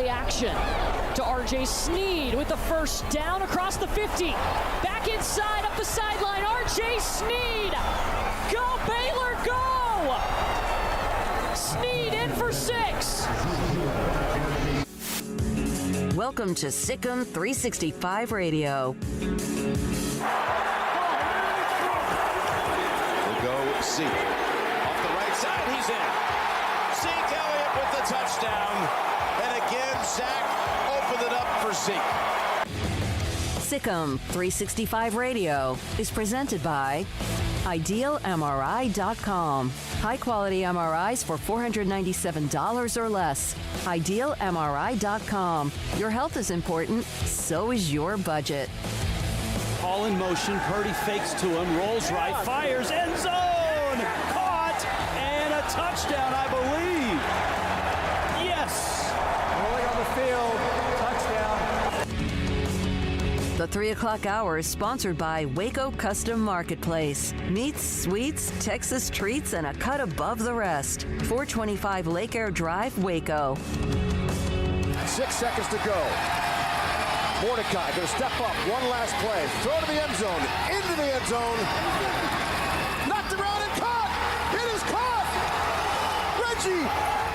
play action to R.J. Sneed with the first down across the 50. Back inside, up the sideline, R.J. Sneed. Go Baylor, go! Sneed in for 6. Welcome to Sikkim 365 Radio. Zeke. Off the right side, he's in. Zeke Elliott with the touchdown. And again, Zach opened it up for Zeke. Sikkim 365 Radio is presented by IdealMRI.com. High-quality MRIs for $497 or less. IdealMRI.com. Your health is important, so is your budget. Ball in motion, Purdy fakes to him, rolls right, fires, end zone! Caught, and a touchdown, I believe. Yes! Rolling on the field, touchdown. The 3 o'clock hour is sponsored by Waco Custom Marketplace. Meats, sweets, Texas treats, and a cut above the rest. 425 Lake Air Drive, Waco. 6 seconds to go. Mordecai going to step up. One last play. Throw to the end zone. Into the end zone. Knocked around and caught. It is caught. Reggie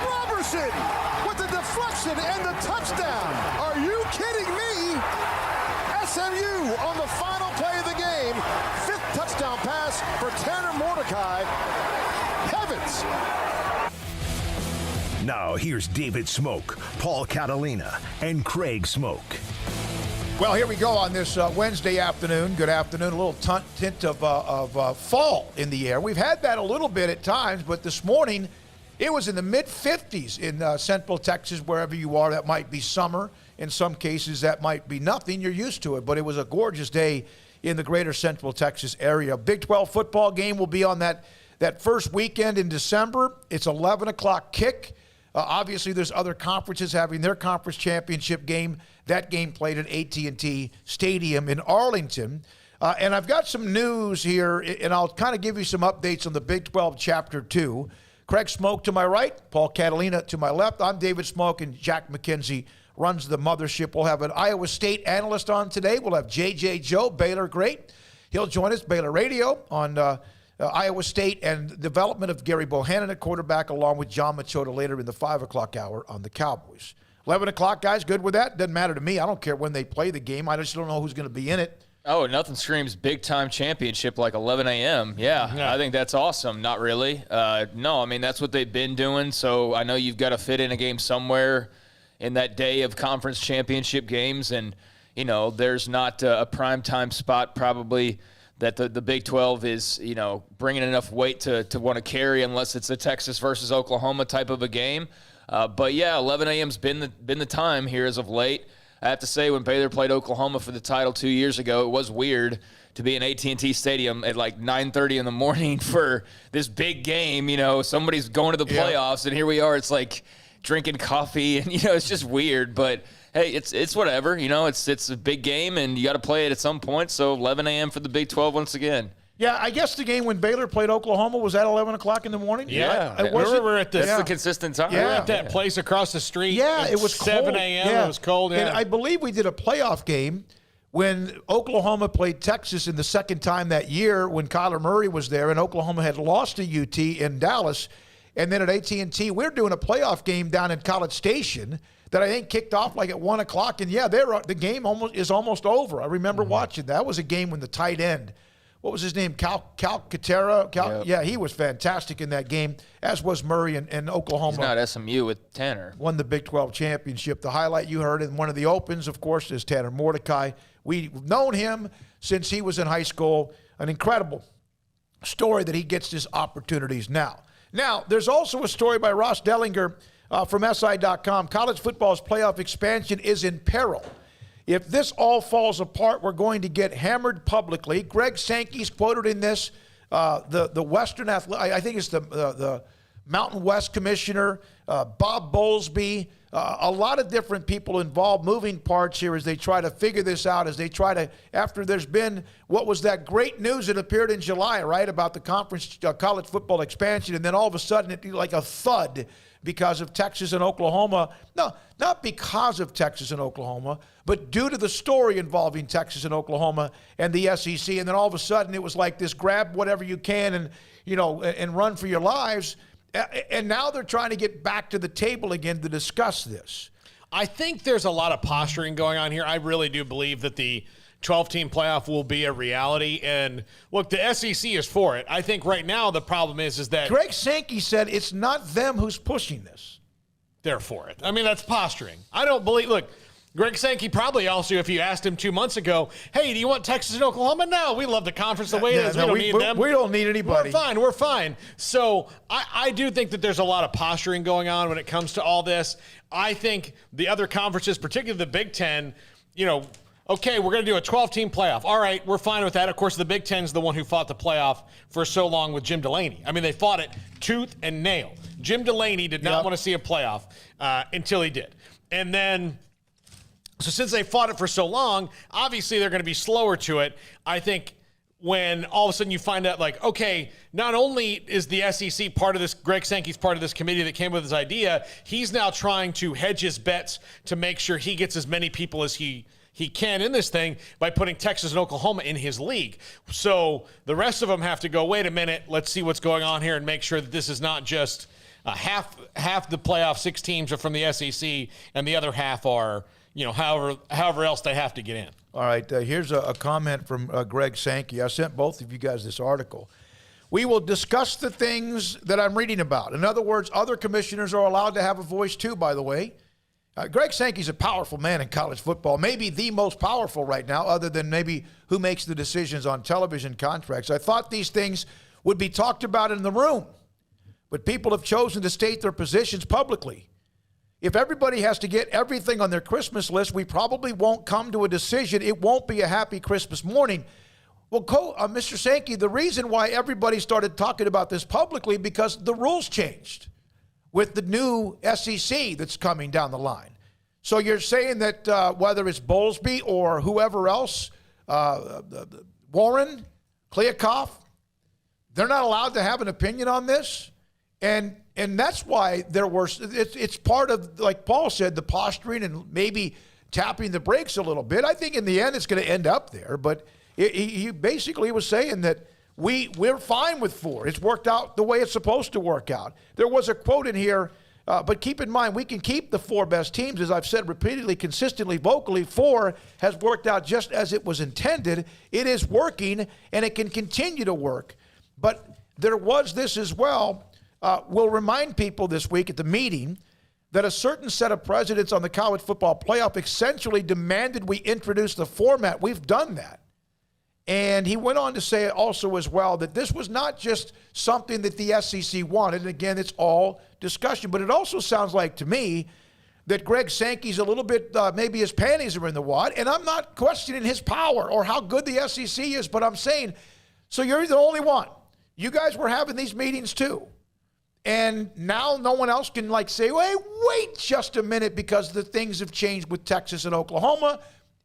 Robertson with the deflection and the touchdown. Are you kidding me? SMU on the final play of the game. 5th touchdown pass for Tanner Mordecai. Heavens. Now here's David Smoak, Paul Catalina, and Craig Smoak. Well, here we go on this Wednesday afternoon. Good afternoon. A little tint of fall in the air. We've had that a little bit at times, but this morning it was in the mid-50s in Central Texas, wherever you are. That might be summer. In some cases, that might be nothing. You're used to it, but it was a gorgeous day in the greater Central Texas area. Big 12 football game will be on that first weekend in December. It's 11 o'clock kick. Obviously, there's other conferences having their conference championship game. That game played at AT&T Stadium in Arlington. And I've got some news here, and I'll kind of give you some updates on the Big 12 Chapter 2. Craig Smoak to my right, Paul Catalina to my left. I'm David Smoak, and Jack McKenzie runs the mothership. We'll have an Iowa State analyst on today. We'll have J.J. Joe, Baylor great. He'll join us, Baylor Radio, on Iowa State and development of Gary Bohannon at quarterback, along with John Machota later in the 5 o'clock hour on the Cowboys. 11 o'clock, guys, good with that? Doesn't matter to me. I don't care when they play the game. I just don't know who's going to be in it. Oh, nothing screams big-time championship like 11 a.m. Yeah, I think that's awesome. Not really. No, I mean, that's what they've been doing, so I know you've got to fit in a game somewhere in that day of conference championship games, and, you know, there's not a primetime spot probably that the Big 12 is, you know, bringing enough weight to want to carry unless it's a Texas versus Oklahoma type of a game. But, yeah, 11 a.m.'s been the time here as of late. I have to say, when Baylor played Oklahoma for the title 2 years ago, it was weird to be in AT&T Stadium at like 9:30 in the morning for this big game. You know, somebody's going to the playoffs, and here we are. It's like drinking coffee, and, you know, it's just weird. But, hey, it's whatever. You know, it's a big game, and you got to play it at some point. So 11 a.m. for the Big 12 once again. Yeah, I guess the game when Baylor played Oklahoma was at 11 o'clock in the morning. Yeah. We're at this. That's the consistent time. We're at that place across the street. Yeah, it was 7 a.m. Yeah. It was cold. Yeah. And I believe we did a playoff game when Oklahoma played Texas in the second time that year when Kyler Murray was there, and Oklahoma had lost to UT in Dallas. And then at AT&T, we're doing a playoff game down in College Station that I think kicked off like at 1 o'clock. And, yeah, the game is almost over. I remember watching that. That was a game when the tight end, what was his name, Cal Katera? Yep. Yeah, he was fantastic in that game, as was Murray and Oklahoma. He's not SMU with Tanner. Won the Big 12 championship. The highlight you heard in one of the opens, of course, is Tanner Mordecai. We've known him since he was in high school. An incredible story that he gets his opportunities now. Now, there's also a story by Ross Dellinger from SI.com. College football's playoff expansion is in peril. If this all falls apart, we're going to get hammered publicly. Greg Sankey's quoted in this. The Western Athletic, I think it's the Mountain West Commissioner, Bob Bowlesby, a lot of different people involved, moving parts here as they try to figure this out, as they try to, after there's been what was that great news that appeared in July, right, about the conference college football expansion, and then all of a sudden it like a thud because of Texas and Oklahoma. No, not because of Texas and Oklahoma, but due to the story involving Texas and Oklahoma and the SEC, and then all of a sudden it was like this grab whatever you can and, and run for your lives. And now they're trying to get back to the table again to discuss this. I think there's a lot of posturing going on here. I really do believe that the 12-team playoff will be a reality. And, look, the SEC is for it. I think right now the problem is that Greg Sankey said it's not them who's pushing this. They're for it. I mean, that's posturing. I don't believe – look, Greg Sankey probably also, if you asked him 2 months ago, hey, do you want Texas and Oklahoma? No, we love the conference the way it is. We don't need them. We don't need anybody. We're fine. So I do think that there's a lot of posturing going on when it comes to all this. I think the other conferences, particularly the Big Ten, okay, we're going to do a 12-team playoff. All right, we're fine with that. Of course, the Big Ten is the one who fought the playoff for so long with Jim Delaney. I mean, they fought it tooth and nail. Jim Delaney did not want to see a playoff until he did. And then – so since they fought it for so long, obviously they're going to be slower to it. I think when all of a sudden you find out, like, okay, not only is the SEC part of this, Greg Sankey's part of this committee that came with his idea, he's now trying to hedge his bets to make sure he gets as many people as he can in this thing by putting Texas and Oklahoma in his league. So the rest of them have to go, wait a minute, let's see what's going on here and make sure that this is not just half the playoff 6 teams are from the SEC and the other half are – however else they have to get in. All right, here's a comment from Greg Sankey. I sent both of you guys this article. We will discuss the things that I'm reading about. In other words, other commissioners are allowed to have a voice too, by the way. Greg Sankey's a powerful man in college football, maybe the most powerful right now, other than maybe who makes the decisions on television contracts. I thought these things would be talked about in the room, but people have chosen to state their positions publicly. If everybody has to get everything on their Christmas list, we probably won't come to a decision. It won't be a happy Christmas morning. Well, Mr. Sankey, the reason why everybody started talking about this publicly because the rules changed with the new SEC that's coming down the line. So you're saying that whether it's Bowlesby or whoever else, Warren, Kliakoff, they're not allowed to have an opinion on this? And that's why it's part of, like Paul said, the posturing and maybe tapping the brakes a little bit. I think in the end it's going to end up there. But he basically was saying that we're fine with 4. It's worked out the way it's supposed to work out. There was a quote in here, but keep in mind, we can keep the 4 best teams. As I've said repeatedly, consistently, vocally, 4 has worked out just as it was intended. It is working, and it can continue to work. But there was this as well. We'll remind people this week at the meeting that a certain set of presidents on the college football playoff essentially demanded we introduce the format. We've done that. And he went on to say also as well that this was not just something that the SEC wanted. And again, it's all discussion. But it also sounds like to me that Greg Sankey's a little bit, maybe his panties are in the wad. And I'm not questioning his power or how good the SEC is, but I'm saying, so you're the only one. You guys were having these meetings too. And now no one else can say, wait just a minute because the things have changed with Texas and Oklahoma,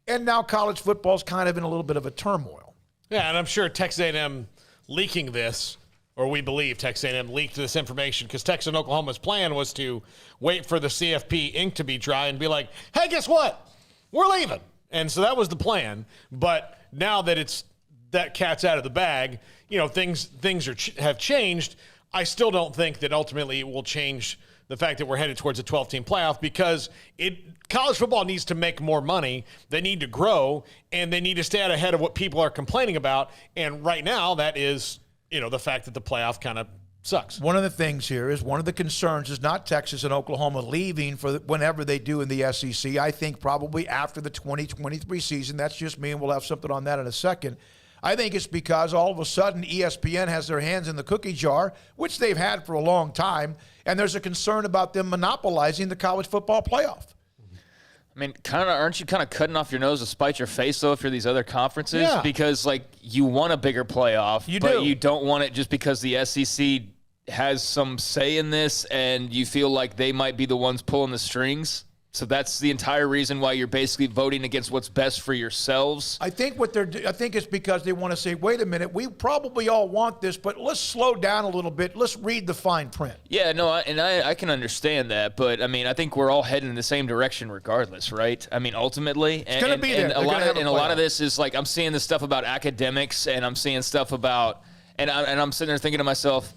and now college football is kind of in a little bit of a turmoil. Yeah, and I'm sure Texas A&M leaking this, or we believe Texas A&M leaked this information because Texas and Oklahoma's plan was to wait for the CFP ink to be dry and be like, hey, guess what? We're leaving. And so that was the plan. But now that that cat's out of the bag, things have changed. I still don't think that ultimately it will change the fact that we're headed towards a 12-team playoff because college football needs to make more money. They need to grow, and they need to stay out ahead of what people are complaining about. And right now, that is, the fact that the playoff kind of sucks. One of the things here is one of the concerns is not Texas and Oklahoma leaving for whenever they do in the SEC. I think probably after the 2023 season. That's just me, and we'll have something on that in a second. I think it's because all of a sudden ESPN has their hands in the cookie jar, which they've had for a long time, and there's a concern about them monopolizing the college football playoff. I mean, aren't you cutting off your nose to spite your face, though, if you're these other conferences? Yeah. Because, you want a bigger playoff, but you don't want it just because the SEC has some say in this and you feel like they might be the ones pulling the strings? So that's the entire reason why you're basically voting against what's best for yourselves? I think it's because they want to say, wait a minute, we probably all want this, but let's slow down a little bit. Let's read the fine print. Yeah, no, I can understand that, but I mean, I think we're all heading in the same direction regardless, right? I mean, ultimately, it's going to be there. And a lot of this is like, I'm seeing this stuff about academics, and I'm seeing stuff about, and I'm sitting there thinking to myself,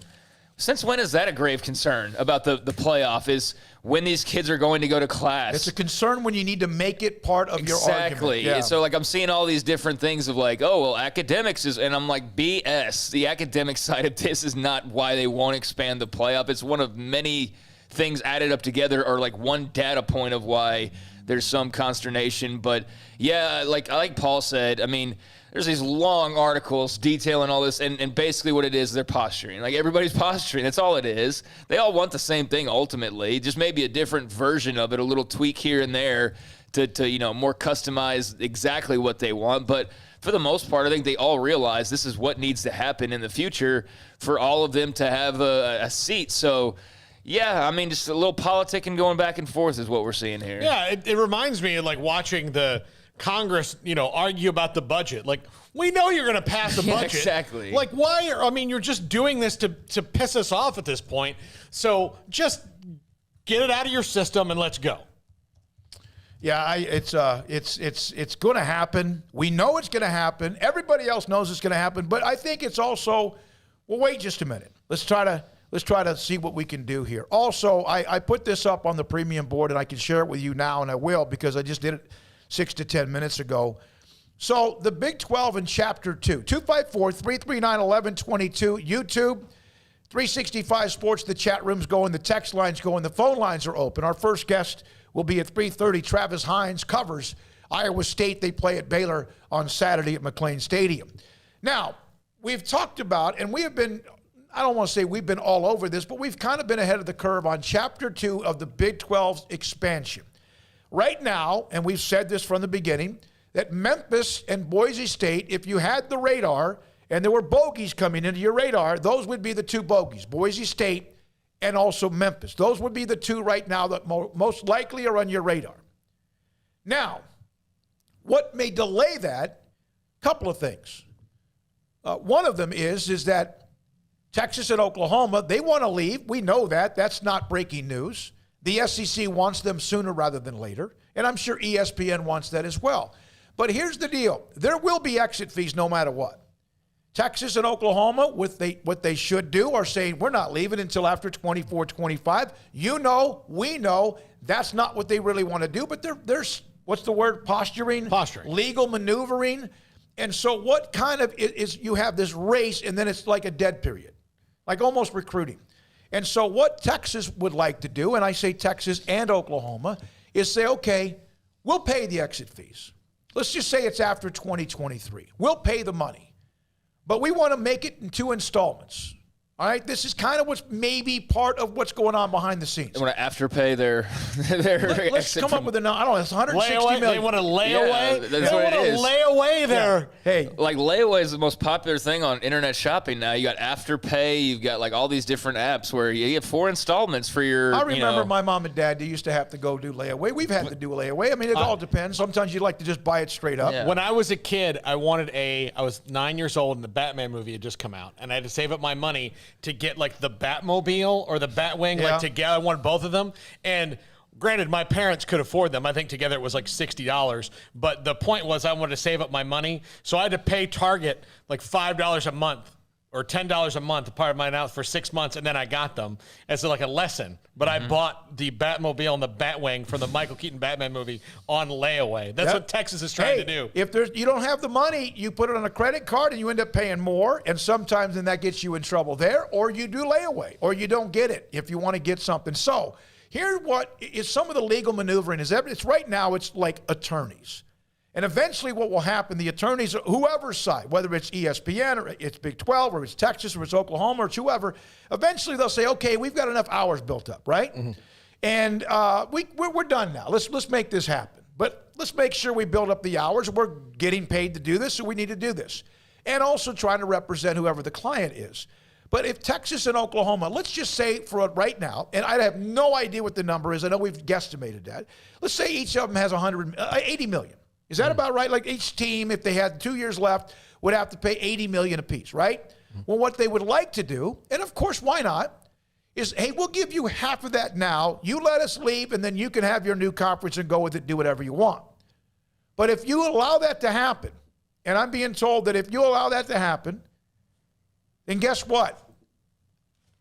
since when is that a grave concern about the playoff? Is when these kids are going to go to class. It's a concern when you need to make it part of your argument. Exactly. Yeah. So, like, I'm seeing all these different things of, like, oh, well, academics is, and I'm like, BS. The academic side of this is not why they won't expand the playoff. It's one of many things added up together, or, like, one data point of why there's some consternation. But, yeah, like Paul said, I mean, there's these long articles detailing all this, and basically what it is, they're posturing. Like, everybody's posturing. That's all it is. They all want the same thing ultimately, just maybe a different version of it, a little tweak here and there to you know, more customize exactly what they want. But for the most part, I think they all realize this is what needs to happen in the future for all of them to have a seat. So, yeah, I mean, just a little politicking going back and forth is what we're seeing here. Yeah, it reminds me of, like, watching the Congress, you know, argue about the budget. Like, we know you're going to pass a budget. Exactly. Like, why? I mean, you're just doing this to piss us off at this point. So just get it out of your system and let's go. Yeah, it's going to happen. We know it's going to happen. Everybody else knows it's going to happen. But I think it's also, well, wait just a minute. Let's try to see what we can do here. Also, I put this up on the premium board, and I can share it with you now, and I will because I just did it 6 to 10 minutes ago. So the Big 12 in Chapter 2, 254-339-1122, YouTube, 365 Sports, the chat room's going, the text line's going, the phone lines are open. Our first guest will be at 3:30. Travis Hines covers Iowa State. They play at Baylor on Saturday at McLean Stadium. Now, we've talked about, and we have been, I don't want to say we've been all over this, but we've kind of been ahead of the curve on Chapter 2 of the Big 12's expansion. Right now, and we've said this from the beginning, that Memphis and Boise State, if you had the radar and there were bogeys coming into your radar, those would be the two bogeys, Boise State and also Memphis. Those would be the two right now that most likely are on your radar. Now, what may delay that? Couple of things. One of them is that Texas and Oklahoma, they want to leave. We know that. That's not breaking news. The SEC wants them sooner rather than later, and I'm sure ESPN wants that as well. But here's the deal. There will be exit fees no matter what. Texas and Oklahoma, what they should do, are saying we're not leaving until after 24-25. You know, we know that's not what they really want to do, but there's what's the word? Posturing. Legal maneuvering. And so what kind of is you have this race, and then it's like a dead period, like almost recruiting. And so what Texas would like to do, and I say Texas and Oklahoma, is say, okay, we'll pay the exit fees. Let's just say it's after 2023. We'll pay the money. But we want to make it in 2 installments. All right, this is kind of what's maybe part of what's going on behind the scenes. They want to afterpay their let's come up with a number. I don't know. It's $160 million. They want to lay away. That's they what want it to is. lay away there. Yeah. Hey, like layaway is the most popular thing on internet shopping now. You got Afterpay. You've got like all these different apps where you get 4 installments for your. I remember my mom and dad. They used to have to go do layaway. We've had to do a layaway. I mean, it all depends. Sometimes you like to just buy it straight up. Yeah. When I was a kid, I was 9 years old and the Batman movie had just come out, and I had to save up my money to get like the Batmobile or the Batwing, like together. I wanted both of them. And granted, my parents could afford them. I think together it was like $60. But the point was I wanted to save up my money. So I had to pay Target like $5 a month or $10 a month, part of my allowance, for 6 months, and then I got them as like a lesson. But I bought the Batmobile and the Batwing from the Michael Keaton Batman movie on layaway. That's what Texas is trying to do. If you don't have the money, you put it on a credit card and you end up paying more, and sometimes then that gets you in trouble there, or you do layaway, or you don't get it if you want to get something. So here what is some of the legal maneuvering is it's right now it's like attorneys. And eventually what will happen, the attorneys, whoever's side, whether it's ESPN or it's Big 12 or it's Texas or it's Oklahoma or it's whoever, eventually they'll say, okay, we've got enough hours built up, right? Mm-hmm. And we're done now. Let's make this happen. But let's make sure we build up the hours. We're getting paid to do this, so we need to do this. And also trying to represent whoever the client is. But if Texas and Oklahoma, let's just say for right now, and I have no idea what the number is. I know we've guesstimated that. Let's say each of them has 80 million. Is that about right? Like each team, if they had 2 years left, would have to pay 80 million apiece, right? Well, what they would like to do, and of course, why not, is, hey, we'll give you half of that now. You let us leave, and then you can have your new conference and go with it, do whatever you want. But if you allow that to happen, and I'm being told that if you allow that to happen, then guess what?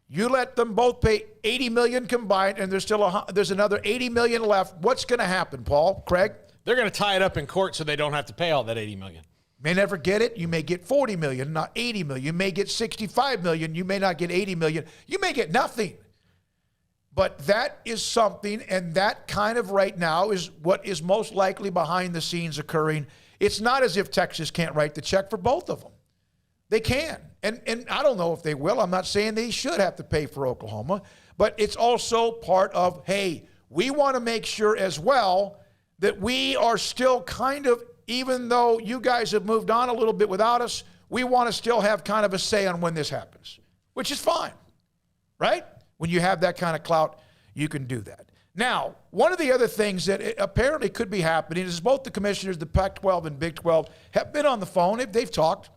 You let them both pay 80 million combined, and there's another 80 million left. What's going to happen, Paul, Craig? They're going to tie it up in court so they don't have to pay all that 80 million. May never get it. You may get 40 million, not 80 million. You may get 65 million. You may not get 80 million. You may get nothing. But that is something, and that kind of right now is what is most likely behind the scenes occurring. It's not as if Texas can't write the check for both of them. They can. And I don't know if they will. I'm not saying they should have to pay for Oklahoma. But it's also part of, hey, we want to make sure as well that we are still kind of, even though you guys have moved on a little bit without us, we want to still have kind of a say on when this happens, which is fine, right? When you have that kind of clout, you can do that. Now, one of the other things that apparently could be happening is both the commissioners, the Pac-12 and Big 12, have been on the phone. They've talked.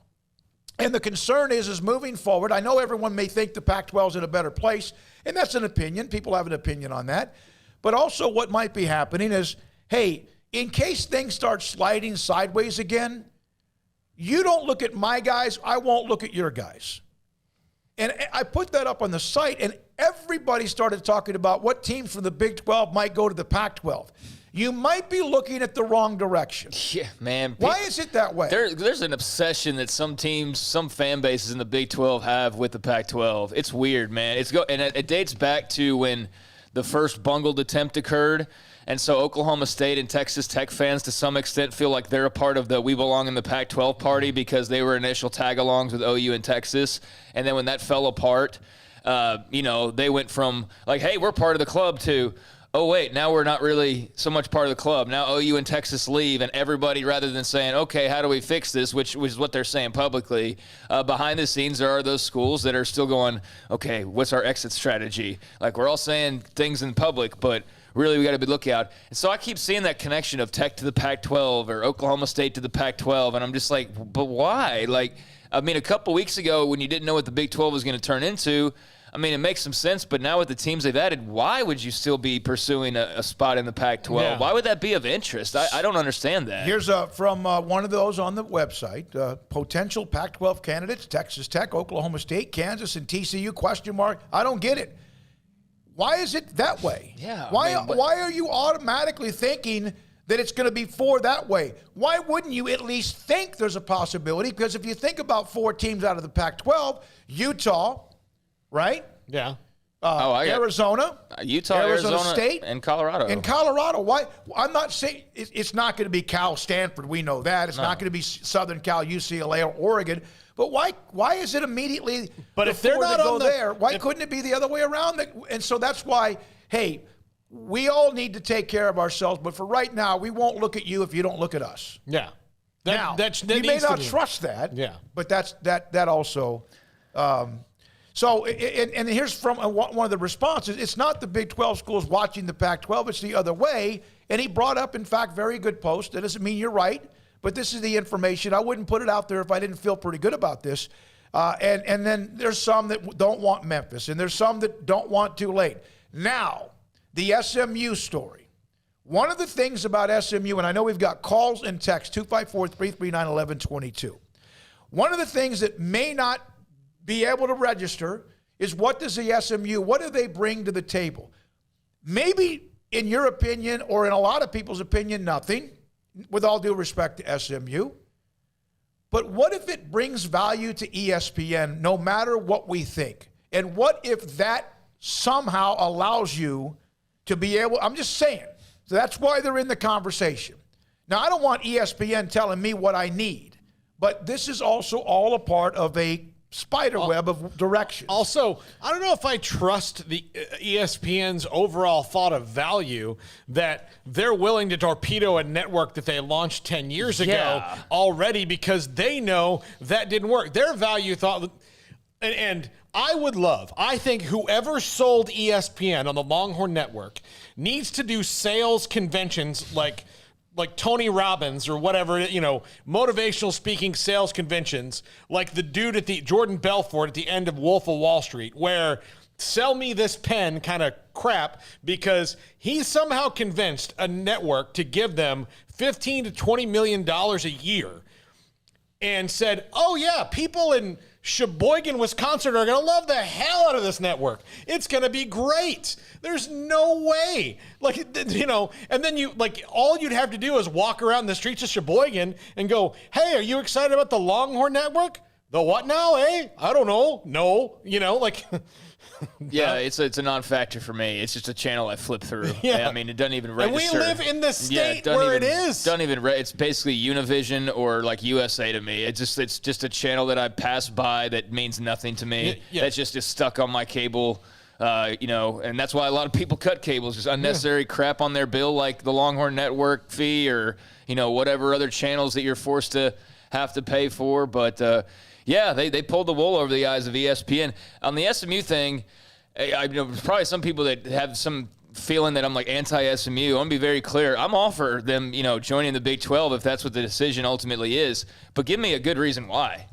And the concern is moving forward. I know everyone may think the Pac-12 is in a better place, and that's an opinion. People have an opinion on that. But also what might be happening is, hey, in case things start sliding sideways again, you don't look at my guys, I won't look at your guys. And I put that up on the site, and everybody started talking about what teams from the Big 12 might go to the Pac-12. You might be looking at the wrong direction. Yeah, man. Why is it that way? There's an obsession that some teams, some fan bases in the Big 12 have with the Pac-12. It's weird, man. And it dates back to when the first bungled attempt occurred. And so Oklahoma State and Texas Tech fans, to some extent, feel like they're a part of the we belong in the Pac-12 party because they were initial tag-alongs with OU and Texas. And then when that fell apart, they went from like, hey, we're part of the club to, oh, wait, now we're not really so much part of the club. Now OU and Texas leave, and everybody, rather than saying, okay, how do we fix this, which is what they're saying publicly, behind the scenes there are those schools that are still going, okay, what's our exit strategy? Like, we're all saying things in public, but really we got to be lookout. And so I keep seeing that connection of Tech to the Pac-12 or Oklahoma State to the Pac-12, and I'm just like, but why? Like, I mean, a couple weeks ago when you didn't know what the Big 12 was going to turn into, I mean, it makes some sense, but now with the teams they've added, why would you still be pursuing a spot in the Pac-12? Yeah. Why would that be of interest? I don't understand that. Here's from one of those on the website. Potential Pac-12 candidates, Texas Tech, Oklahoma State, Kansas, and TCU, question mark. I don't get it. Why is it that way? Yeah. Why are you automatically thinking that it's going to be four that way? Why wouldn't you at least think there's a possibility? Because if you think about four teams out of the Pac-12, Utah, right? Yeah. Arizona, Utah, Arizona State, and Colorado. And Colorado. Why? I'm not saying it's not going to be Cal, Stanford. We know that. It's not going to be Southern Cal, UCLA, or Oregon. But why is it immediately? But if they're not on there, why couldn't it be the other way around? And so that's why, hey, we all need to take care of ourselves. But for right now, we won't look at you if you don't look at us. Yeah. That you may not trust that. Yeah. But that also. So, and here's from one of the responses. It's not the Big 12 schools watching the Pac-12. It's the other way. And he brought up, in fact, very good post. That doesn't mean you're right, but this is the information. I wouldn't put it out there if I didn't feel pretty good about this. And then there's some that don't want Memphis, and there's some that don't want Tulane. Now, the SMU story. One of the things about SMU, and I know we've got calls and texts, 254-339-1122. One of the things that may not be able to register is what does the SMU, what do they bring to the table? Maybe in your opinion, or in a lot of people's opinion, nothing, with all due respect to SMU. But what if it brings value to ESPN, no matter what we think? And what if that somehow allows you to be able, I'm just saying, so that's why they're in the conversation. Now, I don't want ESPN telling me what I need, but this is also all a part of a spider web of direction. Also, I don't know if I trust the ESPN's overall thought of value that they're willing to torpedo a network that they launched 10 years ago already because they know that didn't work. Their value thought, and I think whoever sold ESPN on the Longhorn Network needs to do sales conventions like Tony Robbins or whatever, motivational speaking sales conventions, like the dude at the Jordan Belfort at the end of Wolf of Wall Street, where sell me this pen kind of crap, because he somehow convinced a network to give them $15 to $20 million a year and said, oh yeah, people in Sheboygan, Wisconsin are going to love the hell out of this network. It's going to be great. There's no way. And then all you'd have to do is walk around the streets of Sheboygan and go, hey, are you excited about the Longhorn Network? The what now, eh? I don't know. No, Yeah, it's a non-factor for me. It's just a channel I flip through. Yeah. I mean, it doesn't even register. And we live in the state where it is. It's basically Univision or like USA to me. It's just a channel that I pass by that means nothing to me. Yeah. That's just is stuck on my cable. And that's why a lot of people cut cables, just unnecessary crap on their bill, like the Longhorn Network fee or whatever other channels that you're forced to have to pay for. But they pulled the wool over the eyes of ESPN. On the SMU thing, there's probably some people that have some feeling that I'm like anti-SMU. I'm going to be very clear. I'm all for them, joining the Big 12 if that's what the decision ultimately is. But give me a good reason why.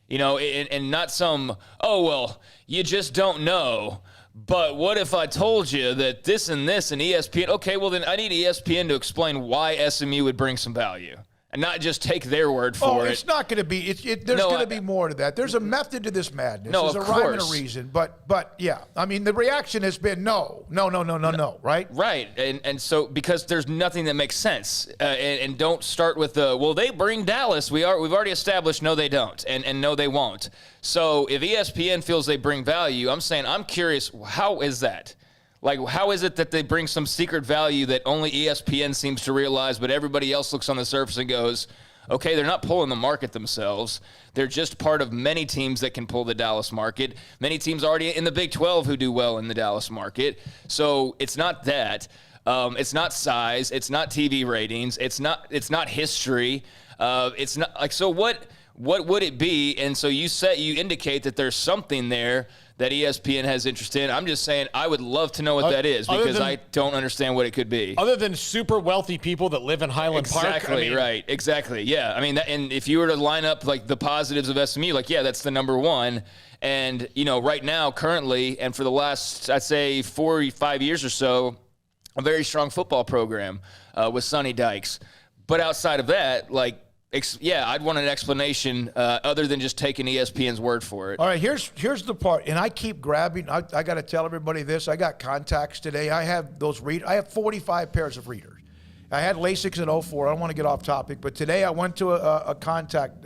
And not some, oh, well, you just don't know. But what if I told you that this and ESPN? Okay, well, then I need ESPN to explain why SMU would bring some value. And not just take their word for it. It's not going to be. There's going to be more to that. There's a method to this madness. No, There's of a rhyme course. and a reason. But yeah. I mean, the reaction has been no, right? Right. And so because there's nothing that makes sense. And don't start with they bring Dallas. We've already established no, they don't. And no, they won't. So if ESPN feels they bring value, I'm saying I'm curious, how is that? Like, how is it that they bring some secret value that only ESPN seems to realize, but everybody else looks on the surface and goes, okay, they're not pulling the market themselves. They're just part of many teams that can pull the Dallas market. Many teams already in the Big 12 who do well in the Dallas market. So it's not that. It's not size. It's not TV ratings. It's not history. It's not like, so what would it be? And so you indicate that there's something there that ESPN has interest in. I'm just saying I would love to know what that is, because I don't understand what it could be. Other than super wealthy people that live in Highland Park. Exactly, right. Exactly, yeah. I mean, and if you were to line up like the positives of SMU, that's the number one. And, right now, currently, and for the last, I'd say 4 or 5 years or so, a very strong football program with Sonny Dykes. But outside of that, I'd want an explanation other than just taking ESPN's word for it. All right, here's the part, and I keep grabbing. I got to tell everybody this. I got contacts today. I have I have 45 pairs of readers. I had LASIKs in 04. I don't want to get off topic, but today I went to a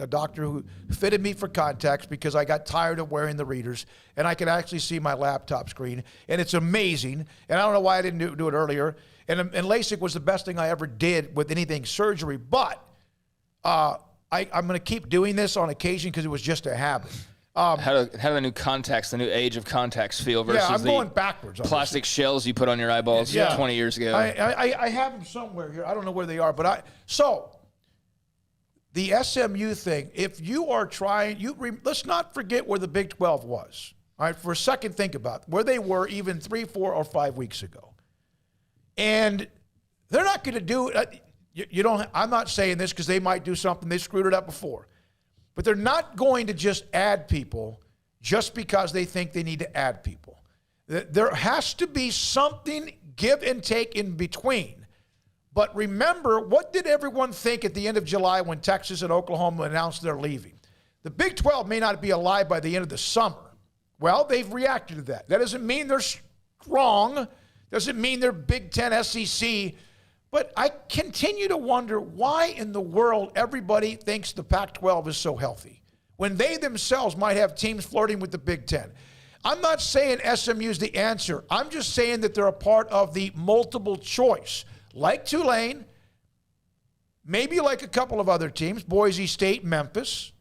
doctor who fitted me for contacts because I got tired of wearing the readers, and I could actually see my laptop screen, and it's amazing. And I don't know why I didn't do it earlier. And LASIK was the best thing I ever did with anything surgery, but I'm going to keep doing this on occasion because it was just a habit. How do the new contacts, the new age of contacts feel versus I'm going backwards. Plastic shells you put on your eyeballs 20 years ago? I have them somewhere here. I don't know where they are, but so the SMU thing, if you are trying, let's not forget where the Big 12 was. All right, for a second, think about where they were even 3, 4, or 5 weeks ago. And they're not going to do it. I'm not saying this because they might do something. They screwed it up before. But they're not going to just add people just because they think they need to add people. There has to be something give and take in between. But remember, what did everyone think at the end of July when Texas and Oklahoma announced they're leaving? The Big 12 may not be alive by the end of the summer. Well, they've reacted to that. That doesn't mean they're strong. Doesn't mean they're Big 10 SEC. But I continue to wonder why in the world everybody thinks the Pac-12 is so healthy when they themselves might have teams flirting with the Big 10. I'm not saying SMU is the answer. I'm just saying that they're a part of the multiple choice, like Tulane, maybe like a couple of other teams, Boise State, Memphis.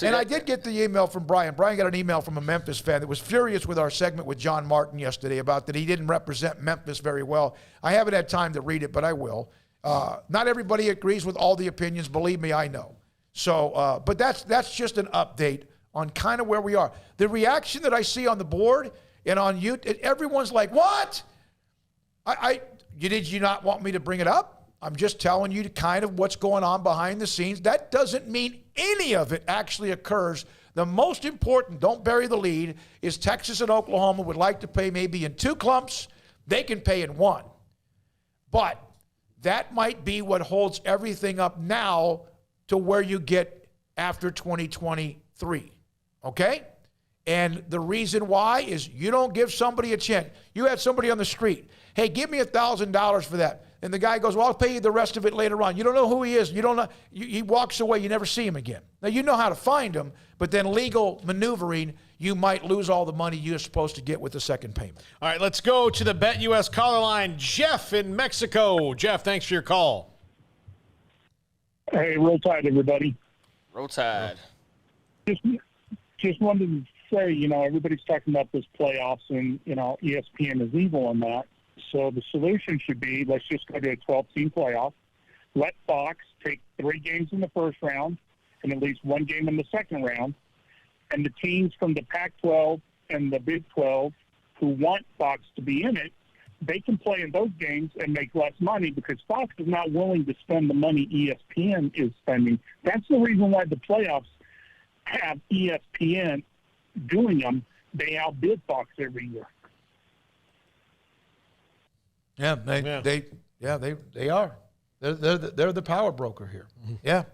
I did get the email from Brian. Brian got an email from a Memphis fan that was furious with our segment with John Martin yesterday about that he didn't represent Memphis very well. I haven't had time to read it, but I will. Not everybody agrees with all the opinions. Believe me, I know. So, but that's just an update on kind of where we are. The reaction that I see on the board and on YouTube, everyone's like, what? Did you not want me to bring it up? I'm just telling you kind of what's going on behind the scenes. That doesn't mean any of it actually occurs. The most important, don't bury the lead, is Texas and Oklahoma would like to pay maybe in 2 clumps. They can pay in 1. But that might be what holds everything up now to where you get after 2023, okay? And the reason why is you don't give somebody a chance. You had somebody on the street, hey, give me $1,000 for that. And the guy goes, well, I'll pay you the rest of it later on. You don't know who he is. You don't know. He walks away. You never see him again. Now, you know how to find him, but then legal maneuvering, you might lose all the money you're supposed to get with the second payment. All right, let's go to the BetUS caller line. Jeff in Mexico. Jeff, thanks for your call. Hey, roll tide, everybody. Roll Tide. Just wanted to say, everybody's talking about this playoffs and, ESPN is evil on that. So the solution should be, let's just go to a 12-team playoff. Let Fox take 3 games in the first round and at least 1 game in the second round. And the teams from the Pac-12 and the Big 12 who want Fox to be in it, they can play in those games and make less money because Fox is not willing to spend the money ESPN is spending. That's the reason why the playoffs have ESPN doing them. They outbid Fox every year. Yeah, they are. They're the power broker here. Yeah,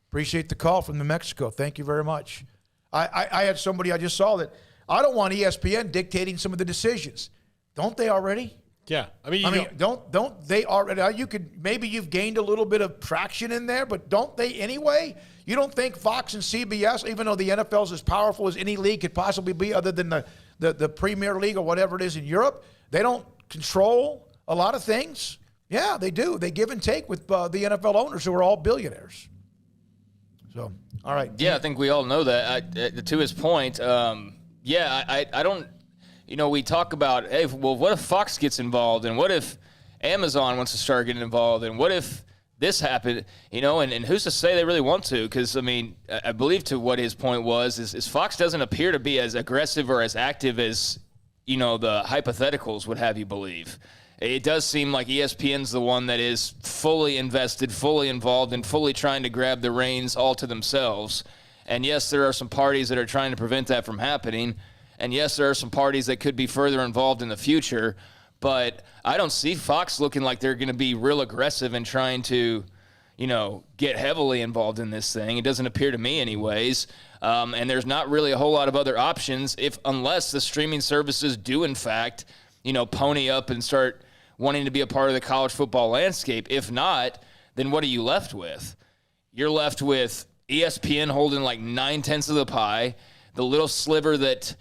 appreciate the call from New Mexico. Thank you very much. I had somebody, I just saw that. I don't want ESPN dictating some of the decisions. Don't they already? Yeah, I mean, don't they already? You could, maybe you've gained a little bit of traction in there, but don't they anyway? You don't think Fox and CBS, even though the NFL is as powerful as any league could possibly be, other than the Premier League or whatever it is in Europe, they don't control a lot of things? Yeah, they do. They give and take with the NFL owners who are all billionaires. So, all right. Yeah, I think we all know that. To his point, I don't. We talk about, hey, well, what if Fox gets involved, and what if Amazon wants to start getting involved, and what if this happened, and who's to say they really want to? Because, I believe to what his point was is Fox doesn't appear to be as aggressive or as active as, the hypotheticals would have you believe. It does seem like ESPN's the one that is fully invested, fully involved, and fully trying to grab the reins all to themselves. And yes, there are some parties that are trying to prevent that from happening. And yes, there are some parties that could be further involved in the future. But I don't see Fox looking like they're going to be real aggressive and trying to, get heavily involved in this thing. It doesn't appear to me anyways. And there's not really a whole lot of other options unless the streaming services do, in fact, pony up and start wanting to be a part of the college football landscape. If not, then what are you left with? You're left with ESPN holding like 9/10 of the pie, the little sliver that,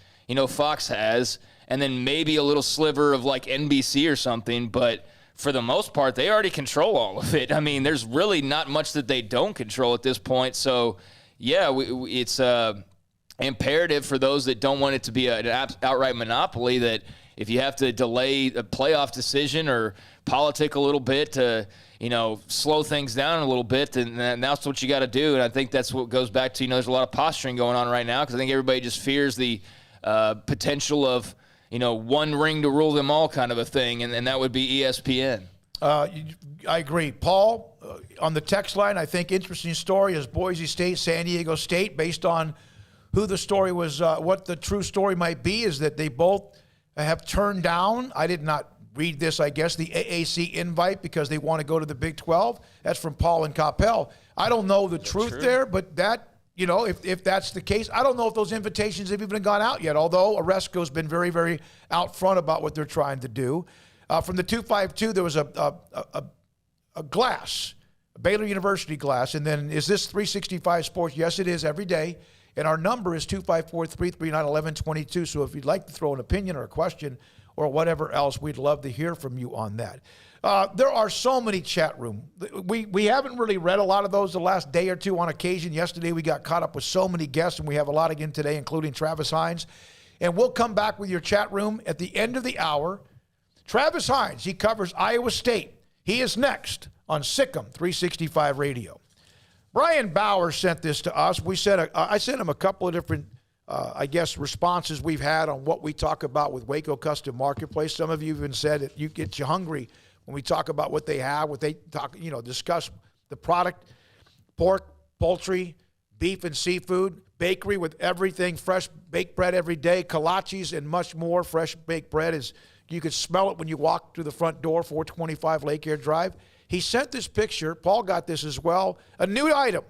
Fox has, and then maybe a little sliver of like NBC or something. But for the most part, they already control all of it. There's really not much that they don't control at this point. So, yeah, it's imperative for those that don't want it to be an outright monopoly that if you have to delay a playoff decision or politic a little bit to, slow things down a little bit, then that's what you got to do. And I think that's what goes back to, there's a lot of posturing going on right now because I think everybody just fears the potential of, one ring to rule them all kind of a thing, and that would be ESPN. I agree. Paul, on the text line, I think interesting story is Boise State, San Diego State, based on who the story was, what the true story might be, is that they both have turned down, I did not read this, I guess, the AAC invite because they want to go to the Big 12. That's from Paul and Coppell. I don't know the truth there, but that, if that's the case, I don't know if those invitations have even gone out yet, although Oresco's been very, very out front about what they're trying to do. From the 252, there was a glass, a Baylor University glass, and then is this 365 Sports? Yes, it is every day. And our number is 254-339-1122. So if you'd like to throw an opinion or a question or whatever else, we'd love to hear from you on that. There are so many chat room. We haven't really read a lot of those the last day or two on occasion. Yesterday we got caught up with so many guests, and we have a lot again today, including Travis Hines. And we'll come back with your chat room at the end of the hour. Travis Hines, he covers Iowa State. He is next on Sikkim 365 Radio. Brian Bauer sent this to us. I sent him a couple of different I guess, responses we've had on what we talk about with Waco Custom Marketplace. Some of you even said that you get you hungry when we talk about what they have, what they talk, discuss the product, pork, poultry, beef and seafood, bakery with everything, fresh baked bread every day, kolaches and much more. Fresh baked bread is, you could smell it when you walk through the front door, 425 Lake Air Drive. He sent this picture. Paul got this as well. A new item,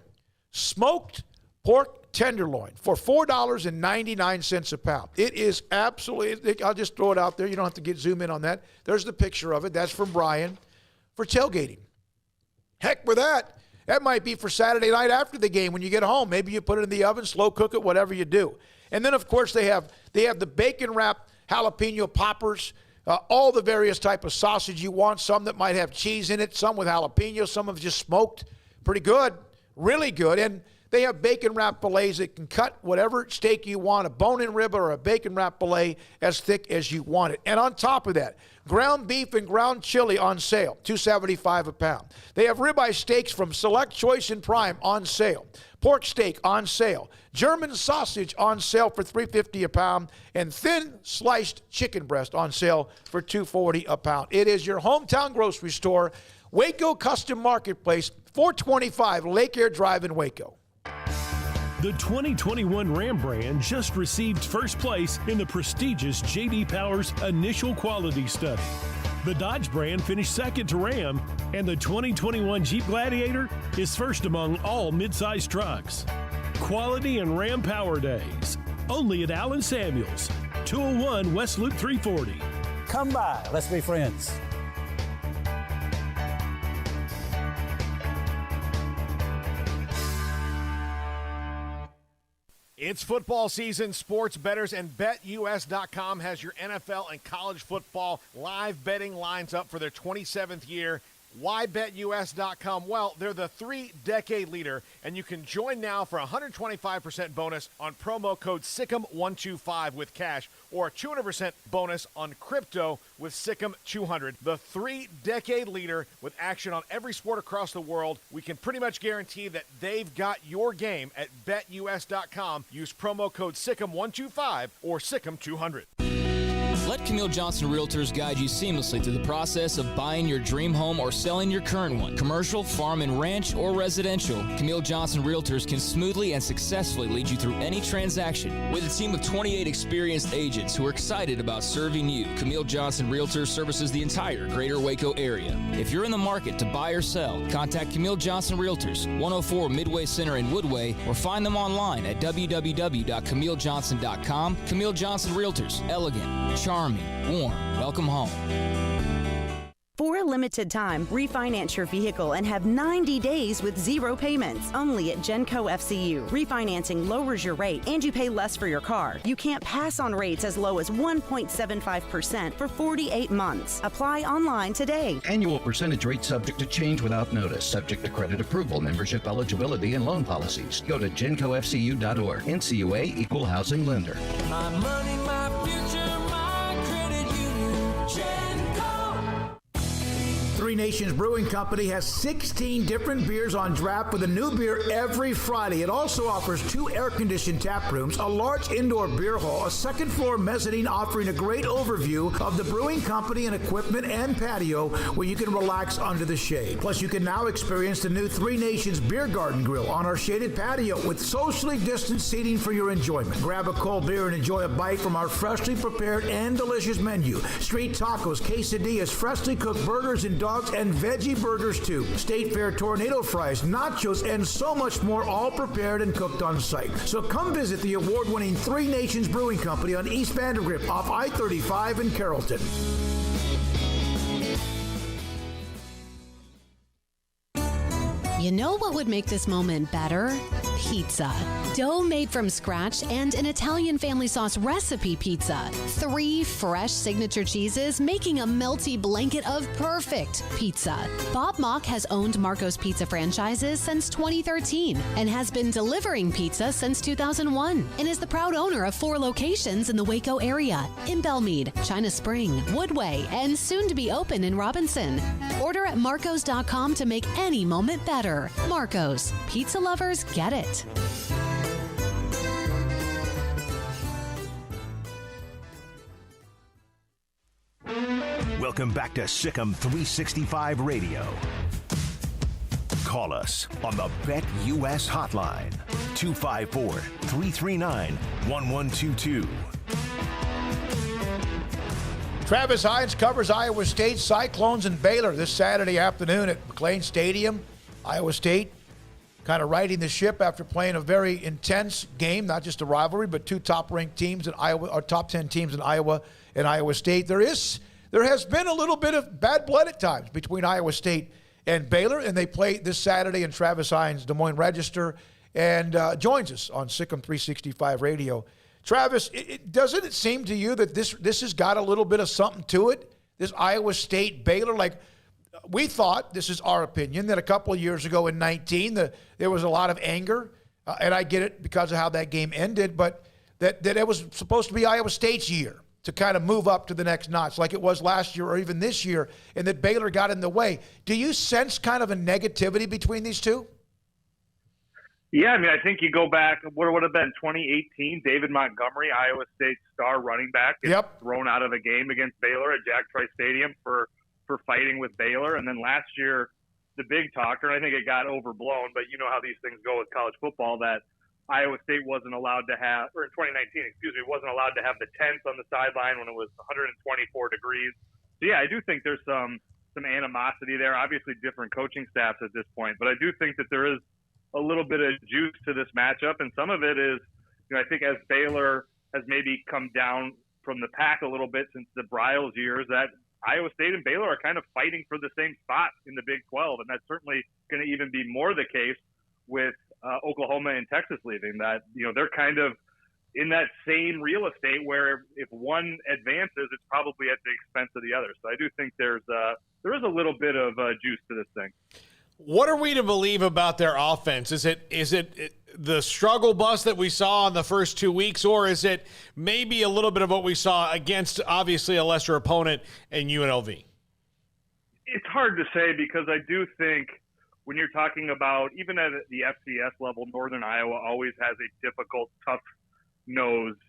smoked pork tenderloin for $4.99 a pound. It is absolutely, I'll just throw it out there. You don't have to zoom in on that. There's the picture of it. That's from Brian for tailgating. Heck with that. That might be for Saturday night after the game when you get home. Maybe you put it in the oven, slow cook it, whatever you do. And then, of course, they have the bacon-wrapped jalapeno poppers, all the various type of sausage you want, some that might have cheese in it, some with jalapeno, some have just smoked. Pretty good, really good. And they have bacon-wrapped fillets that can cut whatever steak you want, a bone-in rib or a bacon-wrapped fillet as thick as you want it. And on top of that, ground beef and ground chili on sale, $2.75 a pound. They have ribeye steaks from Select Choice and Prime on sale. Pork steak on sale. German sausage on sale for $3.50 a pound. And thin sliced chicken breast on sale for $2.40 a pound. It is your hometown grocery store, Waco Custom Marketplace, 425 Lake Air Drive in Waco. The 2021 Ram brand just received first place in the prestigious J.D. Power's Initial Quality Study. The Dodge brand finished second to Ram, and the 2021 Jeep Gladiator is first among all midsize trucks. Quality and Ram Power Days, only at Allen Samuels, 201 West Loop 340. Come by, let's be friends. It's football season. Sports bettors and BetUS.com has your NFL and college football live betting lines up for their 27th year. Why BetUS.com? Well, they're the 3-decade leader, and you can join now for a 125% bonus on promo code SICK'EM125 with cash, or a 200% bonus on crypto with SICK'EM200. The 3-decade leader with action on every sport across the world. We can pretty much guarantee that they've got your game at BetUS.com. Use promo code SICK'EM125 or SICK'EM200. Let Camille Johnson Realtors guide you seamlessly through the process of buying your dream home or selling your current one. Commercial, farm and ranch, or residential, Camille Johnson Realtors can smoothly and successfully lead you through any transaction. With a team of 28 experienced agents who are excited about serving you, Camille Johnson Realtors services the entire greater Waco area. If you're in the market to buy or sell, contact Camille Johnson Realtors, 104 Midway Center in Woodway, or find them online at www.camillejohnson.com. Camille Johnson Realtors, elegant, charming, warm. Welcome home. For a limited time, refinance your vehicle and have 90 days with zero payments. Only at Genco FCU. Refinancing lowers your rate and you pay less for your car. You can't pass on rates as low as 1.75% for 48 months. Apply online today. Annual percentage rate subject to change without notice. Subject to credit approval, membership eligibility, and loan policies. Go to GencoFCU.org. NCUA Equal Housing Lender. My money, my future, my credit union. Genco. Three Nations Brewing Company has 16 different beers on draft with a new beer every Friday. It also offers 2 air-conditioned tap rooms, a large indoor beer hall, a second-floor mezzanine offering a great overview of the brewing company and equipment and patio where you can relax under the shade. Plus, you can now experience the new Three Nations Beer Garden Grill on our shaded patio with socially distanced seating for your enjoyment. Grab a cold beer and enjoy a bite from our freshly prepared and delicious menu. Street tacos, quesadillas, freshly cooked burgers and dogs, and veggie burgers too. State Fair tornado fries, nachos, and so much more, all prepared and cooked on site. So come visit the award-winning Three Nations Brewing Company on East Vandergrift off I-35 in Carrollton. You know what would make this moment better? Pizza. Dough made from scratch and an Italian family sauce recipe pizza. 3 fresh signature cheeses making a melty blanket of perfect pizza. Bob Mock has owned Marco's Pizza franchises since 2013 and has been delivering pizza since 2001 and is the proud owner of 4 locations in the Waco area, in Belmead, China Spring, Woodway, and soon to be open in Robinson. Order at marcos.com to make any moment better. Marco's. Pizza lovers get it. Welcome back to Sikkim 365 Radio. Call us on the BetUS hotline, 254-339-1122. Travis Hines covers Iowa State Cyclones and Baylor this Saturday afternoon at McLean Stadium. Iowa State kind of righting the ship after playing a very intense game, not just a rivalry, but two top-ranked teams in Iowa, or top 10 teams in Iowa and Iowa State. There has been a little bit of bad blood at times between Iowa State and Baylor, and they play this Saturday in Travis Hines' Des Moines Register, and joins us on Sikkim 365 Radio. Travis, doesn't it seem to you that this has got a little bit of something to it, this Iowa State-Baylor? Like, we thought, this is our opinion, that a couple of years ago in 19, there was a lot of anger, and I get it because of how that game ended, but that it was supposed to be Iowa State's year to kind of move up to the next notch like it was last year or even this year, and that Baylor got in the way. Do you sense kind of a negativity between these two? Yeah, I mean, I think you go back, what would have been 2018, David Montgomery, Iowa State star running back, gets thrown out of a game against Baylor at Jack Trice Stadium for fighting with Baylor. And then last year, the big talker, and I think it got overblown, but you know how these things go with college football, that Iowa State wasn't allowed to have, or in 2019, wasn't allowed to have the tents on the sideline when it was 124 degrees. So, yeah, I do think there's some animosity there. Obviously, different coaching staffs at this point, but I do think that there is a little bit of juice to this matchup, and some of it is, I think as Baylor has maybe come down from the pack a little bit since the Briles years, that Iowa State and Baylor are kind of fighting for the same spot in the Big 12, and that's certainly going to even be more the case with Oklahoma and Texas leaving. That they're kind of in that same real estate where if one advances, it's probably at the expense of the other. So I do think there is a little bit of juice to this thing. What are we to believe about their offense? Is it the struggle bus that we saw in the first 2 weeks, or is it maybe a little bit of what we saw against obviously a lesser opponent in UNLV? It's hard to say, because I do think when you're talking about, even at the FCS level, Northern Iowa always has a difficult, tough-nosed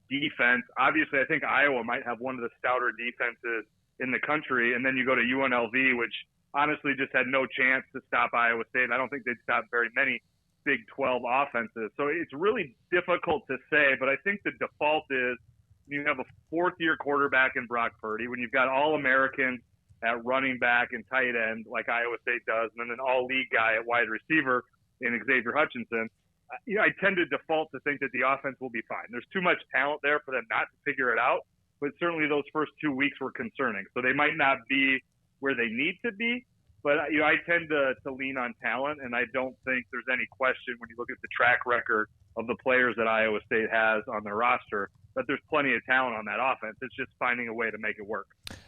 defense. Obviously, I think Iowa might have one of the stouter defenses in the country, and then you go to UNLV, which honestly just had no chance to stop Iowa State. I don't think they'd stop very many Big 12 offenses. So it's really difficult to say, but I think the default is you have a fourth-year quarterback in Brock Purdy, when you've got All-Americans at running back and tight end like Iowa State does, and then an all-league guy at wide receiver in Xavier Hutchinson. I tend to default to think that the offense will be fine. There's too much talent there for them not to figure it out, but certainly those first 2 weeks were concerning. So they might not be where they need to be, but I tend to lean on talent, and I don't think there's any question when you look at the track record of the players that Iowa State has on their roster that there's plenty of talent on that offense. It's just finding a way to make it work.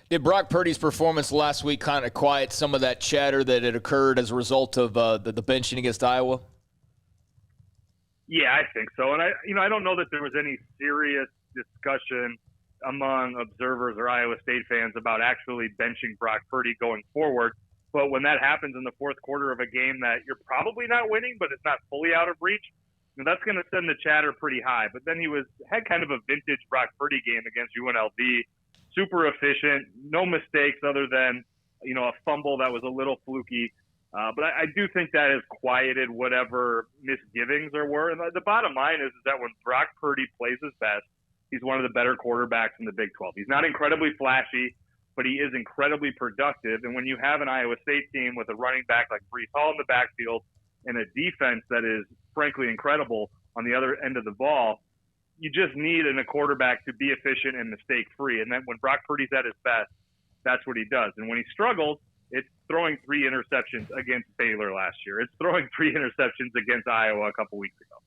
Did Brock Purdy's performance last week kind of quiet some of that chatter that had occurred as a result of the benching against Iowa? Yeah, I think so. And I don't know that there was any serious discussion among observers or Iowa State fans about actually benching Brock Purdy going forward. But when that happens in the fourth quarter of a game that you're probably not winning, but it's not fully out of reach, that's going to send the chatter pretty high. But then he had kind of a vintage Brock Purdy game against UNLV, super efficient, no mistakes other than a fumble that was a little fluky. But I do think that has quieted whatever misgivings there were. And the bottom line is that when Brock Purdy plays his best, he's one of the better quarterbacks in the Big 12. He's not incredibly flashy, but he is incredibly productive. And when you have an Iowa State team with a running back like Breece Hall in the backfield and a defense that is frankly incredible on the other end of the ball, you just need a quarterback to be efficient and mistake-free. And then when Brock Purdy's at his best, that's what he does. And when he struggles, it's throwing 3 interceptions against Baylor last year. It's throwing 3 interceptions against Iowa a couple weeks ago.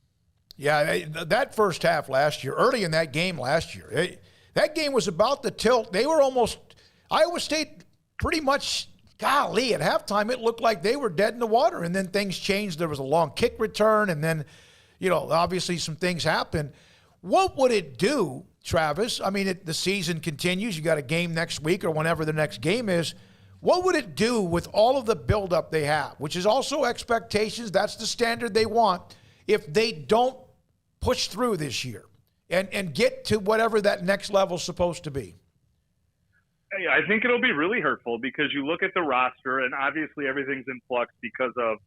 Yeah, that first half last year, early in that game last year, that game was about to tilt. They were almost – Iowa State pretty much, golly, at halftime it looked like they were dead in the water, and then things changed. There was a long kick return, and then, obviously some things happened. What would it do, Travis? I mean, the season continues. You got a game next week or whenever the next game is. What would it do with all of the buildup they have, which is also expectations? That's the standard they want. If they don't push through this year and get to whatever that next level is supposed to be? I think it'll be really hurtful because you look at the roster, and obviously everything's in flux because of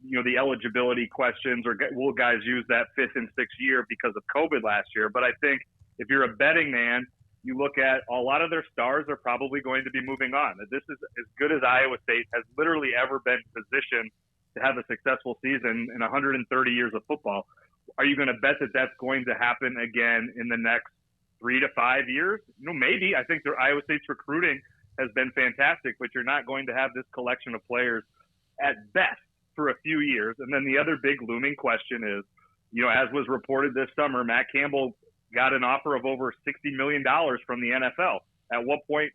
the eligibility questions, or will guys use that 5th and 6th year because of COVID last year. But I think if you're a betting man, you look at a lot of their stars are probably going to be moving on. This is as good as Iowa State has literally ever been positioned to have a successful season in 130 years of football. Are you going to bet that that's going to happen again in the next 3 to 5 years? Maybe. I think Iowa State's recruiting has been fantastic, but you're not going to have this collection of players at best for a few years. And then the other big looming question is, as was reported this summer, Matt Campbell got an offer of over $60 million from the NFL. At what point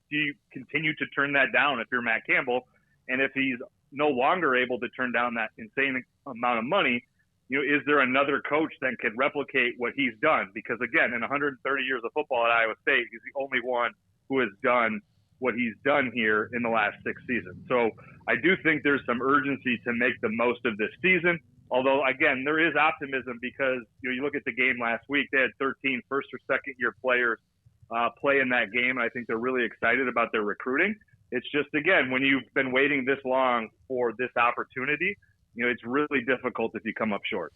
do you continue to turn that down if you're Matt Campbell? And if he's no longer able to turn down that insane amount of money, is there another coach that could replicate what he's done? Because again, in 130 years of football at Iowa State, he's the only one who has done what he's done here in the last 6 seasons. So I do think there's some urgency to make the most of this season. Although, again, there is optimism because you look at the game last week, they had 13 first or second year players play in that game. And I think they're really excited about their recruiting. It's just, again, when you've been waiting this long for this opportunity, it's really difficult if you come up short.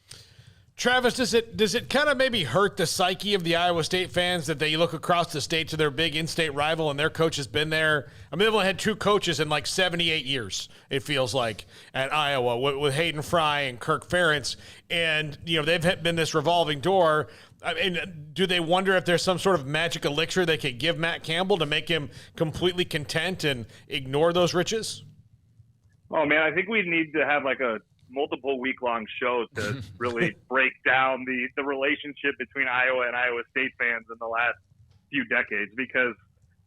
Travis, does it kind of maybe hurt the psyche of the Iowa State fans that they look across the state to their big in-state rival and their coach has been there? I mean, they've only had 2 coaches in like 78 years, it feels like, at Iowa with Hayden Fry and Kirk Ferentz. And, they've been this revolving door. I mean, do they wonder if there's some sort of magic elixir they could give Matt Campbell to make him completely content and ignore those riches? Oh, man, I think we need to have like a multiple week-long show to really break down the relationship between Iowa and Iowa State fans in the last few decades, because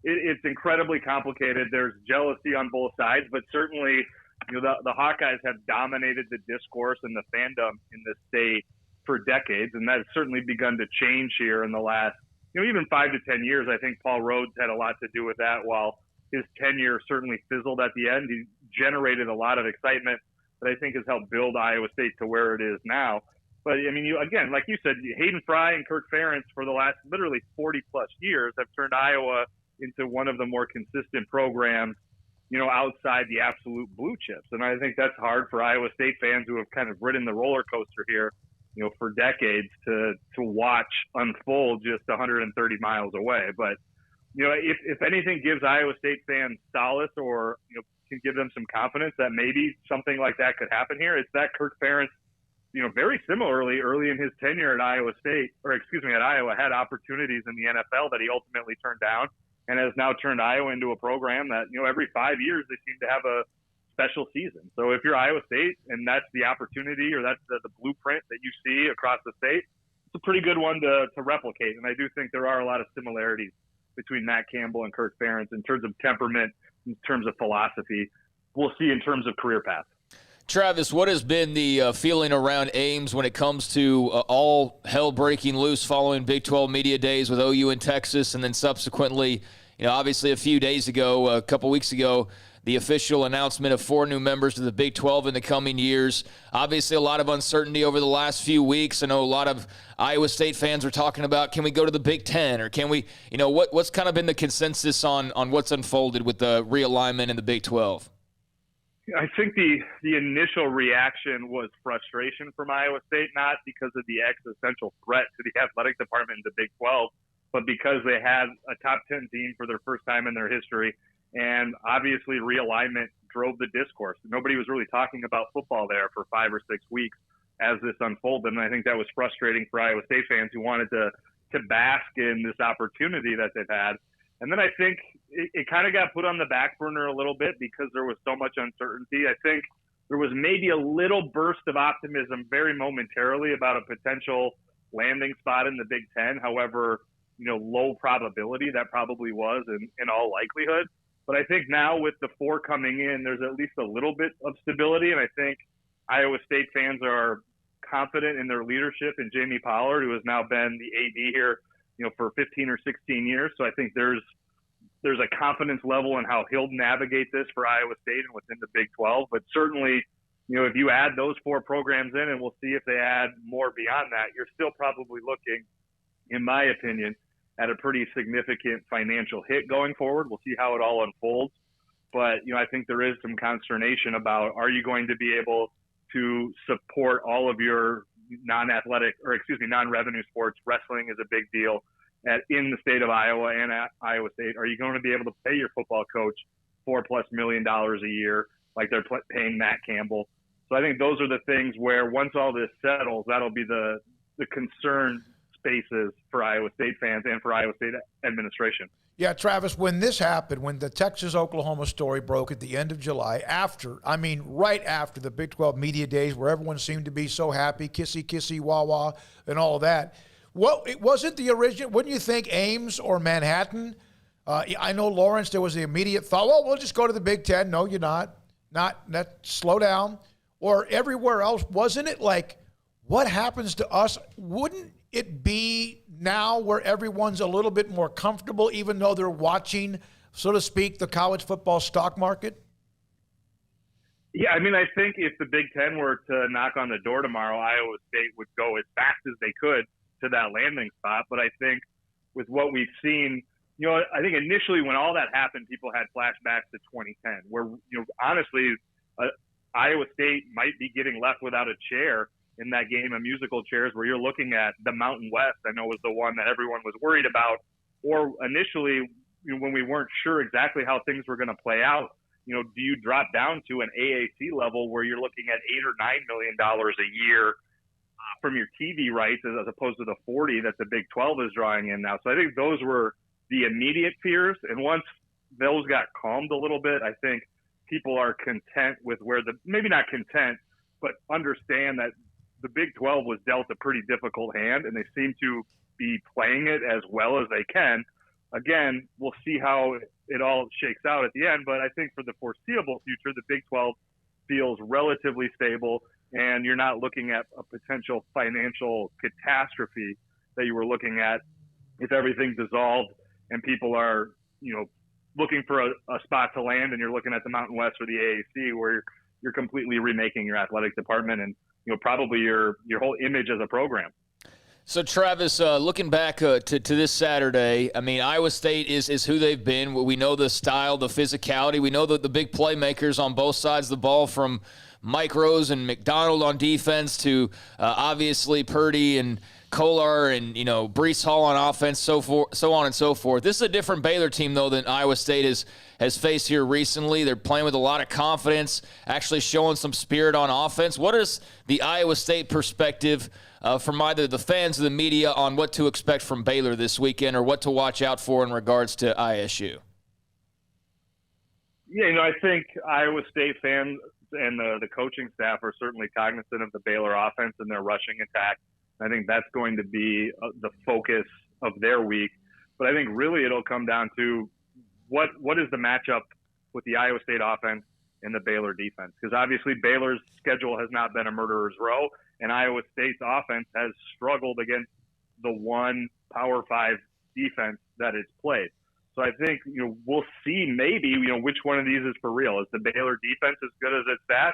it's incredibly complicated. There's jealousy on both sides, but certainly the Hawkeyes have dominated the discourse and the fandom in this state for decades, and that's certainly begun to change here in the last even 5 to 10 years. I think Paul Rhodes had a lot to do with that. While his tenure certainly fizzled at the end, he generated a lot of excitement that I think has helped build Iowa State to where it is now. But, I mean, again, like you said, Hayden Fry and Kirk Ferentz for the last literally 40-plus years have turned Iowa into one of the more consistent programs, outside the absolute blue chips. And I think that's hard for Iowa State fans who have kind of ridden the roller coaster here, for decades to watch unfold just 130 miles away. But, if anything gives Iowa State fans solace or, can give them some confidence that maybe something like that could happen here, it's that Kirk Ferentz, very similarly early in his tenure at Iowa, had opportunities in the NFL that he ultimately turned down, and has now turned Iowa into a program that, every 5 years they seem to have a special season. So if you're Iowa State and that's the opportunity, or that's the blueprint that you see across the state, it's a pretty good one to replicate. And I do think there are a lot of similarities between Matt Campbell and Kirk Ferentz in terms of temperament, in terms of philosophy. We'll see in terms of career path. Travis, what has been the feeling around Ames when it comes to all hell breaking loose following Big 12 Media Days with OU in Texas, and then subsequently, obviously a couple weeks ago, the official announcement of 4 new members to the Big 12 in the coming years. Obviously, a lot of uncertainty over the last few weeks. I know a lot of Iowa State fans are talking about, can we go to the Big 10, or can we, what's kind of been the consensus on what's unfolded with the realignment in the Big 12? I think the initial reaction was frustration from Iowa State, not because of the existential threat to the athletic department in the Big 12, but because they had a top 10 team for their first time in their history. And obviously realignment drove the discourse. Nobody was really talking about football there for 5 or 6 weeks as this unfolded. And I think that was frustrating for Iowa State fans who wanted to bask in this opportunity that they've had. And then I think it kind of got put on the back burner a little bit because there was so much uncertainty. I think there was maybe a little burst of optimism very momentarily about a potential landing spot in the Big Ten. However, low probability that probably was in all likelihood. But I think now with the 4 coming in, there's at least a little bit of stability. And I think Iowa State fans are confident in their leadership in Jamie Pollard, who has now been the AD here, for 15 or 16 years. So I think there's a confidence level in how he'll navigate this for Iowa State and within the Big 12. But certainly, if you add those 4 programs in, and we'll see if they add more beyond that, you're still probably looking, in my opinion, at a pretty significant financial hit going forward. We'll see how it all unfolds. But, I think there is some consternation about, are you going to be able to support all of your non-revenue sports? Wrestling is a big deal in the state of Iowa and at Iowa State. Are you going to be able to pay your football coach $4+ million a year like they're paying Matt Campbell? So I think those are the things where once all this settles, that'll be the concern spaces for Iowa State fans and for Iowa State administration. Yeah, Travis, when this happened, when the Texas-Oklahoma story broke at the end of July, right after the Big 12 media days where everyone seemed to be so happy, kissy, wah-wah, and all of that, it wasn't the original, wouldn't you think Ames or Manhattan? I know Lawrence, there was the immediate thought, well, we'll just go to the Big Ten. No, you're not. Slow down. Or everywhere else, wasn't it like, what happens to us? Wouldn't it be now where everyone's a little bit more comfortable, even though they're watching, so to speak, the college football stock market? Yeah, I think if the Big Ten were to knock on the door tomorrow, Iowa State would go as fast as they could to that landing spot. But I think with what we've seen, I think initially when all that happened, people had flashbacks to 2010, where, honestly, Iowa State might be getting left without a chair in that game of musical chairs, where you're looking at the Mountain West, I know was the one that everyone was worried about, or initially when we weren't sure exactly how things were going to play out, do you drop down to an AAC level where you're looking at $8 or $9 million a year from your TV rights as opposed to the 40 that the Big 12 is drawing in now. So I think those were the immediate fears. And once those got calmed a little bit, I think people are content with maybe not content, but understand that the Big 12 was dealt a pretty difficult hand, and they seem to be playing it as well as they can. Again, we'll see how it all shakes out at the end, but I think for the foreseeable future, the Big 12 feels relatively stable, and you're not looking at a potential financial catastrophe that you were looking at if everything dissolved and people are, looking for a spot to land, and you're looking at the Mountain West or the AAC where you're completely remaking your athletic department and probably your whole image as a program. So, Travis, looking back to this Saturday, Iowa State is who they've been. We know the style, the physicality. We know the big playmakers on both sides of the ball, from Mike Rose and McDonald on defense to obviously Purdy and Kolar and, Breece Hall on offense, so on and so forth. This is a different Baylor team, though, than Iowa State has faced here recently. They're playing with a lot of confidence, actually showing some spirit on offense. What is the Iowa State perspective from either the fans or the media on what to expect from Baylor this weekend, or what to watch out for in regards to ISU? Yeah, I think Iowa State fans and the coaching staff are certainly cognizant of the Baylor offense and their rushing attack. I think that's going to be the focus of their week. But I think really it'll come down to what is the matchup with the Iowa State offense and the Baylor defense. Because obviously Baylor's schedule has not been a murderer's row, and Iowa State's offense has struggled against the one Power 5 defense that it's played. So I think we'll see maybe which one of these is for real. Is the Baylor defense as good as it's stats?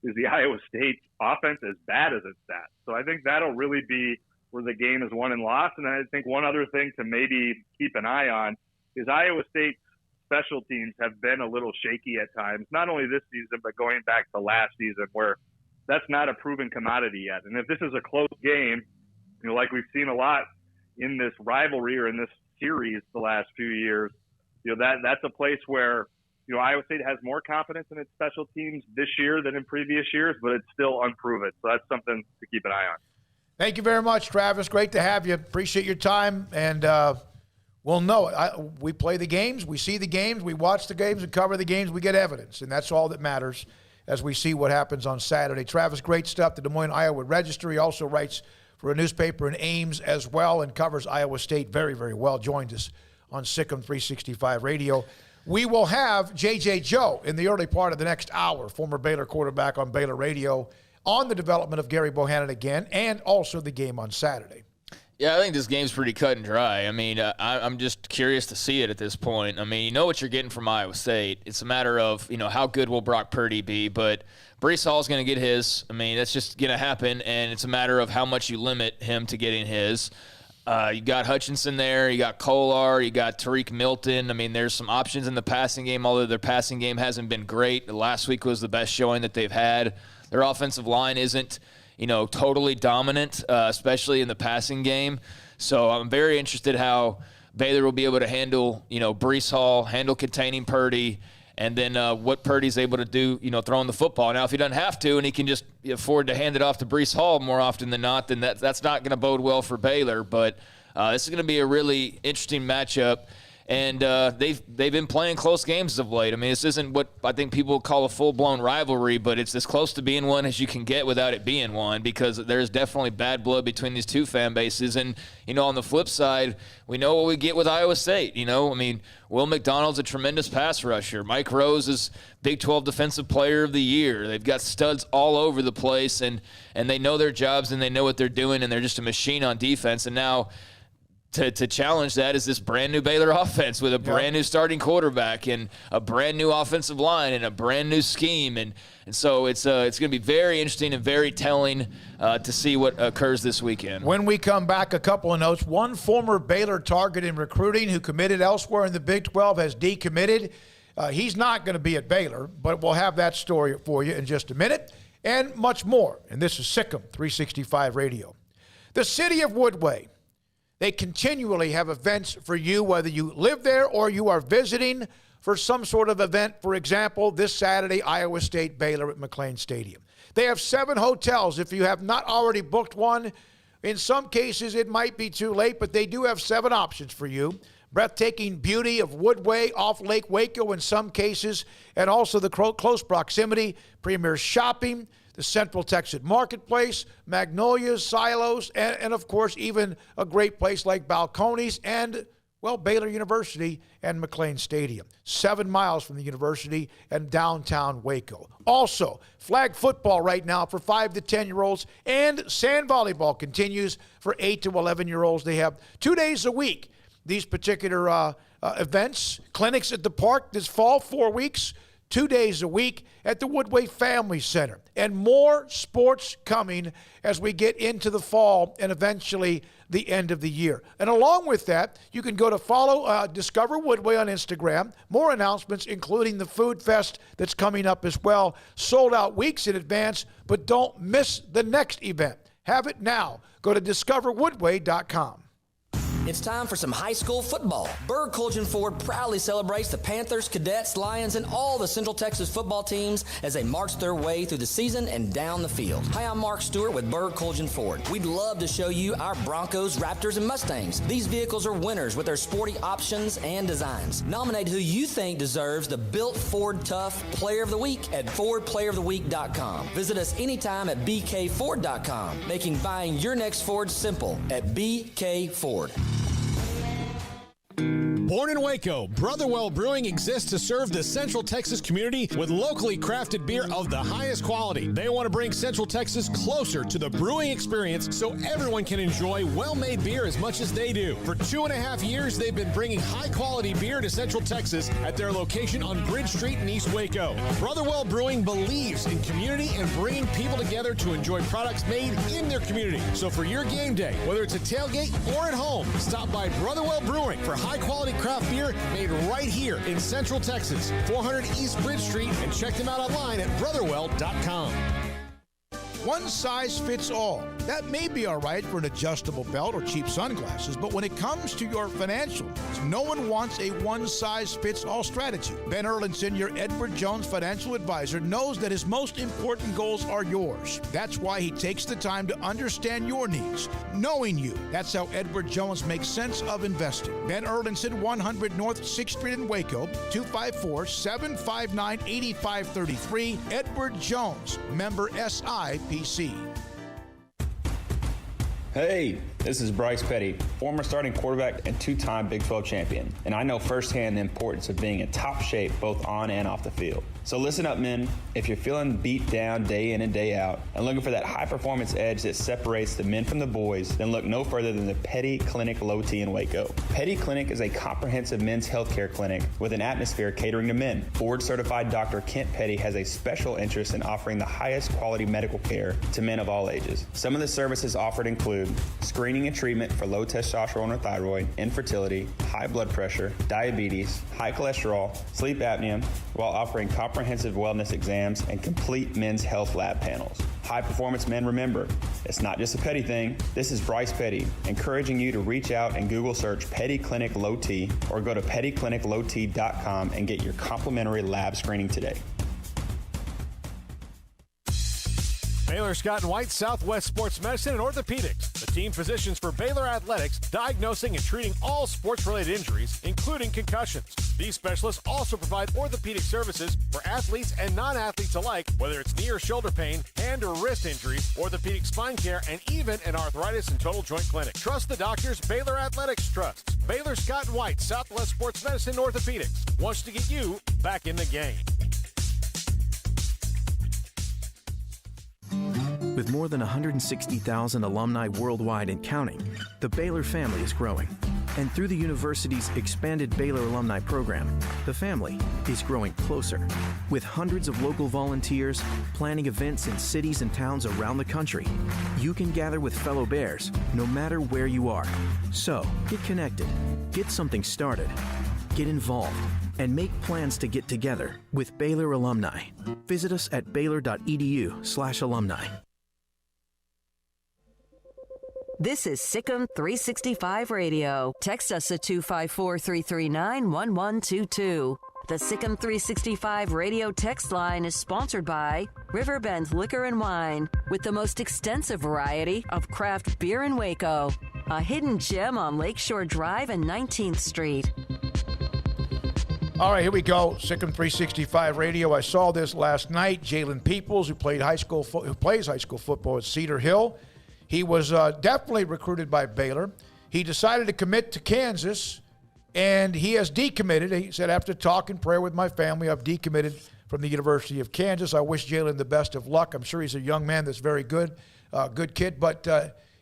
Is the Iowa State offense as bad as it's stats? So I think that'll really be where the game is won and lost. And I think one other thing to maybe keep an eye on is Iowa State's special teams have been a little shaky at times, not only this season, but going back to last season, where that's not a proven commodity yet. And if this is a close game, like we've seen a lot in this rivalry or in this series the last few years, that's a place where Iowa State has more confidence in its special teams this year than in previous years, but it's still unproven. So that's something to keep an eye on. Thank you very much, Travis. Great to have you. Appreciate your time. And we'll know. We play the games. We see the games. We watch the games and cover the games. We get evidence. And that's all that matters as we see what happens on Saturday. Travis, great stuff. The Des Moines, Iowa Register. He also writes for a newspaper in Ames as well and covers Iowa State very, very well. Joined us on Sikkim 365 Radio. We will have J.J. Joe in the early part of the next hour, former Baylor quarterback on Baylor Radio, on the development of Gary Bohannon again, and also the game on Saturday. Yeah, I think this game's pretty cut and dry. I'm just curious to see it at this point. You know what you're getting from Iowa State. It's a matter of, how good will Brock Purdy be, but Breece Hall's going to get his. That's just going to happen, and it's a matter of how much you limit him to getting his. You got Hutchinson there. You got Kolar. You got Tariq Milton. I mean, there's some options in the passing game, although their passing game hasn't been great. Last week was the best showing that they've had. Their offensive line isn't, totally dominant, especially in the passing game. So I'm very interested how Baylor will be able to handle, Breece Hall, handle containing Purdy, and then what Purdy's able to do, throwing the football. Now, if he doesn't have to and he can just afford to hand it off to Breece Hall more often than not, then that's not going to bode well for Baylor. But this is going to be a really interesting matchup. And they've been playing close games as of late. I mean, this isn't what I think people call a full-blown rivalry, but it's as close to being one as you can get without it being one, because there's definitely bad blood between these two fan bases. And, on the flip side, we know what we get with Iowa State. Will McDonald's a tremendous pass rusher. Mike Rose is Big 12 Defensive Player of the Year. They've got studs all over the place, and they know their jobs and they know what they're doing, and they're just a machine on defense. And now to challenge that is this brand-new Baylor offense with a brand-new starting quarterback and a brand-new offensive line and a brand-new scheme. And so it's going to be very interesting and very telling to see what occurs this weekend. When we come back, a couple of notes. One former Baylor target in recruiting who committed elsewhere in the Big 12 has decommitted. He's not going to be at Baylor, but we'll have that story for you in just a minute and much more. And this is Sikkim 365 Radio. The city of Woodway. They continually have events for you, whether you live there or you are visiting for some sort of event. For example, this Saturday, Iowa State Baylor at McLean Stadium. They have 7 hotels. If you have not already booked one, in some cases it might be too late, but they do have 7 options for you. Breathtaking beauty of Woodway off Lake Waco in some cases, and also the close proximity, premier shopping, the Central Texas Marketplace, Magnolias, Silos, and of course, even a great place like Balcones and, Baylor University and McLean Stadium. 7 miles from the university and downtown Waco. Also, flag football right now for 5 to 10-year-olds, and sand volleyball continues for 8 to 11-year-olds. They have 2 days a week, these particular events, clinics at the park this fall, 4 weeks, 2 days a week at the Woodway Family Center. And more sports coming as we get into the fall and eventually the end of the year. And along with that, you can go to follow Discover Woodway on Instagram. More announcements, including the Food Fest that's coming up as well. Sold out weeks in advance, but don't miss the next event. Have it now. Go to discoverwoodway.com. It's time for some high school football. Berg Colgan Ford proudly celebrates the Panthers, Cadets, Lions, and all the Central Texas football teams as they march their way through the season and down the field. Hi, I'm Mark Stewart with Berg Colgan Ford. We'd love to show you our Broncos, Raptors, and Mustangs. These vehicles are winners with their sporty options and designs. Nominate who you think deserves the Built Ford Tough Player of the Week at FordPlayerOfTheWeek.com. Visit us anytime at BKFord.com, making buying your next Ford simple at BK Ford. Born in Waco, Brotherwell Brewing exists to serve the Central Texas community with locally crafted beer of the highest quality. They want to bring Central Texas closer to the brewing experience so everyone can enjoy well-made beer as much as they do. For 2.5 years, they've been bringing high-quality beer to Central Texas at their location on Bridge Street in East Waco. Brotherwell Brewing believes in community and bringing people together to enjoy products made in their community. So for your game day, whether it's a tailgate or at home, stop by Brotherwell Brewing for high-quality craft beer made right here in Central Texas, 400 East Bridge Street, and check them out online at brotherwell.com. One size fits all. That may be all right for an adjustable belt or cheap sunglasses, but when it comes to your financial needs, no one wants a one-size-fits-all strategy. Ben Erlinson, your Edward Jones financial advisor, knows that his most important goals are yours. That's why he takes the time to understand your needs, knowing you. That's how Edward Jones makes sense of investing. Ben Erlinson, 100 North 6th Street in Waco, 254-759-8533. Edward Jones, member SIPC. Hey, this is Bryce Petty, former starting quarterback and 2-time Big 12 champion, and I know firsthand the importance of being in top shape both on and off the field. So listen up, men. If you're feeling beat down day in and day out and looking for that high-performance edge that separates the men from the boys, then look no further than the Petty Clinic Low T in Waco. Petty Clinic is a comprehensive men's healthcare clinic with an atmosphere catering to men. Board-certified Dr. Kent Petty has a special interest in offering the highest quality medical care to men of all ages. Some of the services offered include screening screening and treatment for low testosterone or thyroid, infertility, high blood pressure, diabetes, high cholesterol, sleep apnea, while offering comprehensive wellness exams and complete men's health lab panels. High performance men, remember, it's not just a Petty thing. This is Bryce Petty, encouraging you to reach out and Google search Petty Clinic Low T or go to pettycliniclowt.com and get your complimentary lab screening today. Baylor Scott and White, Southwest Sports Medicine and Orthopedics, the team physicians for Baylor Athletics, diagnosing and treating all sports-related injuries, including concussions. These specialists also provide orthopedic services for athletes and non-athletes alike, whether it's knee or shoulder pain, hand or wrist injuries, orthopedic spine care, and even an arthritis and total joint clinic. Trust the doctors Baylor Athletics trusts. Baylor Scott and White, Southwest Sports Medicine and Orthopedics wants to get you back in the game. With more than 160,000 alumni worldwide and counting, the Baylor family is growing. And through the university's expanded Baylor alumni program, the family is growing closer. With hundreds of local volunteers planning events in cities and towns around the country, you can gather with fellow Bears no matter where you are. So, get connected, get something started, get involved, and make plans to get together with Baylor alumni. Visit us at baylor.edu/alumni. This is Sikkim 365 Radio. Text us at 254-339-1122. The Sikkim 365 Radio text line is sponsored by Riverbend Liquor and Wine, with the most extensive variety of craft beer in Waco. A hidden gem on Lakeshore Drive and 19th Street. All right, here we go. Sikkim 365 Radio. I saw this last night. Jalen Peoples, who plays high school football at Cedar Hill. He was definitely recruited by Baylor. He decided to commit to Kansas, and he has decommitted. He said, after talk and prayer with my family, I've decommitted from the University of Kansas. I wish Jalen the best of luck. I'm sure he's a young man that's very good, good kid. But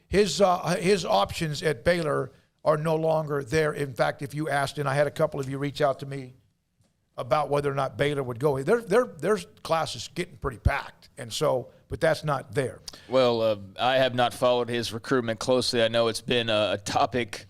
his options at Baylor are no longer there. In fact, if you asked, and I had a couple of you reach out to me about whether or not Baylor would go, their class is getting pretty packed, and so, but that's not there. Well, I have not followed his recruitment closely. I know it's been a topic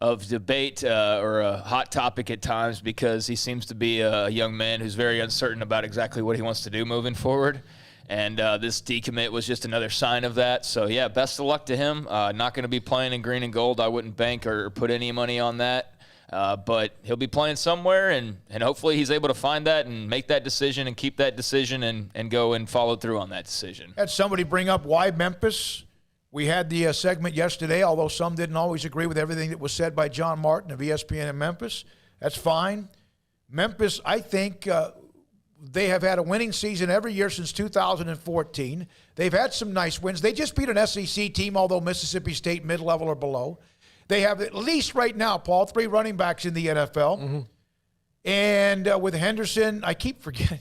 of debate or a hot topic at times because he seems to be a young man who's very uncertain about exactly what he wants to do moving forward. And this decommit was just another sign of that. So, yeah, best of luck to him. Not going to be playing in green and gold. I wouldn't bank or put any money on that. But he'll be playing somewhere, and hopefully he's able to find that and make that decision and keep that decision and go and follow through on that decision. Had somebody bring up why Memphis. We had the segment yesterday, although some didn't always agree with everything that was said by John Martin of ESPN in Memphis. That's fine. Memphis, I think they have had a winning season every year since 2014. They've had some nice wins. They just beat an SEC team, although Mississippi State mid-level or below. They have at least right now, Paul, 3 running backs in the NFL. Mm-hmm. And with Henderson, I keep forgetting,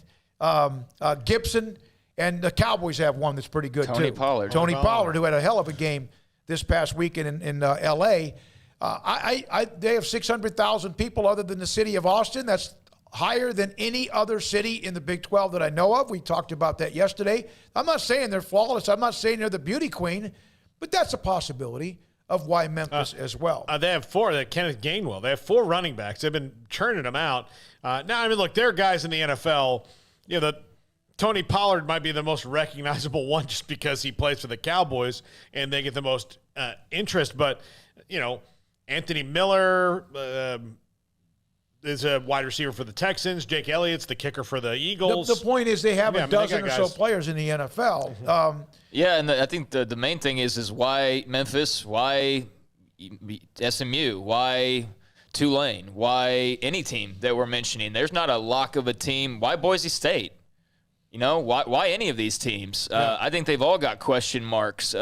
Gibson, and the Cowboys have one that's pretty good, Tony too. Pollard. Tony Pollard, who had a hell of a game this past weekend in L.A. They have 600,000 people other than the city of Austin. That's higher than any other city in the Big 12 that I know of. We talked about that yesterday. I'm not saying they're flawless. I'm not saying they're the beauty queen, but that's a possibility of why Memphis as well. They have 4. Kenneth Gainwell. They have 4 running backs. They've been churning them out. Now, I mean, look, there are guys in the NFL. You know, Tony Pollard might be the most recognizable one just because he plays for the Cowboys and they get the most interest. But, you know, Anthony Miller is a wide receiver for the Texans. Jake Elliott's the kicker for the Eagles. The point is they have a dozen or so players in the NFL. Mm-hmm. And I think the main thing is why Memphis, why SMU, why Tulane, why any team that we're mentioning. There's not a lock of a team. Why Boise State? You know, why any of these teams? I think they've all got question marks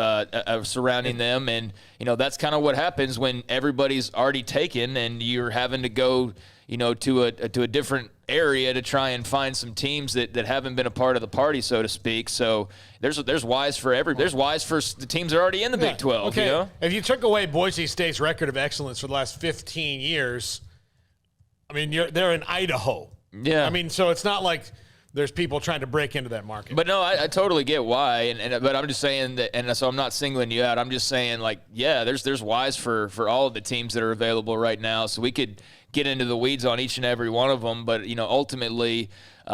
surrounding them. And, you know, that's kind of what happens when everybody's already taken and you're having to go, you know, to a different area to try and find some teams that haven't been a part of the party, so to speak. So there's whys for there's whys for the teams that are already in the Big 12. Okay. You know? If you took away Boise State's record of excellence for the last 15 years, I mean, they're in Idaho. Yeah. I mean, so it's not like there's people trying to break into that market. But no, I totally get why, but I'm just saying that, and so I'm not singling you out. I'm just saying, like, yeah, there's whys for all of the teams that are available right now. So we could get into the weeds on each and every one of them, but ultimately,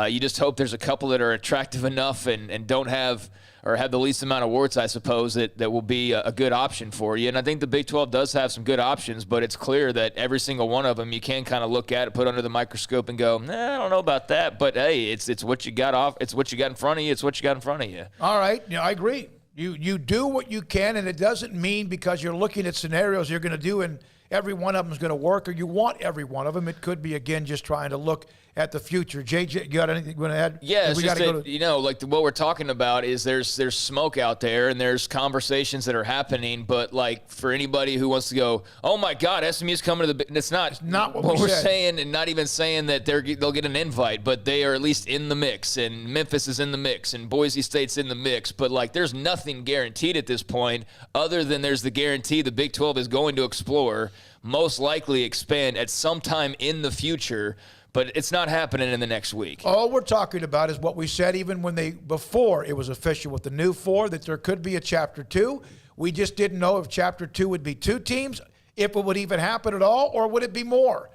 you just hope there's a couple that are attractive enough and don't have or have the least amount of warts, I suppose, that will be a good option for you. And I think the Big 12 does have some good options, but it's clear that every single one of them you can kind of look at it, put under the microscope, and go, I don't know about that. But hey, it's what you got off. It's what you got in front of you. It's what you got in front of you. All right, I agree. You do what you can, and it doesn't mean because you're looking at scenarios you're going to do and every one of them is going to work, or you want every one of them. It could be, again, just trying to look at the future. JJ, you got anything you want to add? Yeah, it's just that, what we're talking about is there's smoke out there and there's conversations that are happening, but like for anybody who wants to go, oh my God, SMU's coming to the, it's not what we're saying, and not even saying that they'll get an invite, but they are at least in the mix, and Memphis is in the mix, and Boise State's in the mix, but like there's nothing guaranteed at this point other than there's the guarantee the Big 12 is going to explore, most likely expand at some time in the future, but it's not happening in the next week. All we're talking about is what we said even before it was official with the new 4, that there could be a Chapter 2. We just didn't know if Chapter 2 would be 2 teams, if it would even happen at all, or would it be more.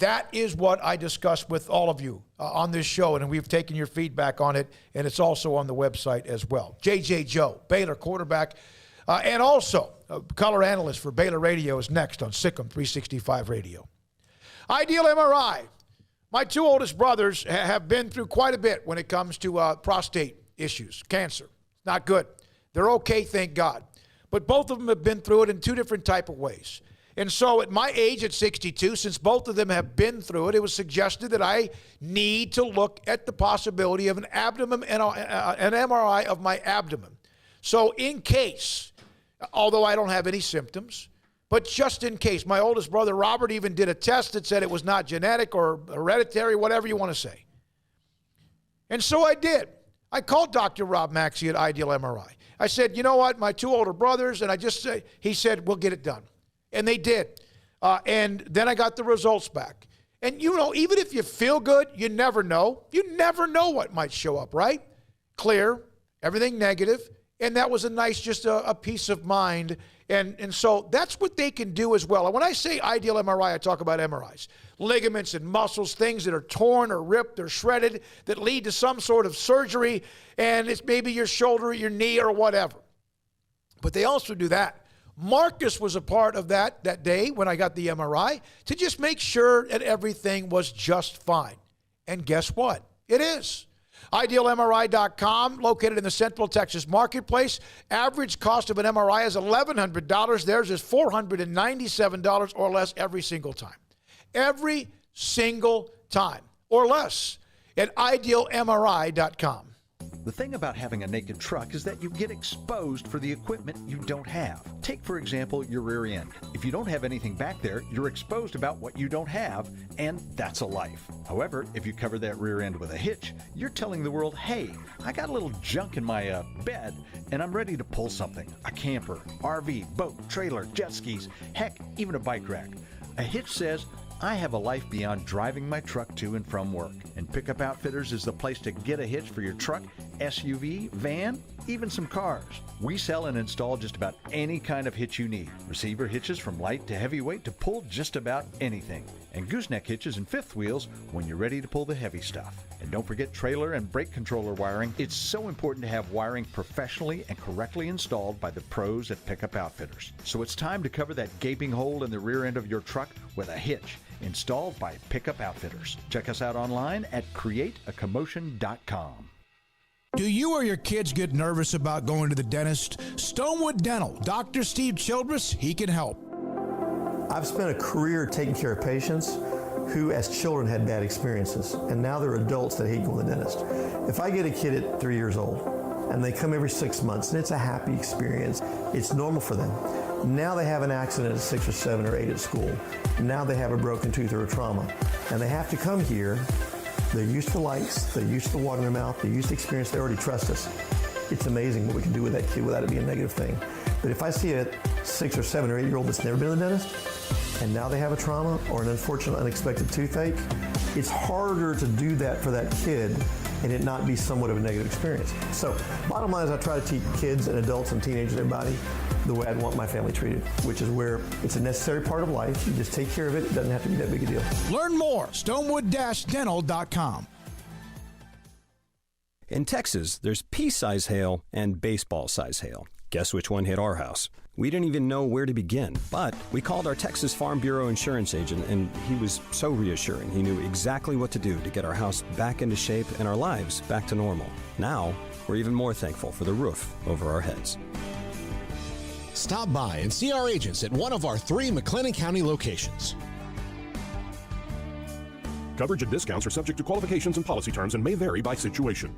That is what I discussed with all of you on this show, and we've taken your feedback on it, and it's also on the website as well. JJ Joe, Baylor quarterback, and also color analyst for Baylor Radio, is next on Sikkim 365 Radio. Ideal MRI. My 2 oldest brothers have been through quite a bit when it comes to prostate issues, cancer. Not good. They're okay, thank God. But both of them have been through it in 2 different type of ways. And so at my age, at 62, since both of them have been through it, it was suggested that I need to look at the possibility of an abdomen and an MRI of my abdomen. So in case, although I don't have any symptoms, but just in case, my oldest brother Robert even did a test that said it was not genetic or hereditary, whatever you want to say. And so I did. I called Dr. Rob Maxey at Ideal MRI. I said, you know what, my 2 older brothers, and he said, we'll get it done. And they did. And then I got the results back. And even if you feel good, you never know. You never know what might show up, right? Clear, everything negative. And that was a nice, just a peace of mind. And so that's what they can do as well. And when I say Ideal MRI, I talk about MRIs. Ligaments and muscles, things that are torn or ripped or shredded that lead to some sort of surgery. And it's maybe your shoulder, your knee, or whatever. But they also do that. Marcus was a part of that day when I got the MRI to just make sure that everything was just fine. And guess what? It is. IdealMRI.com, located in the Central Texas Marketplace. Average cost of an MRI is $1,100. Theirs is $497 or less every single time. Every single time or less at IdealMRI.com. The thing about having a naked truck is that you get exposed for the equipment you don't have. Take, for example, your rear end. If you don't have anything back there, you're exposed about what you don't have, and that's a life. However, if you cover that rear end with a hitch, you're telling the world, hey, I got a little junk in my bed, and I'm ready to pull something. A camper, RV, boat, trailer, jet skis, heck, even a bike rack. A hitch says, I have a life beyond driving my truck to and from work, and Pickup Outfitters is the place to get a hitch for your truck, SUV, van, even some cars. We sell and install just about any kind of hitch you need. Receiver hitches from light to heavyweight to pull just about anything. And gooseneck hitches and fifth wheels when you're ready to pull the heavy stuff. And don't forget trailer and brake controller wiring. It's so important to have wiring professionally and correctly installed by the pros at Pickup Outfitters. So it's time to cover that gaping hole in the rear end of your truck with a hitch. Installed by Pickup Outfitters. Check us out online at createacommotion.com. Do you or your kids get nervous about going to the dentist? Stonewood Dental, Dr. Steve Childress, he can help. I've spent a career taking care of patients who as children had bad experiences, and now they're adults that hate going to the dentist. If I get a kid at 3 years old and they come every 6 months and it's a happy experience, it's normal for them. Now they have an accident at 6 or 7 or 8 at school. Now they have a broken tooth or a trauma, and they have to come here. They're used to lights, they're used to water in their mouth, they're used to experience, they already trust us. It's amazing what we can do with that kid without it being a negative thing. But if I see a 6 or 7 or 8 year old that's never been to the dentist, and now they have a trauma or an unfortunate unexpected toothache, it's harder to do that for that kid and it not be somewhat of a negative experience. So bottom line is I try to teach kids and adults and teenagers and everybody the way I'd want my family treated, which is where it's a necessary part of life. You just take care of it. It doesn't have to be that big a deal. Learn more, stonewood-dental.com. In Texas, there's pea-size hail and baseball-size hail. Guess which one hit our house? We didn't even know where to begin, but we called our Texas Farm Bureau insurance agent, and he was so reassuring. He knew exactly what to do to get our house back into shape and our lives back to normal. Now, we're even more thankful for the roof over our heads. Stop by and see our agents at one of our 3 McLennan County locations. Coverage and discounts are subject to qualifications and policy terms and may vary by situation.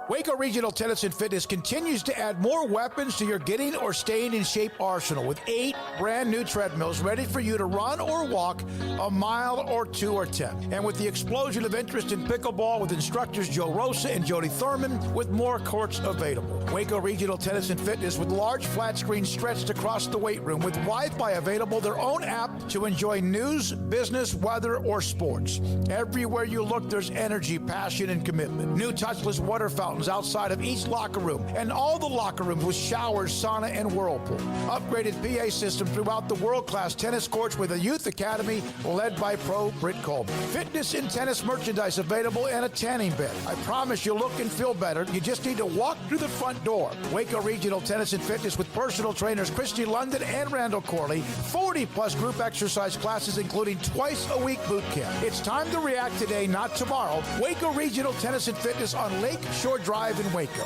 Waco Regional Tennis and Fitness continues to add more weapons to your getting or staying in shape arsenal with 8 brand new treadmills ready for you to run or walk a mile or 2 or 10. And with the explosion of interest in pickleball with instructors Joe Rosa and Jody Thurman with more courts available. Waco Regional Tennis and Fitness with large flat screens stretched across the weight room with Wi-Fi available, their own app to enjoy news, business, weather, or sports. Everywhere you look, there's energy, passion, and commitment. New touchless water fountains outside of each locker room, and all the locker rooms with showers, sauna, and whirlpool. Upgraded PA system throughout the world-class tennis courts with a youth academy led by pro Britt Coleman. Fitness and tennis merchandise available and a tanning bed. I promise you'll look and feel better. You just need to walk through the front door. Waco Regional Tennis and Fitness with personal trainers Christy London and Randall Corley. 40-plus group exercise classes, including twice-a-week boot camp. It's time to react today, not tomorrow. Waco Regional Tennis and Fitness on Lake Shore Drive in Waco.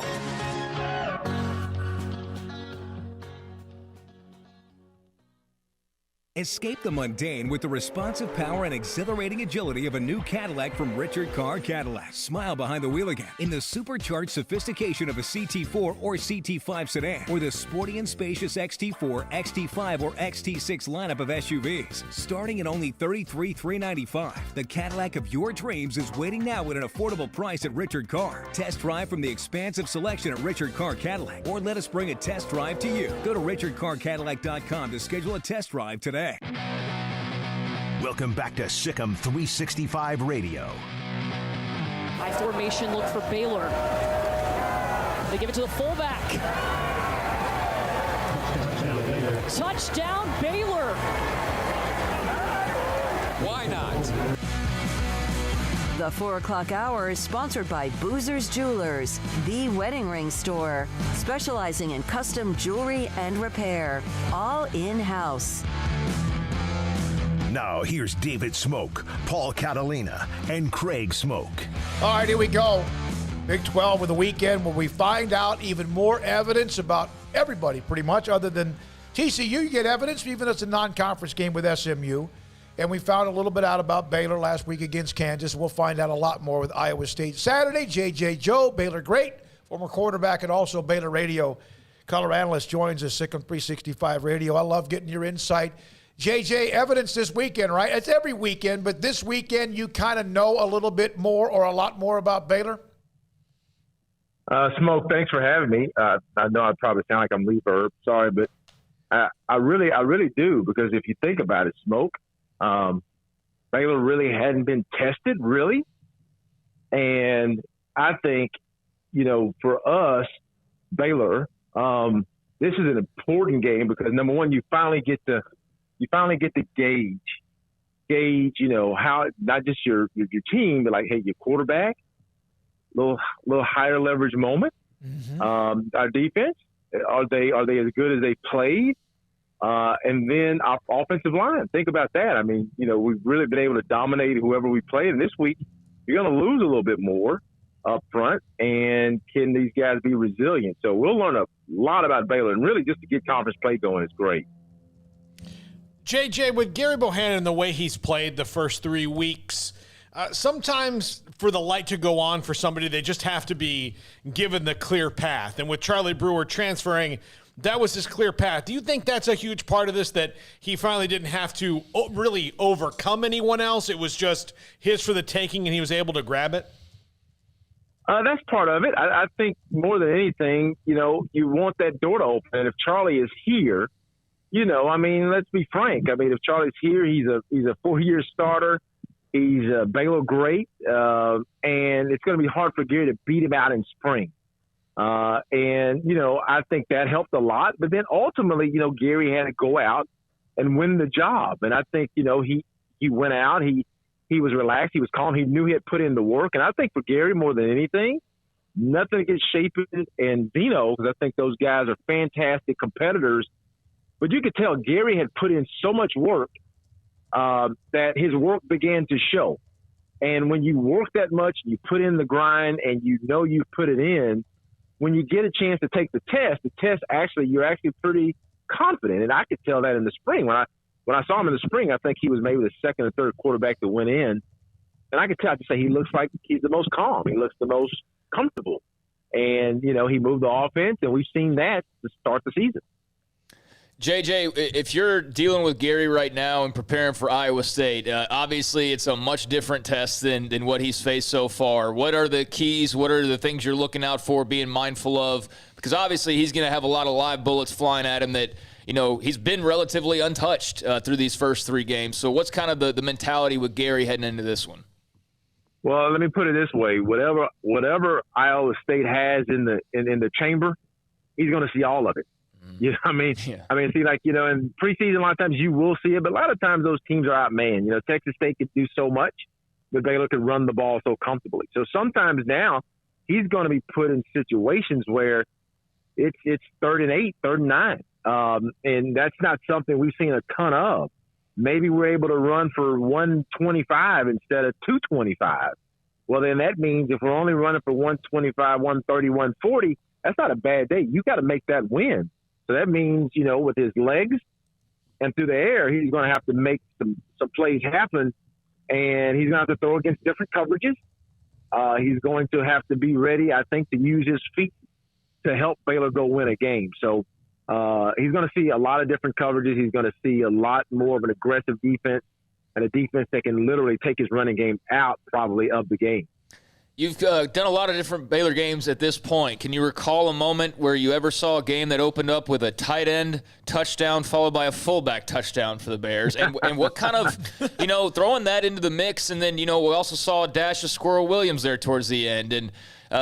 Escape the mundane with the responsive power and exhilarating agility of a new Cadillac from Richard Carr Cadillac. Smile behind the wheel again in the supercharged sophistication of a CT4 or CT5 sedan, or the sporty and spacious XT4, XT5, or XT6 lineup of SUVs. Starting at only $33,395, the Cadillac of your dreams is waiting now at an affordable price at Richard Carr. Test drive from the expansive selection at Richard Carr Cadillac, or let us bring a test drive to you. Go to richardcarcadillac.com to schedule a test drive today. Welcome back to Sikkim 365 Radio. High formation look for Baylor. They give it to the fullback. Touchdown, Baylor. Why not? The 4 o'clock hour is sponsored by Boozer's Jewelers, the wedding ring store, specializing in custom jewelry and repair, all in-house. Now, here's David Smoak, Paul Catalina, and Craig Smoak. All right, here we go. Big 12 with the weekend where we find out even more evidence about everybody, pretty much, other than TCU. You get evidence, even though it's a non-conference game with SMU. And we found a little bit out about Baylor last week against Kansas. We'll find out a lot more with Iowa State Saturday. J.J. Joe, Baylor great, former quarterback and also Baylor radio color analyst, joins us, Sikkim 365 Radio. I love getting your insight. JJ, evidence this weekend, right? It's every weekend, but this weekend you kind of know a little bit more or a lot more about Baylor? Smoak, thanks for having me. I know I probably sound like I'm Lee Verb. Sorry, but I really do, because if you think about it, Smoak, Baylor really hadn't been tested, really. And I think, for us, Baylor, this is an important game because, number one, you finally get to gauge, how not just your team, but like, hey, your quarterback, little higher leverage moment. Mm-hmm. Our defense, are they as good as they played? And then our offensive line. Think about that. I mean, we've really been able to dominate whoever we play. And this week, you're going to lose a little bit more up front. And can these guys be resilient? So we'll learn a lot about Baylor. And really, just to get conference play going is great. JJ, with Gary Bohannon and the way he's played the first 3 weeks, sometimes for the light to go on for somebody, they just have to be given the clear path. And with Charlie Brewer transferring, that was his clear path. Do you think that's a huge part of this, that he finally didn't have to really overcome anyone else? It was just his for the taking and he was able to grab it? That's part of it. I think more than anything, you want that door to open. And if Charlie is here, let's be frank. I mean, if Charlie's here, he's a 4-year starter. He's a Baylor great, and it's going to be hard for Gary to beat him out in spring. And, you know, I think that helped a lot. But then ultimately, you know, Gary had to go out and win the job. And I think, you know, he went out. He was relaxed. He was calm. He knew he had put in the work. And I think for Gary, more than anything, nothing against Shapen and Dino, because I think those guys are fantastic competitors. But you could tell Gary had put in so much work that his work began to show. And when you work that much, you put in the grind, and you know you've put it in, when you get a chance to take the test actually, you're actually pretty confident. And I could tell that in the spring. When I saw him in the spring, I think he was maybe the second or third quarterback that went in. And I could tell, I could say he looks like he's the most calm. He looks the most comfortable. And, you know, he moved the offense, and we've seen that to start the season. JJ, if you're dealing with Gary right now and preparing for Iowa State, obviously it's a much different test than what he's faced so far. What are the keys? What are the things you're looking out for, being mindful of? Because obviously he's going to have a lot of live bullets flying at him that, you know, he's been relatively untouched through these first 3 games. So what's kind of the mentality with Gary heading into this one? Well, let me put it this way. Whatever Iowa State has in the chamber, he's going to see all of it. You know what I mean? Yeah. I mean, see, like, you know, in preseason, a lot of times you will see it, but a lot of times those teams are outmanned. You know, Texas State could do so much, but Baylor could run the ball so comfortably. So sometimes now he's going to be put in situations where it's 3rd and 8, 3rd and 9. And that's not something we've seen a ton of. Maybe we're able to run for 125 instead of 225. Well, then that means if we're only running for 125, 130, 140, that's not a bad day. You got to make that win. So that means, you know, with his legs and through the air, he's going to have to make some plays happen, and he's going to have to throw against different coverages. He's going to have to be ready, I think, to use his feet to help Baylor go win a game. So he's going to see a lot of different coverages. He's going to see a lot more of an aggressive defense and a defense that can literally take his running game out probably of the game. You've done a lot of different Baylor games at this point. Can you recall a moment where you ever saw a game that opened up with a tight end touchdown followed by a fullback touchdown for the Bears? And what kind of, you know, throwing that into the mix, and then, you know, we also saw a dash of Squirrel Williams there towards the end. And,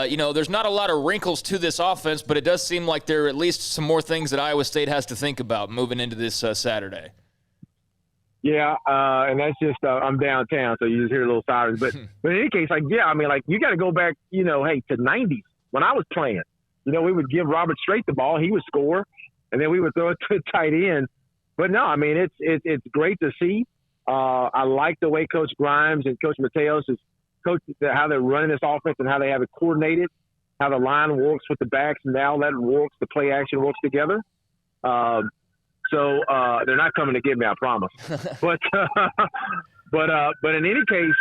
you know, there's not a lot of wrinkles to this offense, but it does seem like there are at least some more things that Iowa State has to think about moving into this Saturday. Yeah, and that's just I'm downtown, so you just hear little sirens. But in any case, like, yeah, I mean, like, you got to go back, you know, hey, to 90s when I was playing. You know, we would give Robert Strait the ball, he would score, and then we would throw it to a tight end. But no, I mean, it's great to see. I like the way Coach Grimes and Coach Mateos is coaching, how they're running this offense and how they have it coordinated, how the line works with the backs and now that works, the play action works together. So they're not coming to get me, I promise. But in any case,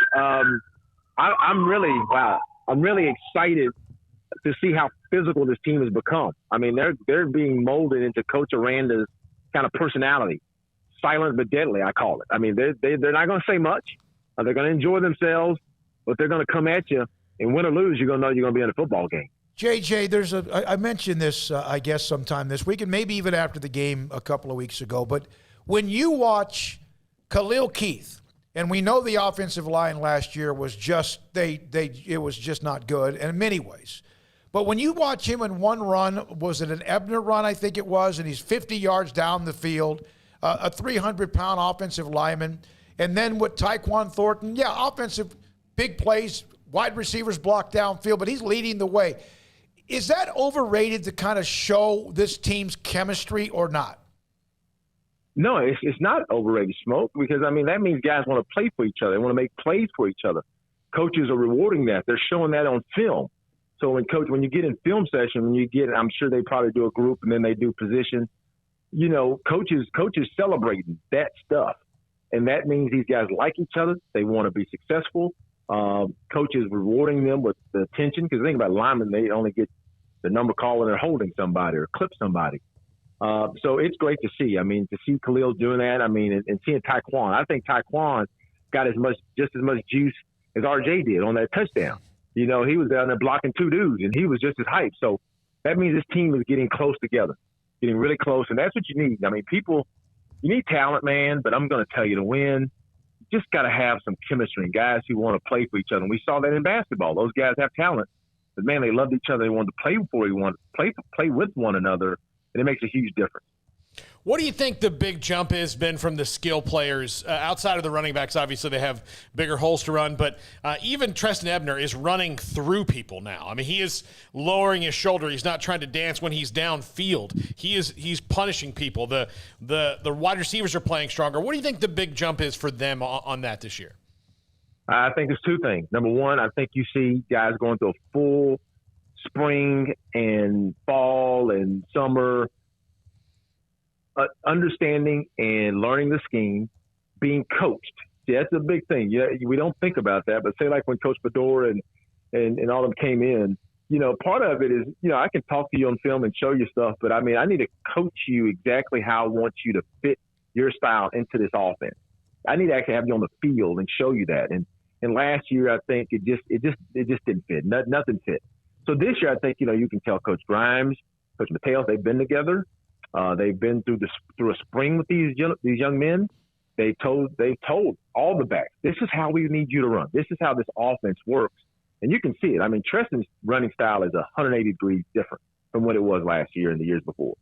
I'm really excited to see how physical this team has become. I mean, they're being molded into Coach Aranda's kind of personality, silent but deadly, I call it. I mean, they're not going to say much. They're going to enjoy themselves, but they're going to come at you, and win or lose, you're going to know you're going to be in a football game. JJ, I mentioned this, I guess, sometime this week, and maybe even after the game a couple of weeks ago, but when you watch Khalil Keith, and we know the offensive line last year was just, it was just not good in many ways. But when you watch him in one run, was it an Ebner run, I think it was, and he's 50 yards down the field, a 300-pound offensive lineman, and then with Tyquan Thornton, offensive big plays, wide receivers block downfield, but he's leading the way. Is that overrated to kind of show this team's chemistry or not? No, it's not overrated, Smoak, because, I mean, that means guys want to play for each other. They want to make plays for each other. Coaches are rewarding that. They're showing that on film. So when you get in film session, I'm sure they probably do a group and then they do position. You know, coaches celebrating that stuff. And that means these guys like each other. They want to be successful. Coaches rewarding them with the attention, because think about linemen, they only get the number call when they're holding somebody or clip somebody. So it's great to see. I mean, to see Khalil doing that, I mean, and seeing Tyquan. I think Tyquan got just as much juice as RJ did on that touchdown. You know, he was down there blocking 2 dudes, and he was just as hyped. So that means this team is getting close together, getting really close, and that's what you need. I mean, you need talent, man, but I'm going to tell you, to win, just got to have some chemistry and guys who want to play for each other. And we saw that in basketball. Those guys have talent, but man, they loved each other. They wanted to play before you want to play with one another, and it makes a huge difference. What do you think the big jump has been from the skill players outside of the running backs? Obviously, they have bigger holes to run, but even Treston Ebner is running through people now. I mean, he is lowering his shoulder. He's not trying to dance when he's downfield. He's punishing people. The wide receivers are playing stronger. What do you think the big jump is for them on that this year? I think there's two things. Number one, I think you see guys going through a full spring and fall and summer understanding and learning the scheme, being coached. See, that's a big thing. Yeah, we don't think about that, but say like when Coach Bedore and all of them came in, part of it is, I can talk to you on film and show you stuff, but I mean, I need to coach you exactly how I want you to fit your style into this offense. I need to actually have you on the field and show you that. And last year, I think it just didn't fit. Nothing fit. So this year, I think, you can tell Coach Grimes, Coach Mateos, they've been together. They've been through a spring with these young men. They told all the backs, this is how we need you to run. This is how this offense works. And you can see it. I mean, Treston's running style is 180 degrees different from what it was last year and the years before.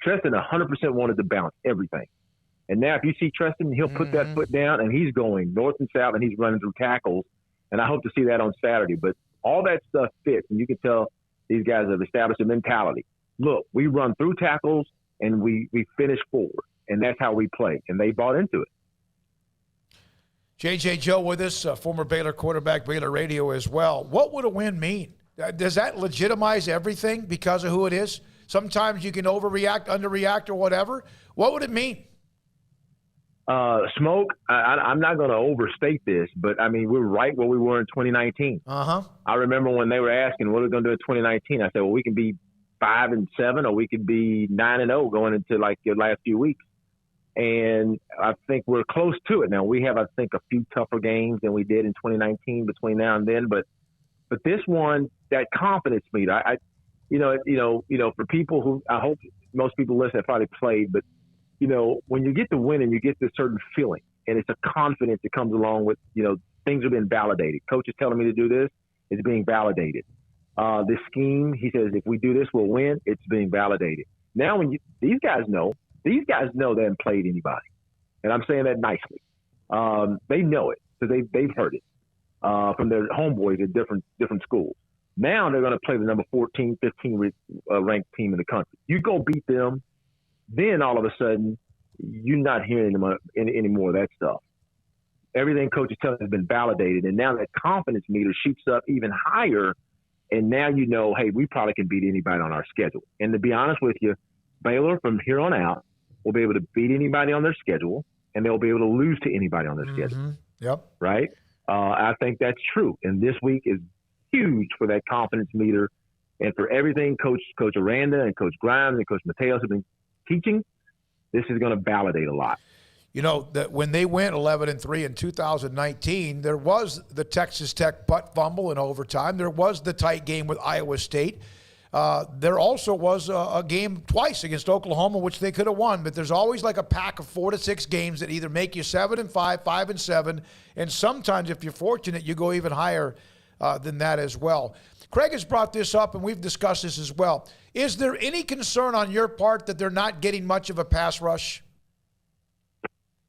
Treston 100% wanted to balance everything. And now if you see Treston, he'll put that foot down and he's going north and south and he's running through tackles. And I hope to see that on Saturday. But all that stuff fits. And you can tell these guys have established a mentality. Look, we run through tackles and we finish forward. And that's how we play. And they bought into it. J.J. Joe with us, former Baylor quarterback, Baylor Radio as well. What would a win mean? Does that legitimize everything because of who it is? Sometimes you can overreact, underreact, or whatever. What would it mean? Smoak, I'm not going to overstate this, but, I mean, we're right where we were in 2019. I remember when they were asking, what are we going to do in 2019? I said, well, we can be 5-7 or we could be 9-0 going into, like, the last few weeks. And I think we're close to it now. We have, I think, a few tougher games than we did in 2019 between now and then. But this one, that confidence meter, for people who, I hope most people listen have probably played, but, when you get to win and you get this certain feeling and it's a confidence that comes along with, things have been validated. Coach is telling me to do this. It's being validated. This scheme, he says, if we do this, we'll win. It's being validated. Now, these guys know they haven't played anybody. And I'm saying that nicely. They know it because they've heard it from their homeboys at different schools. Now they're going to play the number 14, 15 ranked team in the country. You go beat them, then all of a sudden you're not hearing them any more of that stuff. Everything coach is telling has been validated, and now that confidence meter shoots up even higher, and now hey, we probably can beat anybody on our schedule. And to be honest with you, Baylor from here on out will be able to beat anybody on their schedule, and they'll be able to lose to anybody on their schedule. Yep. Right? I think that's true. And this week is huge for that confidence meter and for everything Coach Aranda and Coach Grimes and Coach Mateos have been teaching. This is going to validate a lot. That when they went 11-3 in 2019, there was the Texas Tech butt fumble in overtime. There was the tight game with Iowa State. There also was a game twice against Oklahoma, which they could have won. But there's always like a pack of 4 to 6 games that either make you 7-5, 5-7, and sometimes, if you're fortunate, you go even higher than that as well. Craig has brought this up, and we've discussed this as well. Is there any concern on your part that they're not getting much of a pass rush?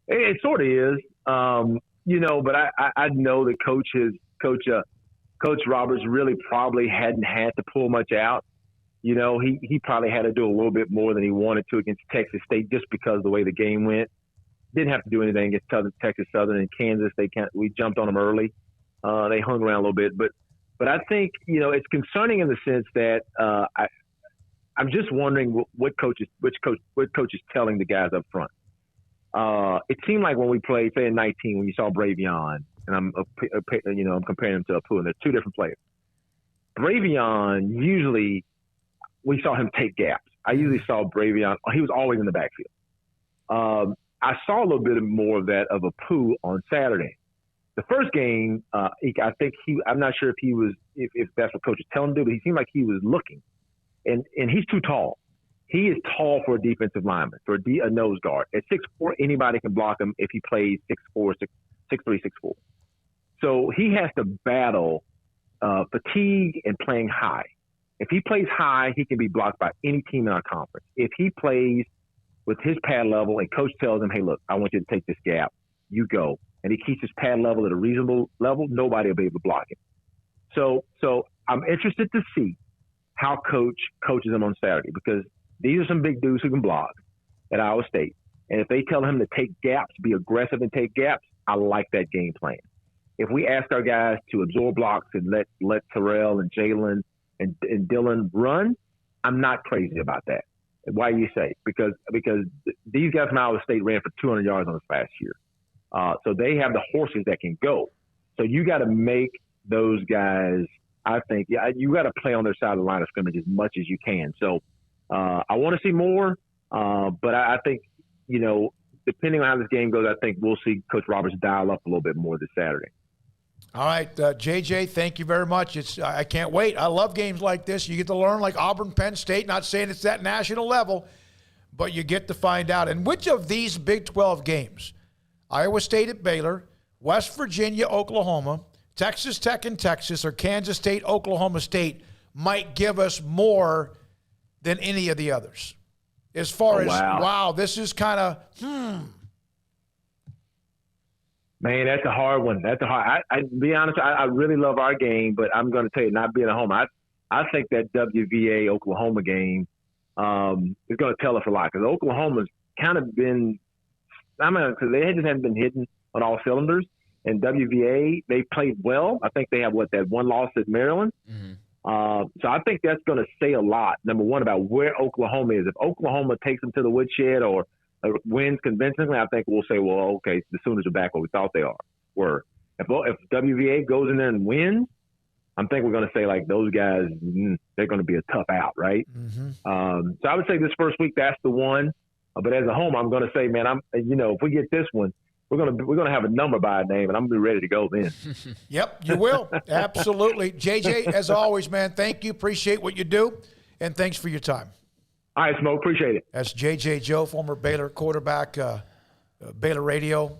It sort of is, but I know that Coach Roberts really probably hadn't had to pull much out. He probably had to do a little bit more than he wanted to against Texas State just because of the way the game went. Didn't have to do anything against Texas Southern and Kansas. We jumped on them early. They hung around a little bit, but I think it's concerning in the sense that I'm just wondering which coach is telling the guys up front. It seemed like when we played, say in 19, when you saw Bravion, and I'm comparing him to Apu, and they're two different players. Bravion, usually we saw him take gaps. I usually saw Bravion, he was always in the backfield. I saw a little bit more of that of Apu on Saturday. The first game, I'm not sure if that's what coach is telling him to do, but he seemed like he was looking. And he's too tall. He is tall for a defensive lineman, for a nose guard. At 6'4", anybody can block him if he plays 6'4", 6'3", 6'4". So he has to battle fatigue and playing high. If he plays high, he can be blocked by any team in our conference. If he plays with his pad level and coach tells him, hey, look, I want you to take this gap, you go, and he keeps his pad level at a reasonable level, nobody will be able to block him. So I'm interested to see how coach coaches him on Saturday, because these are some big dudes who can block at Iowa State. And if they tell him to take gaps, be aggressive and take gaps, I like that game plan. If we ask our guys to absorb blocks and let Terrell and Jalen and Dylan run, I'm not crazy about that. Why do you say? Because these guys from Iowa State ran for 200 yards on us last year. So they have the horses that can go. So you got to make those guys, I think, you got to play on their side of the line of scrimmage as much as you can. So I want to see more, but I think, depending on how this game goes, I think we'll see Coach Roberts dial up a little bit more this Saturday. All right, JJ, thank you very much. I can't wait. I love games like this. You get to learn, like Auburn, Penn State, not saying it's that national level, but you get to find out. And which of these Big 12 games, Iowa State at Baylor, West Virginia, Oklahoma, Texas Tech and Texas, or Kansas State, Oklahoma State, might give us more than any of the others? As far as, wow, this is kind of, Man, that's a hard one. That's a hard. I be honest, I really love our game, but I'm going to tell you, not being at home, I think that WVA Oklahoma game is going to tell us a lot, because Oklahoma's kind of been, because they just haven't been hitting on all cylinders. And WVA, they played well. I think they have that one loss at Maryland. Mm-hmm. So I think that's going to say a lot. Number one, about where Oklahoma is. If Oklahoma takes them to the woodshed or wins convincingly, I think we'll say, well, okay, the Sooners are back where we thought they were. If WVA goes in there and wins, I think we're going to say, like, those guys, they're going to be a tough out, right? Mm-hmm. So I would say this first week, that's the one. But as a home, I'm going to say, man, if we get this one, we're gonna have a number by a name, and I'm gonna be ready to go then. Yep, you will. Absolutely. JJ, as always, man, thank you. Appreciate what you do, and thanks for your time. All right, Smoke. Appreciate it. That's JJ Joe, former Baylor quarterback, Baylor Radio.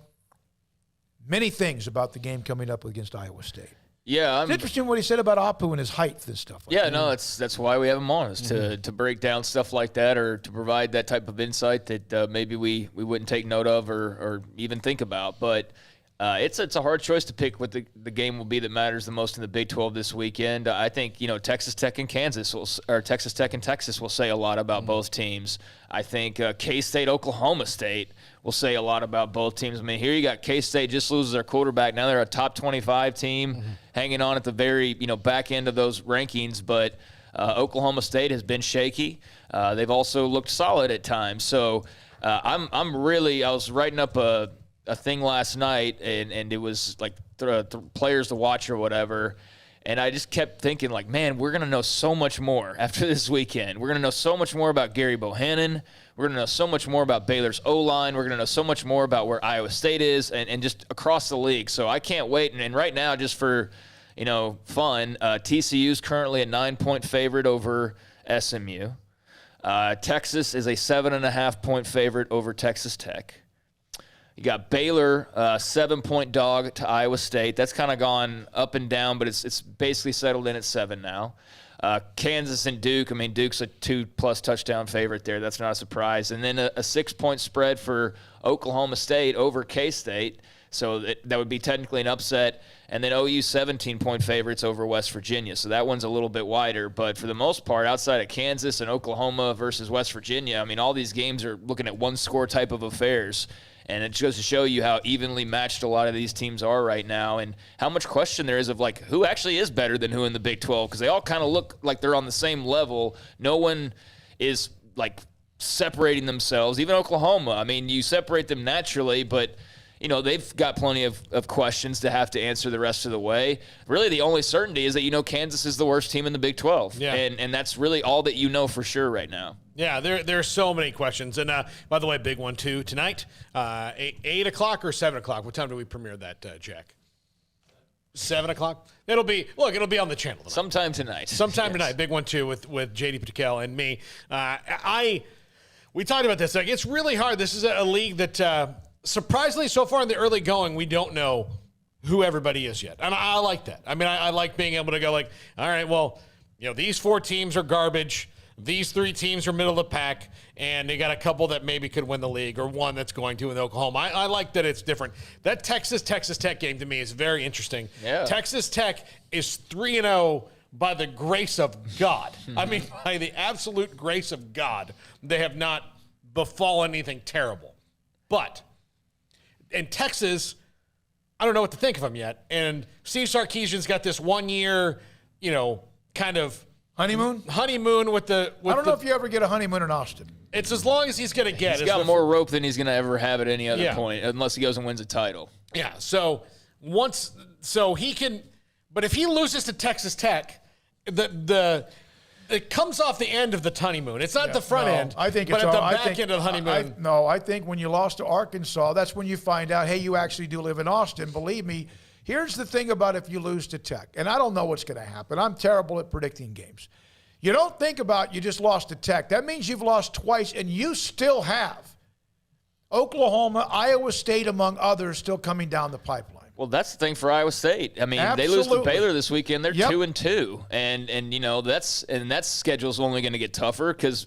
Many things about the game coming up against Iowa State. Yeah, it's interesting what he said about Apu and his height and stuff. That's why we have him on, is to break down stuff like that, or to provide that type of insight that maybe we wouldn't take note of or even think about. But it's a hard choice to pick what the game will be that matters the most in the Big 12 this weekend. I think Texas Tech and Texas will say a lot about both teams. I think K-State, Oklahoma State will say a lot about both teams. I mean, here you got K-State just loses their quarterback. Now they're a top 25 team, hanging on at the very back end of those rankings. But Oklahoma State has been shaky. They've also looked solid at times. So I was writing up a thing last night, and it was like the players to watch or whatever. And I just kept thinking, like, man, we're going to know so much more after this weekend. We're going to know so much more about Gary Bohannon. We're going to know so much more about Baylor's O-line. We're going to know so much more about where Iowa State is and just across the league. So I can't wait. And right now, just for, fun, TCU's currently a 9-point favorite over SMU. Texas is a 7.5-point favorite over Texas Tech. You got Baylor, 7-point dog to Iowa State. That's kind of gone up and down, but it's basically settled in at 7 now. Kansas and Duke. I mean, Duke's a 2+ touchdown favorite there. That's not a surprise. And then a 6-point spread for Oklahoma State over K-State. So that would be technically an upset. And then OU 17-point favorites over West Virginia. So that one's a little bit wider. But for the most part, outside of Kansas and Oklahoma versus West Virginia, I mean, all these games are looking at one-score type of affairs. And it goes to show you how evenly matched a lot of these teams are right now, and how much question there is of, like, who actually is better than who in the Big 12, because they all kind of look like they're on the same level. No one is, like, separating themselves. Even Oklahoma, I mean, you separate them naturally, but they've got plenty of questions to have to answer the rest of the way. Really, the only certainty is that Kansas is the worst team in the Big 12. Yeah. And that's really all that you know for sure right now. Yeah, there are so many questions. And by the way, big one too tonight, 8 o'clock or 7 o'clock. What time do we premiere that, Jack? 7 o'clock. It'll be on the channel tonight. Sometime tonight. Tonight. Big one too with JD Patel and me. We talked about this. Like, it's really hard. This is a league that surprisingly, so far in the early going, we don't know who everybody is yet. And I like that. I mean, I like being able to go like, all right, well, these 4 teams are garbage. These 3 teams are middle of the pack, and they got a couple that maybe could win the league or one that's going to in Oklahoma. I like that it's different. That Texas Tech game to me is very interesting. Yeah. Texas Tech is 3-0 by the grace of God. I mean, by the absolute grace of God, they have not befallen anything terrible. But in Texas, I don't know what to think of them yet. And Steve Sarkisian's got this 1 year, kind of honeymoon with the. I don't know if you ever get a honeymoon in Austin. It's as long as he's going to get. He's got more rope than he's going to ever have at any other point, unless he goes and wins a title. Yeah. So he can, but if he loses to Texas Tech, it comes off the end of the honeymoon. It's not the front end. I think but it's at the all, back end of the honeymoon. I think when you lost to Arkansas, that's when you find out, hey, you actually do live in Austin. Believe me. Here's the thing about if you lose to Tech, and I don't know what's going to happen. I'm terrible at predicting games. You don't think about you just lost to Tech. That means you've lost twice, and you still have Oklahoma, Iowa State, among others, still coming down the pipeline. Well, that's the thing for Iowa State. I mean, They lose to Baylor this weekend. They're 2-2, and that schedule's only going to get tougher because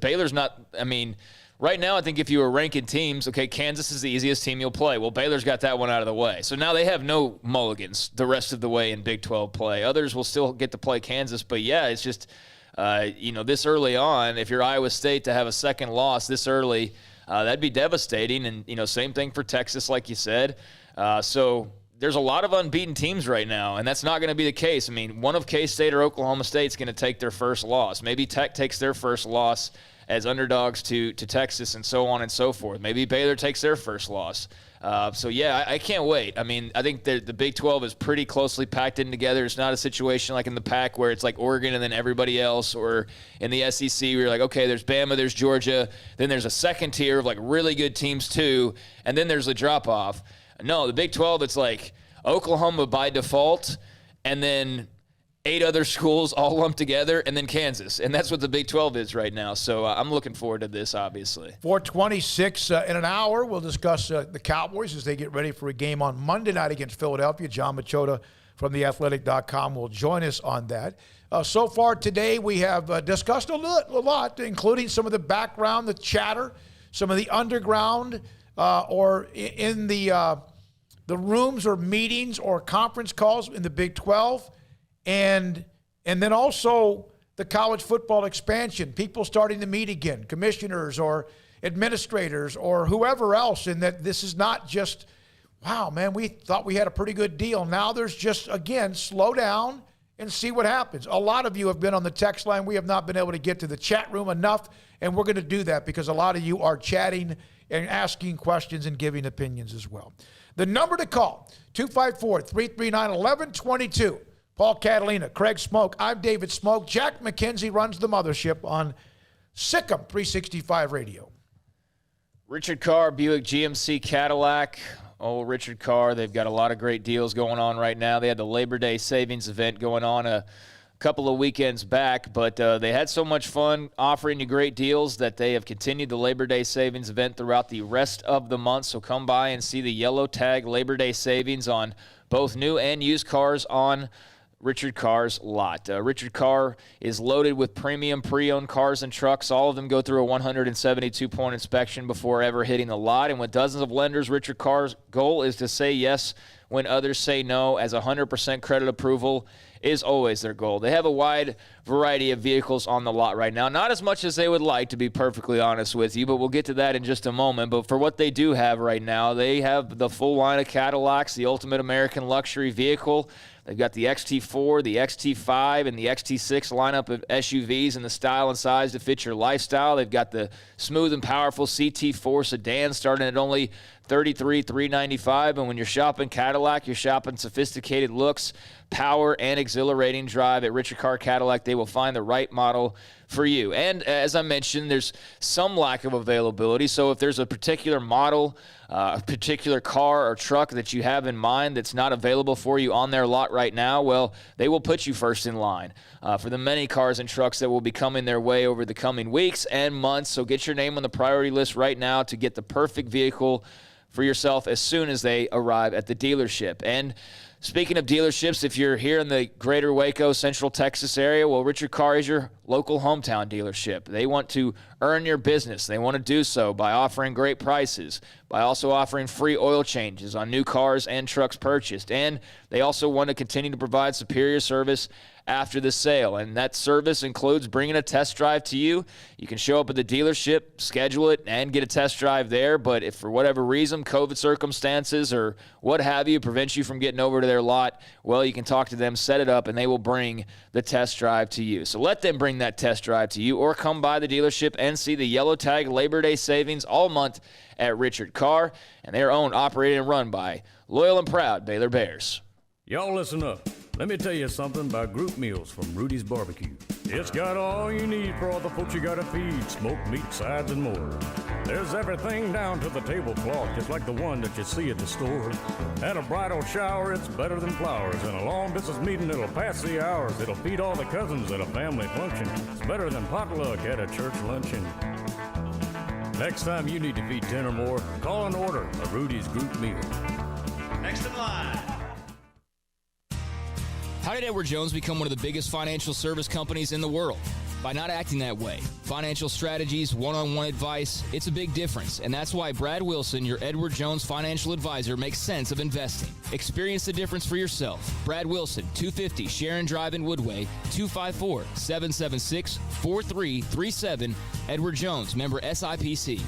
Baylor's not. I mean, right now, I think if you were ranking teams, okay, Kansas is the easiest team you'll play. Well, Baylor's got that one out of the way. So now they have no mulligans the rest of the way in Big 12 play. Others will still get to play Kansas. But, yeah, it's just, this early on, if you're Iowa State to have a second loss this early, that'd be devastating. And, same thing for Texas, like you said. So there's a lot of unbeaten teams right now, and that's not going to be the case. I mean, one of K-State or Oklahoma State's going to take their first loss. Maybe Tech takes their first loss as underdogs to Texas and so on and so forth. Maybe Baylor takes their first loss. I can't wait. I mean, I think the Big 12 is pretty closely packed in together. It's not a situation like in the Pac where it's like Oregon and then everybody else, or in the SEC where you're like, okay, there's Bama, there's Georgia, then there's a second tier of like really good teams too, and then there's a drop-off. No, the Big 12, it's like Oklahoma by default, and then 8 other schools all lumped together, and then Kansas. And that's what the Big 12 is right now. So I'm looking forward to this, obviously. 4:26 in an hour, we'll discuss the Cowboys as they get ready for a game on Monday night against Philadelphia. John Machota from theathletic.com will join us on that. So far today, we have discussed a lot, including some of the background, the chatter, some of the underground, or in the rooms or meetings or conference calls in the Big 12. And then also the college football expansion, people starting to meet again, commissioners or administrators or whoever else, and that this is not just, wow, man, we thought we had a pretty good deal. Now there's just, again, slow down and see what happens. A lot of you have been on the text line. We have not been able to get to the chat room enough, and we're going to do that because a lot of you are chatting and asking questions and giving opinions as well. The number to call, 254-339-1122. Paul Catalina, Craig Smoak. I'm David Smoak. Jack McKenzie runs the mothership on Sikkim 365 Radio. Richard Carr, Buick GMC Cadillac. Oh, Richard Carr, they've got a lot of great deals going on right now. They had the Labor Day savings event going on a couple of weekends back, but they had so much fun offering you great deals that they have continued the Labor Day savings event throughout the rest of the month. So come by and see the yellow tag Labor Day savings on both new and used cars on Richard Carr's lot. Richard Carr is loaded with premium pre-owned cars and trucks. All of them go through a 172-point inspection before ever hitting the lot. And with dozens of lenders, Richard Carr's goal is to say yes when others say no, as 100% credit approval is always their goal. They have a wide variety of vehicles on the lot right now. Not as much as they would like, to be perfectly honest with you, but we'll get to that in just a moment. But for what they do have right now, they have the full line of Cadillacs, the ultimate American luxury vehicle. They've got the XT4, the XT5, and the XT6 lineup of SUVs in the style and size to fit your lifestyle. They've got the smooth and powerful CT4 sedan starting at only $33,395. And when you're shopping Cadillac, you're shopping sophisticated looks, power, and exhilarating drive. At Richard Carr Cadillac, they will find the right model for you. And as I mentioned, there's some lack of availability. So if there's a particular model, a particular car or truck that you have in mind that's not available for you on their lot right now, well, they will put you first in line for the many cars and trucks that will be coming their way over the coming weeks and months. So get your name on the priority list right now to get the perfect vehicle for yourself as soon as they arrive at the dealership. And speaking of dealerships, if you're here in the greater Waco, Central Texas area, well, Richard Carr is your local hometown dealership. They want to earn your business. They want to do so by offering great prices, by also offering free oil changes on new cars and trucks purchased. And they also want to continue to provide superior service after the sale. And that service includes bringing a test drive to you. You can show up at the dealership, schedule it, and get a test drive there. But if for whatever reason, COVID circumstances or what have you prevents you from getting over to their lot, well, you can talk to them, set it up, and they will bring the test drive to you. So let them bring that test drive to you, or come by the dealership and see the Yellow Tag Labor Day savings all month at Richard Carr. And they are owned, operated, and run by loyal and proud Baylor Bears. Y'all listen up. Let me tell you something about group meals from Rudy's Barbecue. It's got all you need for all the folks you gotta feed, smoked meat, sides, and more. There's everything down to the tablecloth, just like the one that you see at the store. At a bridal shower, it's better than flowers. And a long business meeting, it'll pass the hours. It'll feed all the cousins at a family function. It's better than potluck at a church luncheon. Next time you need to feed 10 or more, call and order a Rudy's group meal. Next in line. How did Edward Jones become one of the biggest financial service companies in the world? By not acting that way. Financial strategies, one-on-one advice, it's a big difference. And that's why Brad Wilson, your Edward Jones financial advisor, makes sense of investing. Experience the difference for yourself. Brad Wilson, 250 Sharon Drive in Woodway, 254-776-4337. Edward Jones, member SIPC.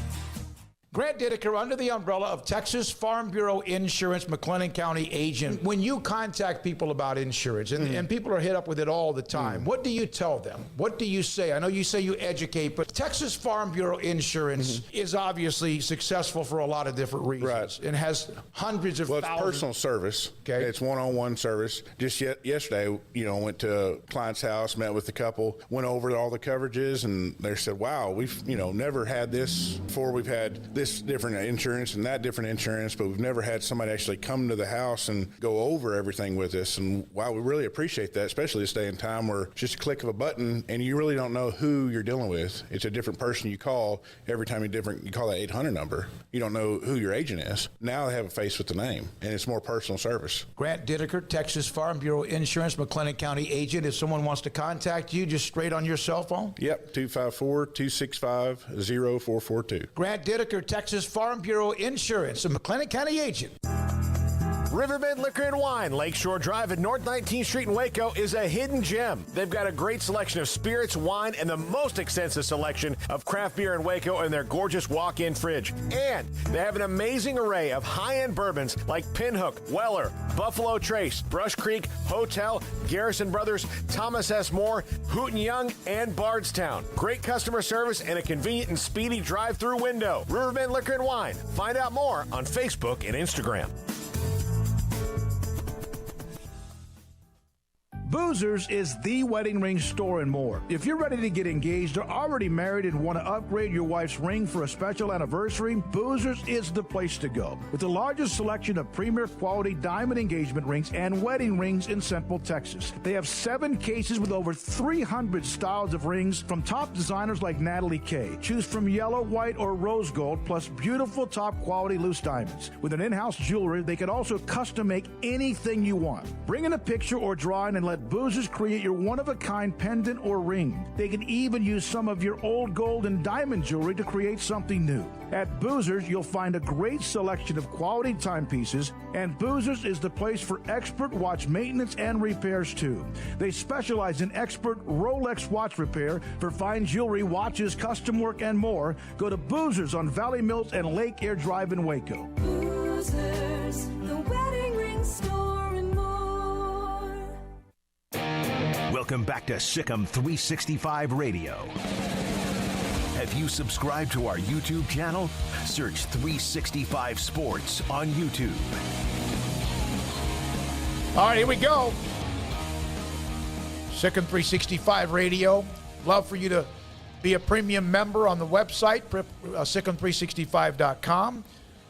Grant Dideker, under the umbrella of Texas Farm Bureau Insurance, McLennan County agent. When you contact people about insurance, and people are hit up with it all the time, what do you tell them? What do you say? I know you say you educate, but Texas Farm Bureau Insurance is obviously successful for a lot of different reasons. Right. And has hundreds of thousands. It's personal service. Okay. It's one-on-one service. Just yesterday, went to a client's house, met with the couple, went over all the coverages, and they said, wow, we've, never had this before. We've had this different insurance and that different insurance, but we've never had somebody actually come to the house and go over everything with us. And wow, we really appreciate that, especially this day and time where it's just a click of a button and you really don't know who you're dealing with. It's a different person you call every time you call that 800 number. You don't know who your agent is. Now they have a face with the name, and it's more personal service. Grant Dideker, Texas Farm Bureau Insurance, McLennan County agent. If someone wants to contact you, just straight on your cell phone? Yep, 254-265-0442. Grant Dideker, Texas Farm Bureau Insurance, a McLennan County agent. Riverbend Liquor and Wine, Lakeshore Drive at North 19th Street in Waco, is a hidden gem. They've got a great selection of spirits, wine, and the most extensive selection of craft beer in Waco in their gorgeous walk-in fridge. And they have an amazing array of high-end bourbons like Pinhook, Weller, Buffalo Trace, Brush Creek, Hotel, Garrison Brothers, Thomas S. Moore, Hooten Young, and Bardstown. Great customer service and a convenient and speedy drive-through window. Riverbend Liquor and Wine. Find out more on Facebook and Instagram. Boozers is the wedding ring store and more. If you're ready to get engaged or already married and want to upgrade your wife's ring for a special anniversary, Boozers is the place to go. With the largest selection of premier quality diamond engagement rings and wedding rings in Central Texas. They have 7 cases with over 300 styles of rings from top designers like Natalie Kay. Choose from yellow, white, or rose gold, plus beautiful top quality loose diamonds. With an in-house jewelry, they can also custom make anything you want. Bring in a picture or drawing and let Boozers create your one-of-a-kind pendant or ring. They can even use some of your old gold and diamond jewelry to create something new. At Boozers, you'll find a great selection of quality timepieces, and Boozers is the place for expert watch maintenance and repairs too. They specialize in expert Rolex watch repair for fine jewelry, watches, custom work, and more. Go to Boozers on Valley Mills and Lake Air Drive in Waco. Boozers, the wedding ring store and more. Welcome back to Sikkim 365 Radio. Have you subscribed to our YouTube channel? Search 365 Sports on YouTube. All right, here we go. Sikkim 365 Radio. Love for you to be a premium member on the website, Sikkim365.com.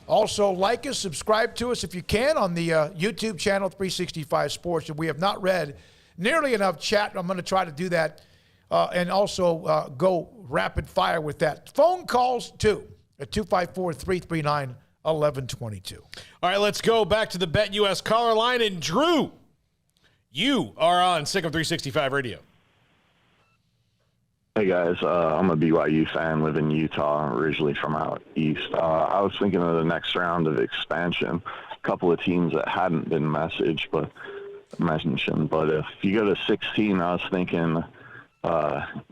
Also, like us, subscribe to us if you can on the YouTube channel, 365 Sports. And we have not read nearly enough chat. I'm going to try to do that and also go rapid fire with that. Phone calls, too, at 254-339-1122. All right, let's go back to the BetUS caller line. And Drew, you are on Sikkim 365 Radio. Hey guys, I'm a BYU fan, live in Utah, originally from out east. I was thinking of the next round of expansion, a couple of teams that hadn't been mentioned, but if you go to 16, I was thinking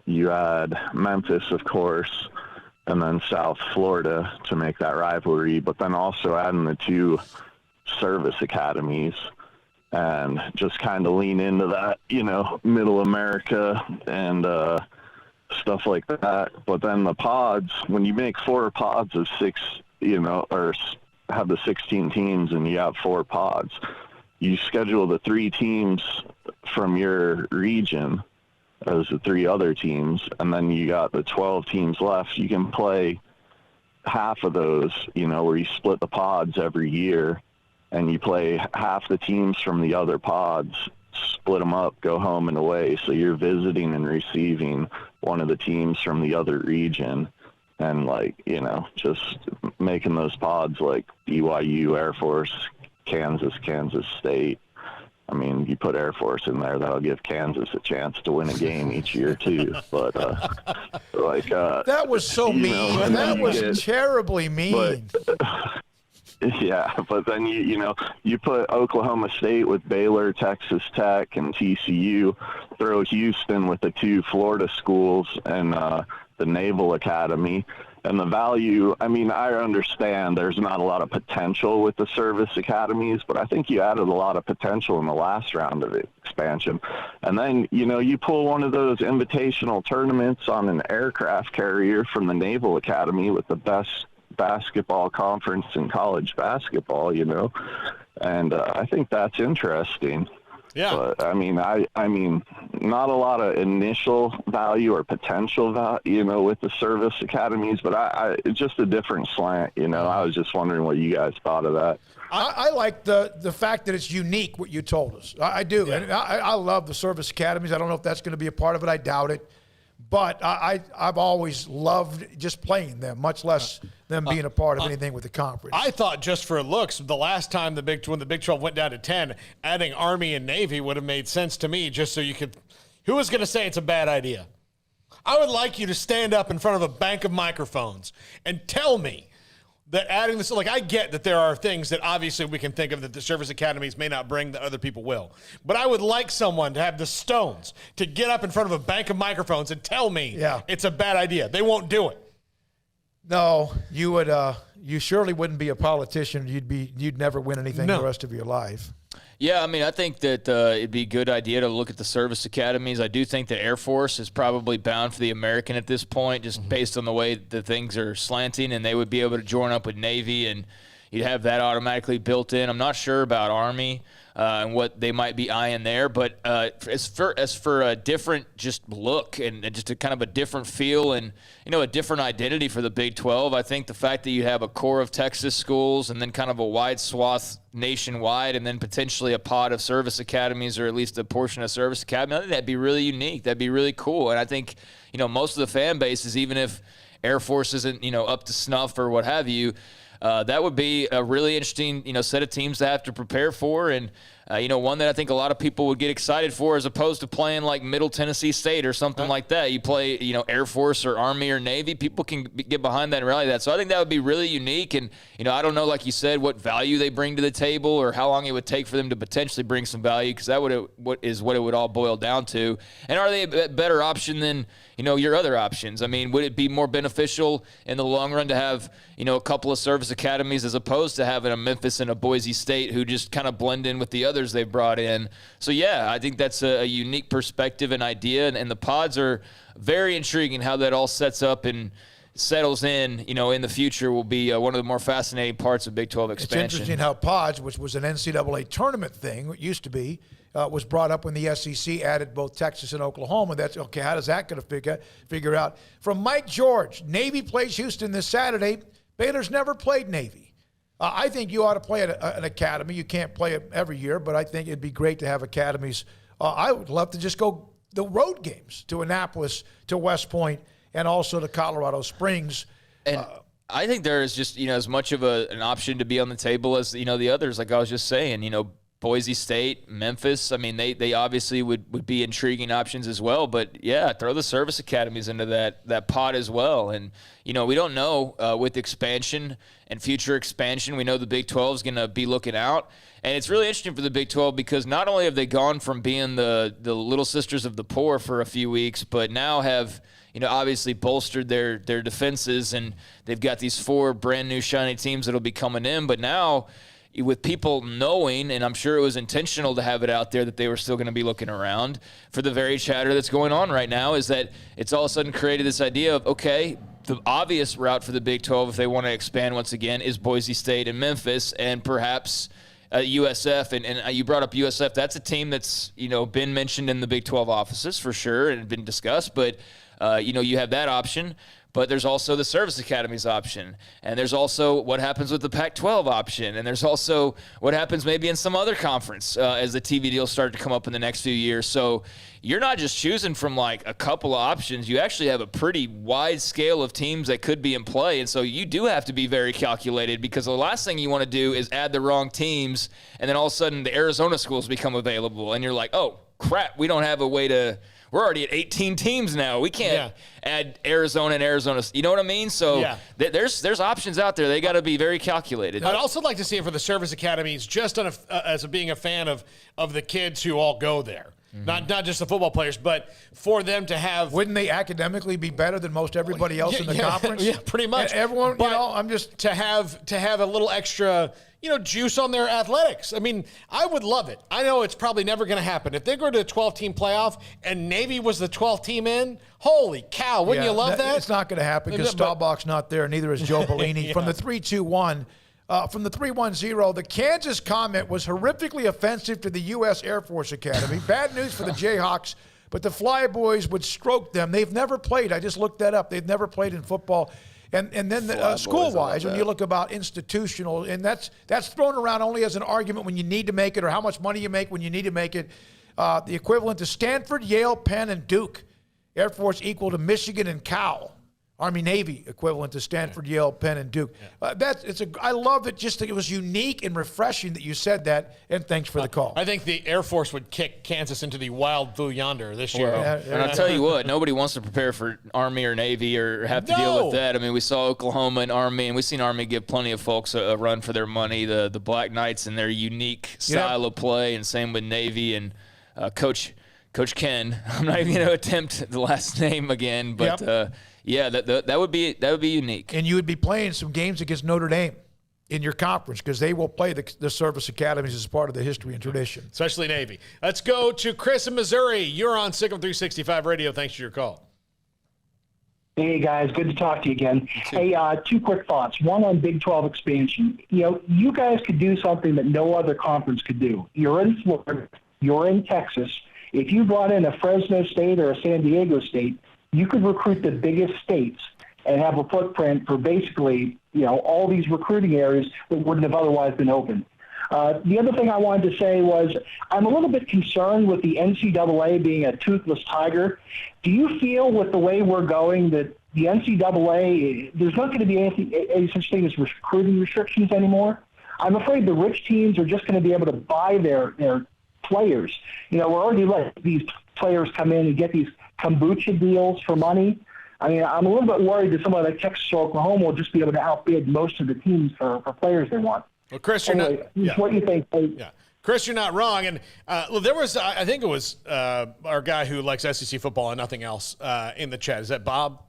you add Memphis, of course, and then South Florida to make that rivalry, but then also adding the 2 service academies and just kind of lean into that, middle America and stuff like that. But then the pods, when you make 4 pods of 6, or have the 16 teams and you have 4 pods, you schedule the 3 teams from your region as the 3 other teams, and then you got the 12 teams left. You can play half of those, where you split the pods every year, and you play half the teams from the other pods, split them up, go home and away. So you're visiting and receiving one of the teams from the other region, and just making those pods like BYU, Air Force, Kansas State. I mean, you put Air Force in there, that'll give Kansas a chance to win a game each year too. But that was so mean. That was terribly mean. Yeah, but then you put Oklahoma State with Baylor, Texas Tech, and TCU, throw Houston with the 2 Florida schools and the Naval Academy. And the value, I mean, I understand there's not a lot of potential with the service academies, but I think you added a lot of potential in the last round of expansion. And then, you pull one of those invitational tournaments on an aircraft carrier from the Naval Academy with the best basketball conference in college basketball, and I think that's interesting. Yeah. But I mean, not a lot of initial value or potential value, with the service academies, but it's just a different slant, I was just wondering what you guys thought of that. I like the fact that it's unique, what you told us. I do. Yeah. And I love the service academies. I don't know if that's going to be a part of it. I doubt it. But I've always loved just playing them, much less them being a part of anything with the conference. I thought just for looks, the last time when the Big 12 went down to 10, adding Army and Navy would have made sense to me, just so you could – who was going to say it's a bad idea? I would like you to stand up in front of a bank of microphones and tell me that adding this – I get that there are things that obviously we can think of that the service academies may not bring that other people will. But I would like someone to have the stones to get up in front of a bank of microphones and tell me it's a bad idea. They won't do it. No, you would. You surely wouldn't be a politician. You'd never win anything the rest of your life. Yeah, I mean, I think that it'd be a good idea to look at the service academies. I do think the Air Force is probably bound for the American at this point, just based on the way that things are slanting, and they would be able to join up with Navy, and you'd have that automatically built in. I'm not sure about Army and what they might be eyeing there, but as for a different just look and just a kind of a different feel and a different identity for the Big 12, I think the fact that you have a core of Texas schools and then kind of a wide swath nationwide and then potentially a pod of service academies or at least a portion of service academy, I think that'd be really unique. That'd be really cool. And I think most of the fan bases, even if Air Force isn't up to snuff or what have you, that would be a really interesting, set of teams to have to prepare for, and one that I think a lot of people would get excited for, as opposed to playing like Middle Tennessee State or something like that. You play, Air Force or Army or Navy, people can get behind that and rally that. So I think that would be really unique, and I don't know, like you said, what value they bring to the table or how long it would take for them to potentially bring some value, because that what it would all boil down to. And are they a better option than your other options? I mean, would it be more beneficial in the long run to have a couple of service academies as opposed to having a Memphis and a Boise State who just kind of blend in with the others they've brought in? So yeah, I think that's a unique perspective and idea, and the pods are very intriguing. How that all sets up and settles in in the future will be one of the more fascinating parts of Big 12 expansion. It's interesting how pods, which was an NCAA tournament thing, it used to be, was brought up when the SEC added both Texas and Oklahoma. That's okay. How does that going to figure out? From Mike George, Navy plays Houston this Saturday. Baylor's never played Navy. I think you ought to play at an academy. You can't play it every year, but I think it'd be great to have academies. I would love to just go the road games to Annapolis, to West Point, and also to Colorado Springs. And I think there is just, as much of an option to be on the table as, the others, like I was just saying, Boise State, Memphis. I mean, they obviously would be intriguing options as well. But, yeah, throw the service academies into that pot as well. And, we don't know with expansion and future expansion. We know the Big 12 is going to be looking out. And it's really interesting for the Big 12 because not only have they gone from being the little sisters of the poor for a few weeks, but now have – obviously bolstered their defenses, and they've got these 4 brand new shiny teams that'll be coming in. But now, with people knowing, and I'm sure it was intentional to have it out there that they were still going to be looking around for the very chatter that's going on right now, is that it's all of a sudden created this idea of, okay, the obvious route for the Big 12, if they want to expand once again, is Boise State and Memphis, and perhaps USF. And you brought up USF. That's a team that's, been mentioned in the Big 12 offices for sure and been discussed, but you have that option, but there's also the service academies option, and there's also what happens with the Pac-12 option, and there's also what happens maybe in some other conference as the TV deals start to come up in the next few years. So you're not just choosing from like a couple of options. You actually have a pretty wide scale of teams that could be in play, and so you do have to be very calculated because the last thing you want to do is add the wrong teams, and then all of a sudden the Arizona schools become available, and you're like, oh, crap, we don't have a way to – we're already at 18 teams now. We can't add Arizona and Arizona. You know what I mean? So there's options out there. They got to be very calculated. I'd also like to see it for the service academies, just as being a fan of the kids who all go there. Mm-hmm. Not just the football players, but for them to have. Wouldn't they academically be better than most everybody else in the conference? Yeah, pretty much. Everyone, but I'm just to have a little extra. Juice on their athletics. I mean, I would love it. I know it's probably never going to happen. If they go to a 12-team playoff and Navy was the 12th team in, holy cow, wouldn't you love that? It's not going to happen because Staubach's not there, neither is Joe Bellini. From the 3-2-1, from the 3-1-0, the Kansas comment was horrifically offensive to the U.S. Air Force Academy. Bad news for the Jayhawks, but the Flyboys would stroke them. They've never played. I just looked that up. They've never played in football. And then school-wise, when you look about institutional, and that's thrown around only as an argument when you need to make it or how much money you make when you need to make it. The equivalent to Stanford, Yale, Penn, and Duke. Air Force equal to Michigan and Cal. Army-Navy equivalent to Stanford, Yale, Penn, and Duke. I love it. Just that it was unique and refreshing that you said that, and thanks for the call. I think the Air Force would kick Kansas into the wild blue yonder this year. And I'll tell you what, nobody wants to prepare for Army or Navy or have to deal with that. I mean, we saw Oklahoma and Army, and we've seen Army give plenty of folks a run for their money, the Black Knights and their unique style of play, and same with Navy and Coach Ken. I'm not even going to attempt the last name again, but yeah, that would be unique. And you would be playing some games against Notre Dame in your conference because they will play the service academies as part of the history and tradition. Especially Navy. Let's go to Chris in Missouri. You're on Sick'em 365 Radio. Thanks for your call. Hey, guys. Good to talk to you again. Hey, 2 quick thoughts. One on Big 12 expansion. You guys could do something that no other conference could do. You're in Florida. You're in Texas. If you brought in a Fresno State or a San Diego State, you could recruit the biggest states and have a footprint for basically, all these recruiting areas that wouldn't have otherwise been open. The other thing I wanted to say was I'm a little bit concerned with the NCAA being a toothless tiger. Do you feel with the way we're going that the NCAA, there's not going to be any such thing as recruiting restrictions anymore? I'm afraid the rich teams are just going to be able to buy their players. We're already letting these players come in and get these kombucha deals for money. I mean, I'm a little bit worried that somebody like Texas or Oklahoma will just be able to outbid most of the teams for players they want. Well, Chris, what do you think? Chris, you're not wrong. And there was, I think it was our guy who likes SEC football and nothing else in the chat. Is that Bob?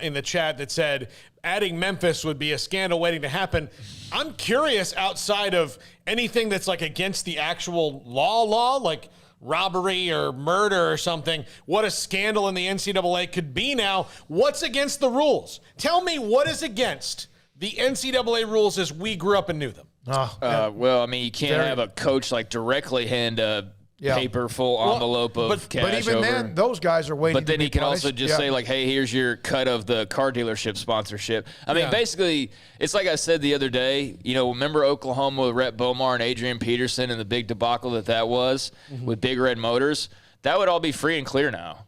In the chat that said adding Memphis would be a scandal waiting to happen. I'm curious, outside of anything that's like against the actual law, like robbery or murder or something, what a scandal in the NCAA could be now. What's against the rules? Tell me what is against the NCAA rules as we grew up and knew them. Well, I mean, you can't have a coach like directly hand a paper full envelope of cash. But even then, those guys are waiting. But then to be he can punished. also just say, like, hey, here's your cut of the car dealership sponsorship. I mean, basically, it's like I said the other day, remember Oklahoma with Rhett Bomar and Adrian Peterson and the big debacle that was with Big Red Motors? That would all be free and clear now.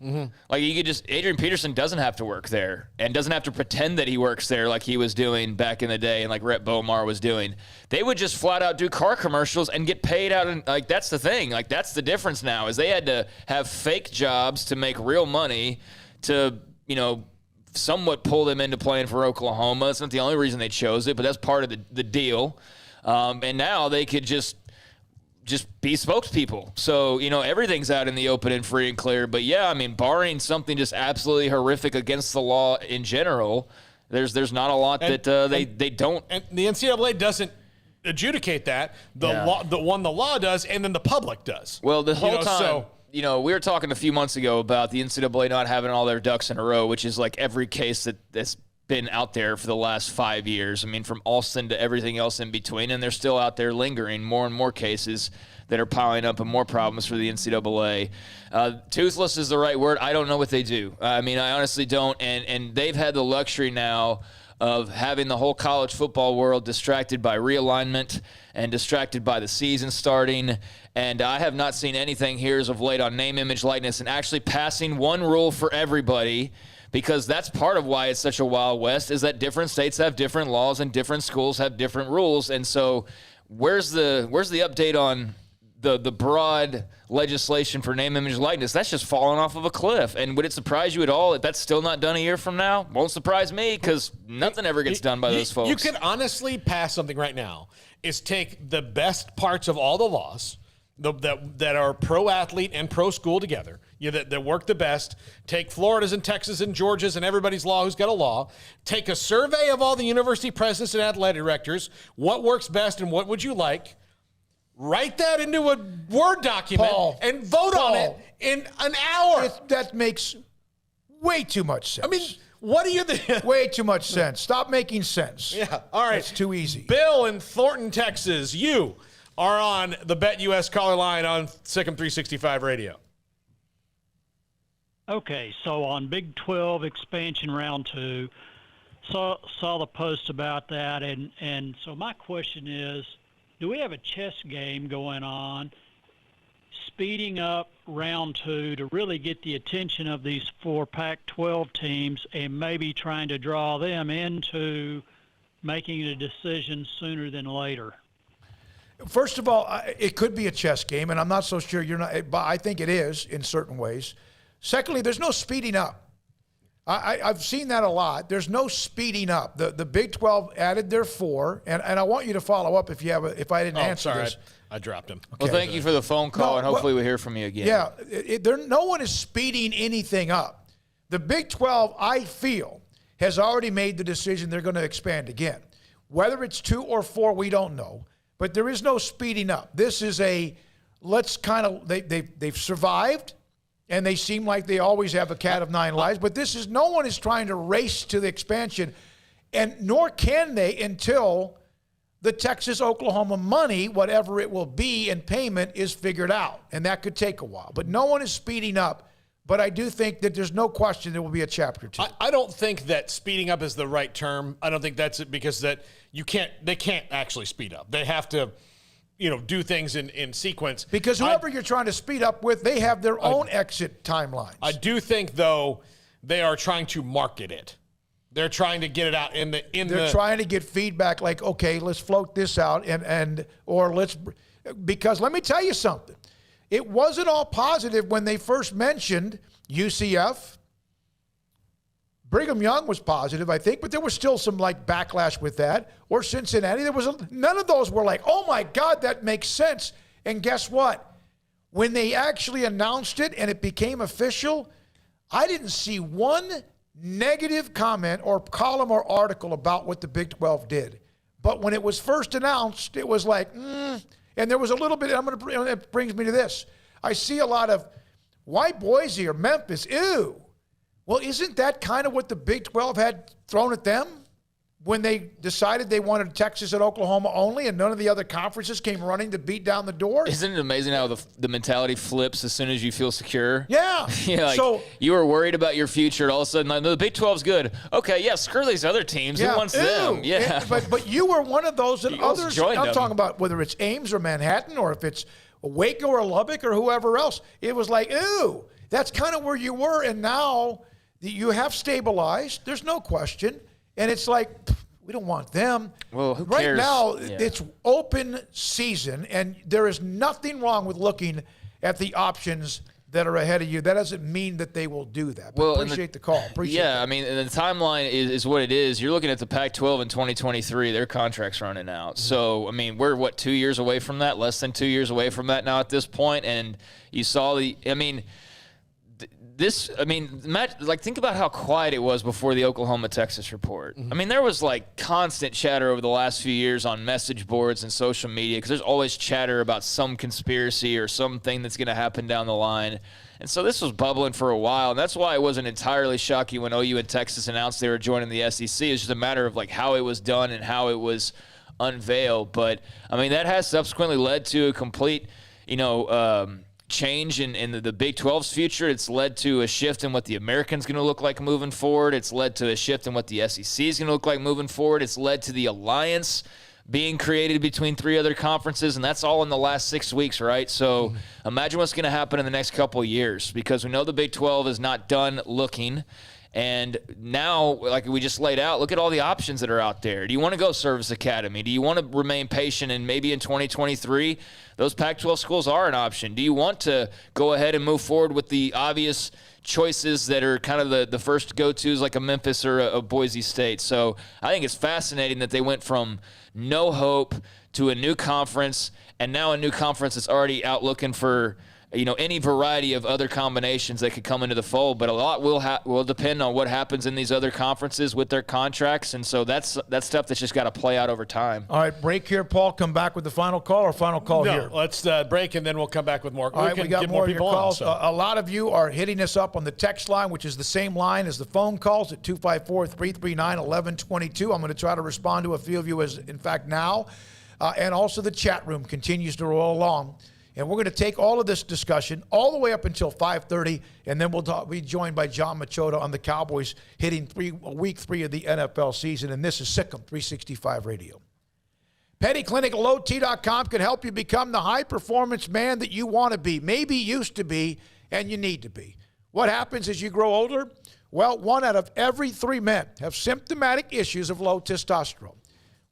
Like, you could Adrian Peterson doesn't have to work there and doesn't have to pretend that he works there like he was doing back in the day and like Rhett Bomar was doing. They would just flat out do car commercials and get paid out. And like, that's the thing. Like, that's the difference now is they had to have fake jobs to make real money to, somewhat pull them into playing for Oklahoma. It's not the only reason they chose it, but that's part of the deal. And now they could just be spokespeople. So, everything's out in the open and free and clear. But, yeah, I mean, barring something just absolutely horrific against the law in general, there's not a lot that they don't. And the NCAA doesn't adjudicate that. The law does, and then the public does. Well, the whole time, we were talking a few months ago about the NCAA not having all their ducks in a row, which is like every case that's been out there for the last 5 years. I mean, from Alston to everything else in between, and they're still out there lingering, more and more cases that are piling up and more problems for the NCAA. Toothless is the right word. I don't know what they do. I mean, I honestly don't, and they've had the luxury now of having the whole college football world distracted by realignment and distracted by the season starting, and I have not seen anything here as of late on name, image, likeness, and actually passing one rule for everybody, because that's part of why it's such a Wild West, is that different states have different laws and different schools have different rules. And so where's the update on the broad legislation for name, image, likeness? That's just falling off of a cliff. And would it surprise you at all that that's still not done a year from now? Won't surprise me, because nothing ever gets done by those folks. You could honestly pass something right now, is take the best parts of all the laws that are pro-athlete and pro-school together, that work the best. Take Florida's and Texas and Georgia's and everybody's law who's got a law. Take a survey of all the university presidents and athletic directors. What works best and what would you like? Write that into a Word document and vote on it in an hour. That makes way too much sense. I mean, what do you think? Way too much sense. Stop making sense. Yeah, all right. It's too easy. Bill in Thornton, Texas, you are on the BetUS caller line on Sikkim 365 Radio. Okay, so on Big 12 expansion round 2, saw the post about that, and so my question is, do we have a chess game going on, speeding up round 2 to really get the attention of these 4 Pac-12 teams and maybe trying to draw them into making a decision sooner than later? First of all, it could be a chess game, and I'm not so sure but I think it is in certain ways. Secondly, there's no speeding up. I've seen that a lot. There's no speeding up. The Big 12 added their 4, and I want you to follow up if I didn't answer this. I dropped him. Okay. Well, thank you for the phone call, and hopefully we'll hear from you again. Yeah, no one is speeding anything up. The Big 12, I feel, has already made the decision they're going to expand again. Whether it's 2 or 4, we don't know. But there is no speeding up. This is they've survived, and they seem like they always have a cat of 9 lives. But no one is trying to race to the expansion, and nor can they until the Texas-Oklahoma money, whatever it will be in payment, is figured out. And that could take a while. But no one is speeding up. But I do think that there's no question there will be a chapter 2. I don't think that speeding up is the right term. I don't think that's it, because they can't actually speed up. They have to, do things in sequence. Because whoever you're trying to speed up with, they have their own exit timelines. I do think, though, they are trying to market it. They're trying to get it out They're trying to get feedback like, okay, let's float this out because let me tell you something. It wasn't all positive when they first mentioned UCF. Brigham Young was positive, I think, but there was still some backlash with that. Or Cincinnati, none of those were like, oh my God, that makes sense. And guess what? When they actually announced it and it became official, I didn't see one negative comment or column or article about what the Big 12 did. But when it was first announced, it was like, and there was a little bit, it brings me to this. I see a lot of, why Boise or Memphis? Ew. Well, isn't that kind of what the Big 12 had thrown at them? when they decided they wanted Texas and Oklahoma only and none of the other conferences came running to beat down the door? Isn't it amazing how the mentality flips as soon as you feel secure? Yeah. Yeah, like so you were worried about your future, and all of a sudden, like, the Big 12's good. Okay, yeah, screw these other teams. yeah, Who wants them? Yeah. But you were one of those that others, I'm them. talking about whether it's Ames or Manhattan or if it's Waco or Lubbock or whoever else. It was like, ooh, that's kind of where you were. And now you have stabilized. There's no question. And it's like, we don't want them. Well, who right cares? now, Yeah. it's open season, and there is nothing wrong with looking at the options that are ahead of you. That doesn't mean that they will do that. But appreciate the call. Appreciate I mean, and the timeline is what it is. You're looking at the Pac-12 in 2023. Their contract's running out. So, I mean, we're, 2 years away from that? Less than 2 years away from that now at this point. And you saw think about how quiet it was before the Oklahoma-Texas report. I mean, there was constant chatter over the last few years on message boards and social media because there's always chatter about some conspiracy or something that's going to happen down the line. And so this was bubbling for a while. And that's why it wasn't entirely shocking when OU and Texas announced they were joining the SEC. It's just a matter of how it was done and how it was unveiled. But, I mean, that has subsequently led to a complete, change in the Big 12's future. It's led to a shift in what the American's going to look like moving forward. It's led to a shift in what the SEC is going to look like moving forward. It's led to the alliance being created between 3 other conferences, and that's all in the last 6 weeks, right? So imagine what's going to happen in the next couple of years, because we know the Big 12 is not done looking. And now, like we just laid out, look at all the options that are out there. Do you want to go Service Academy? Do you want to remain patient and maybe in 2023, those Pac-12 schools are an option? Do you want to go ahead and move forward with the obvious choices that are kind of the first go-tos like a Memphis or a Boise State? So I think it's fascinating that they went from no hope to a new conference, and now a new conference that's already out looking for any variety of other combinations that could come into the fold, but a lot will depend on what happens in these other conferences with their contracts, and so that's stuff that's just got to play out over time. All right, break here, Paul. Come back with the final call or final call here? No, let's break, and then we'll come back with more. All right, we got more of your calls. On, so. A lot of you are hitting us up on the text line, which is the same line as the phone calls at 254-339-1122. I'm going to try to respond to a few of you as, in fact, now. And also the chat room continues to roll along. And we're going to take all of this discussion all the way up until 5:30, and then we'll be joined by John Machota on the Cowboys hitting week 3 of the NFL season. And this is Sikkim 365 Radio. PettyClinicLowT.com can help you become the high-performance man that you want to be, maybe used to be, and you need to be. What happens as you grow older? Well, 1 out of every 3 men have symptomatic issues of low testosterone.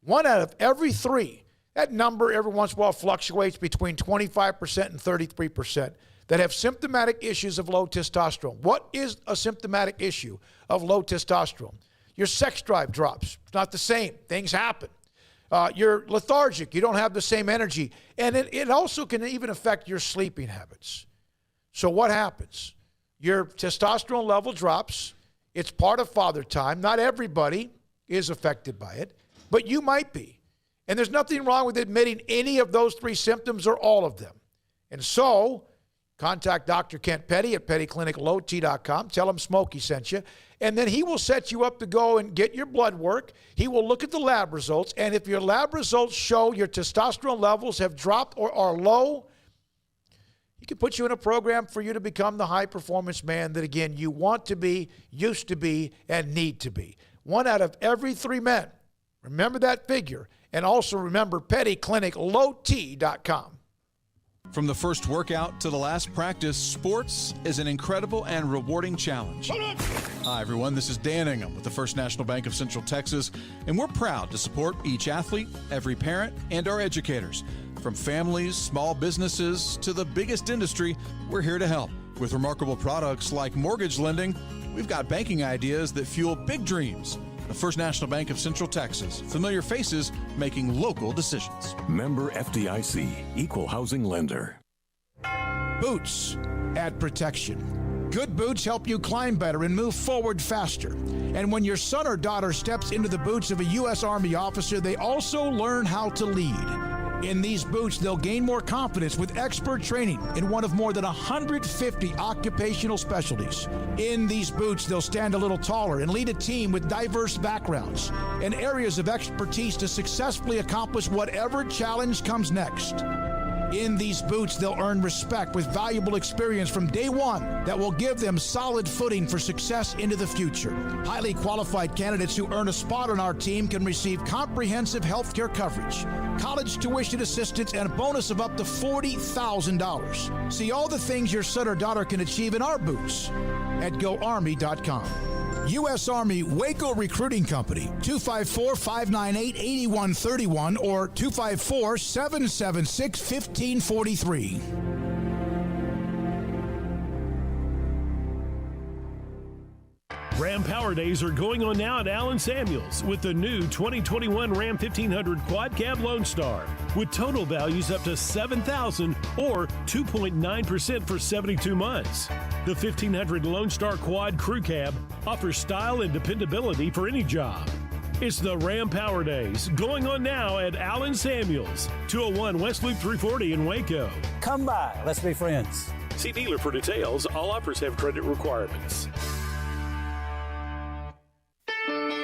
1 out of every 3. That number every once in a while fluctuates between 25% and 33% that have symptomatic issues of low testosterone. What is a symptomatic issue of low testosterone? Your sex drive drops. It's not the same. Things happen. You're lethargic. You don't have the same energy. And it also can even affect your sleeping habits. So what happens? Your testosterone level drops. It's part of father time. Not everybody is affected by it, but you might be. And there's nothing wrong with admitting any of those 3 symptoms or all of them. And so, contact Dr. Kent Petty at PettyClinicLowT.com. Tell him Smokey sent you. And then he will set you up to go and get your blood work. He will look at the lab results. And if your lab results show your testosterone levels have dropped or are low, he can put you in a program for you to become the high-performance man that, again, you want to be, used to be, and need to be. 1 out of every 3 men. Remember that figure. And also remember PettyClinicLowT.com. From the first workout to the last practice, sports is an incredible and rewarding challenge. Hi, everyone. This is Dan Ingham with the First National Bank of Central Texas, and we're proud to support each athlete, every parent, and our educators. From families, small businesses, to the biggest industry, we're here to help. With remarkable products like mortgage lending, we've got banking ideas that fuel big dreams. The First National Bank of Central Texas. Familiar faces making local decisions. Member FDIC, Equal Housing Lender. Boots add protection. Good boots help you climb better and move forward faster. And when your son or daughter steps into the boots of a U.S. Army officer, they also learn how to lead. In these boots, they'll gain more confidence with expert training in one of more than 150 occupational specialties. In these boots, they'll stand a little taller and lead a team with diverse backgrounds and areas of expertise to successfully accomplish whatever challenge comes next. In these boots, they'll earn respect with valuable experience from day one that will give them solid footing for success into the future. Highly qualified candidates who earn a spot on our team can receive comprehensive health care coverage, college tuition assistance, and a bonus of up to $40,000. See all the things your son or daughter can achieve in our boots at GoArmy.com. U.S. Army Waco Recruiting Company, 254-598-8131 or 254-776-1543. Ram Power Days are going on now at Allen Samuels with the new 2021 Ram 1500 Quad Cab Lone Star with total values up to $7,000 or 2.9% for 72 months. The 1500 Lone Star Quad Crew Cab offers style and dependability for any job. It's the Ram Power Days going on now at Allen Samuels, 201 West Loop 340 in Waco. Come by, let's be friends. See dealer for details. All offers have credit requirements.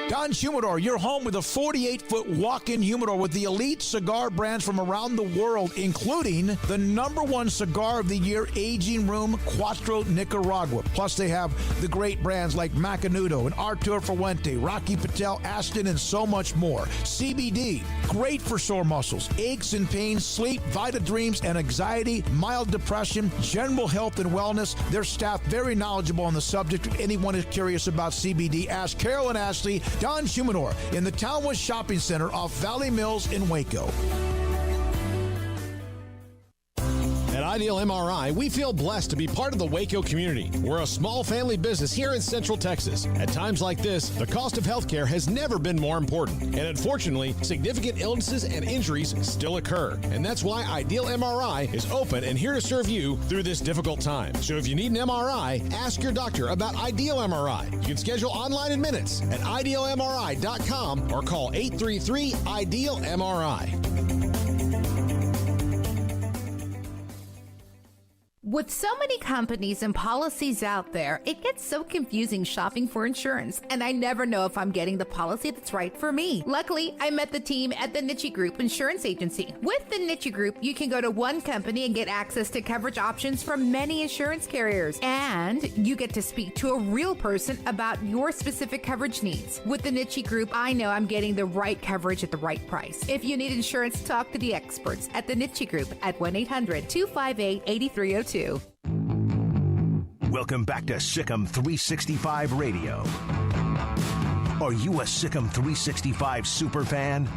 Don Humidor, your home with a 48-foot walk-in humidor with the elite cigar brands from around the world, including the #1 cigar of the year, Aging Room Cuatro Nicaragua. Plus, they have the great brands like Macanudo and Artur Fuente, Rocky Patel, Aston, and so much more. CBD, great for sore muscles, aches and pains, sleep, Vita Dreams, and anxiety, mild depression, general health and wellness. Their staff very knowledgeable on the subject. If anyone is curious about CBD, ask Carol and Ashley. Don Humidor in the Townwest Shopping Center off Valley Mills in Waco. At Ideal MRI, we feel blessed to be part of the Waco community. We're a small family business here in Central Texas. At times like this, the cost of healthcare has never been more important. And unfortunately, significant illnesses and injuries still occur. And that's why Ideal MRI is open and here to serve you through this difficult time. So if you need an MRI, ask your doctor about Ideal MRI. You can schedule online in minutes at idealmri.com or call 833-IDEAL-MRI. With so many companies and policies out there, it gets so confusing shopping for insurance, and I never know if I'm getting the policy that's right for me. Luckily, I met the team at the Niche Group Insurance Agency. With the Niche Group, you can go to one company and get access to coverage options from many insurance carriers, and you get to speak to a real person about your specific coverage needs. With the Niche Group, I know I'm getting the right coverage at the right price. If you need insurance, talk to the experts at the Niche Group at 1-800-258-8302. Welcome back to Sikkim 365 Radio. Are you a Sikkim 365 super fan?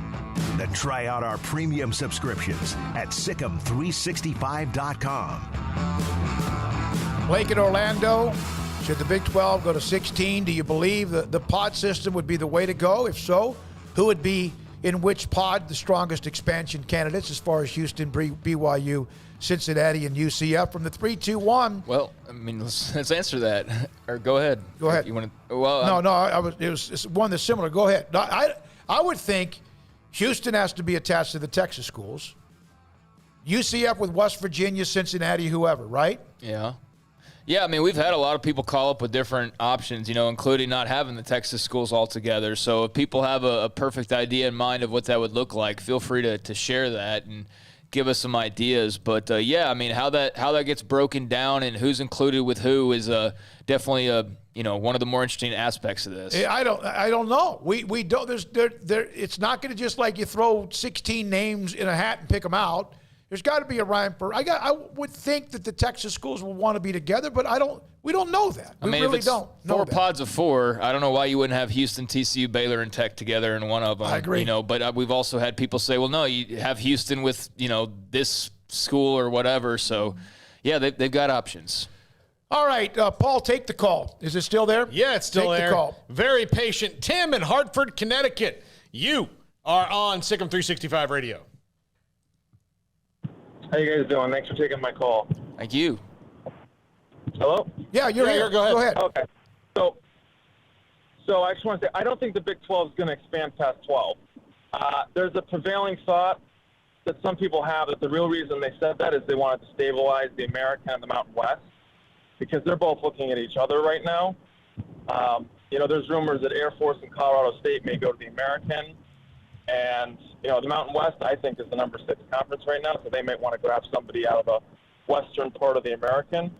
Then try out our premium subscriptions at Sikkim365.com. Blake in Orlando, should the Big 12 go to 16? Do you believe the pod system would be the way to go? If so, who would be in which pod the strongest expansion candidates as far as Houston, BYU, Cincinnati, and UCF from the 3-2-1? Well, I mean, let's answer that. Or go ahead. Go ahead. You want to? Well, it was one that's similar. Go ahead. No, I would think Houston has to be attached to the Texas schools. UCF with West Virginia, Cincinnati, whoever, right? Yeah. Yeah, I mean, we've had a lot of people call up with different options, including not having the Texas schools altogether. So if people have a perfect idea in mind of what that would look like, feel free to share that and give us some ideas. But yeah, I mean, how that gets broken down and who's included with who is definitely one of the more interesting aspects of this. I don't know. We don't. It's not going to just like you throw 16 names in a hat and pick them out. There's got to be a rhyme for. I would think that the Texas schools will want to be together, but we don't know that. We really don't know four that. pods of four. I don't know why you wouldn't have Houston, TCU, Baylor, and Tech together in one of them. I agree. But we've also had people say, well, no, you have Houston with this school or whatever. So, yeah, they've got options. All right, Paul, take the call. Is it still there? Yeah, it's still there. Take the call. Very patient. Tim in Hartford, Connecticut. You are on Sikkim 365 Radio. How you guys doing? Thanks for taking my call. Thank you. Hello? Yeah, you're here. Go ahead. Okay. So I just want to say, I don't think the Big 12 is going to expand past 12. There's a prevailing thought that some people have that the real reason they said that is they wanted to stabilize the American and the Mountain West, because they're both looking at each other right now. There's rumors that Air Force and Colorado State may go to the American. And, the Mountain West, I think, is the number 6 conference right now, so they might want to grab somebody out of the western part of the American.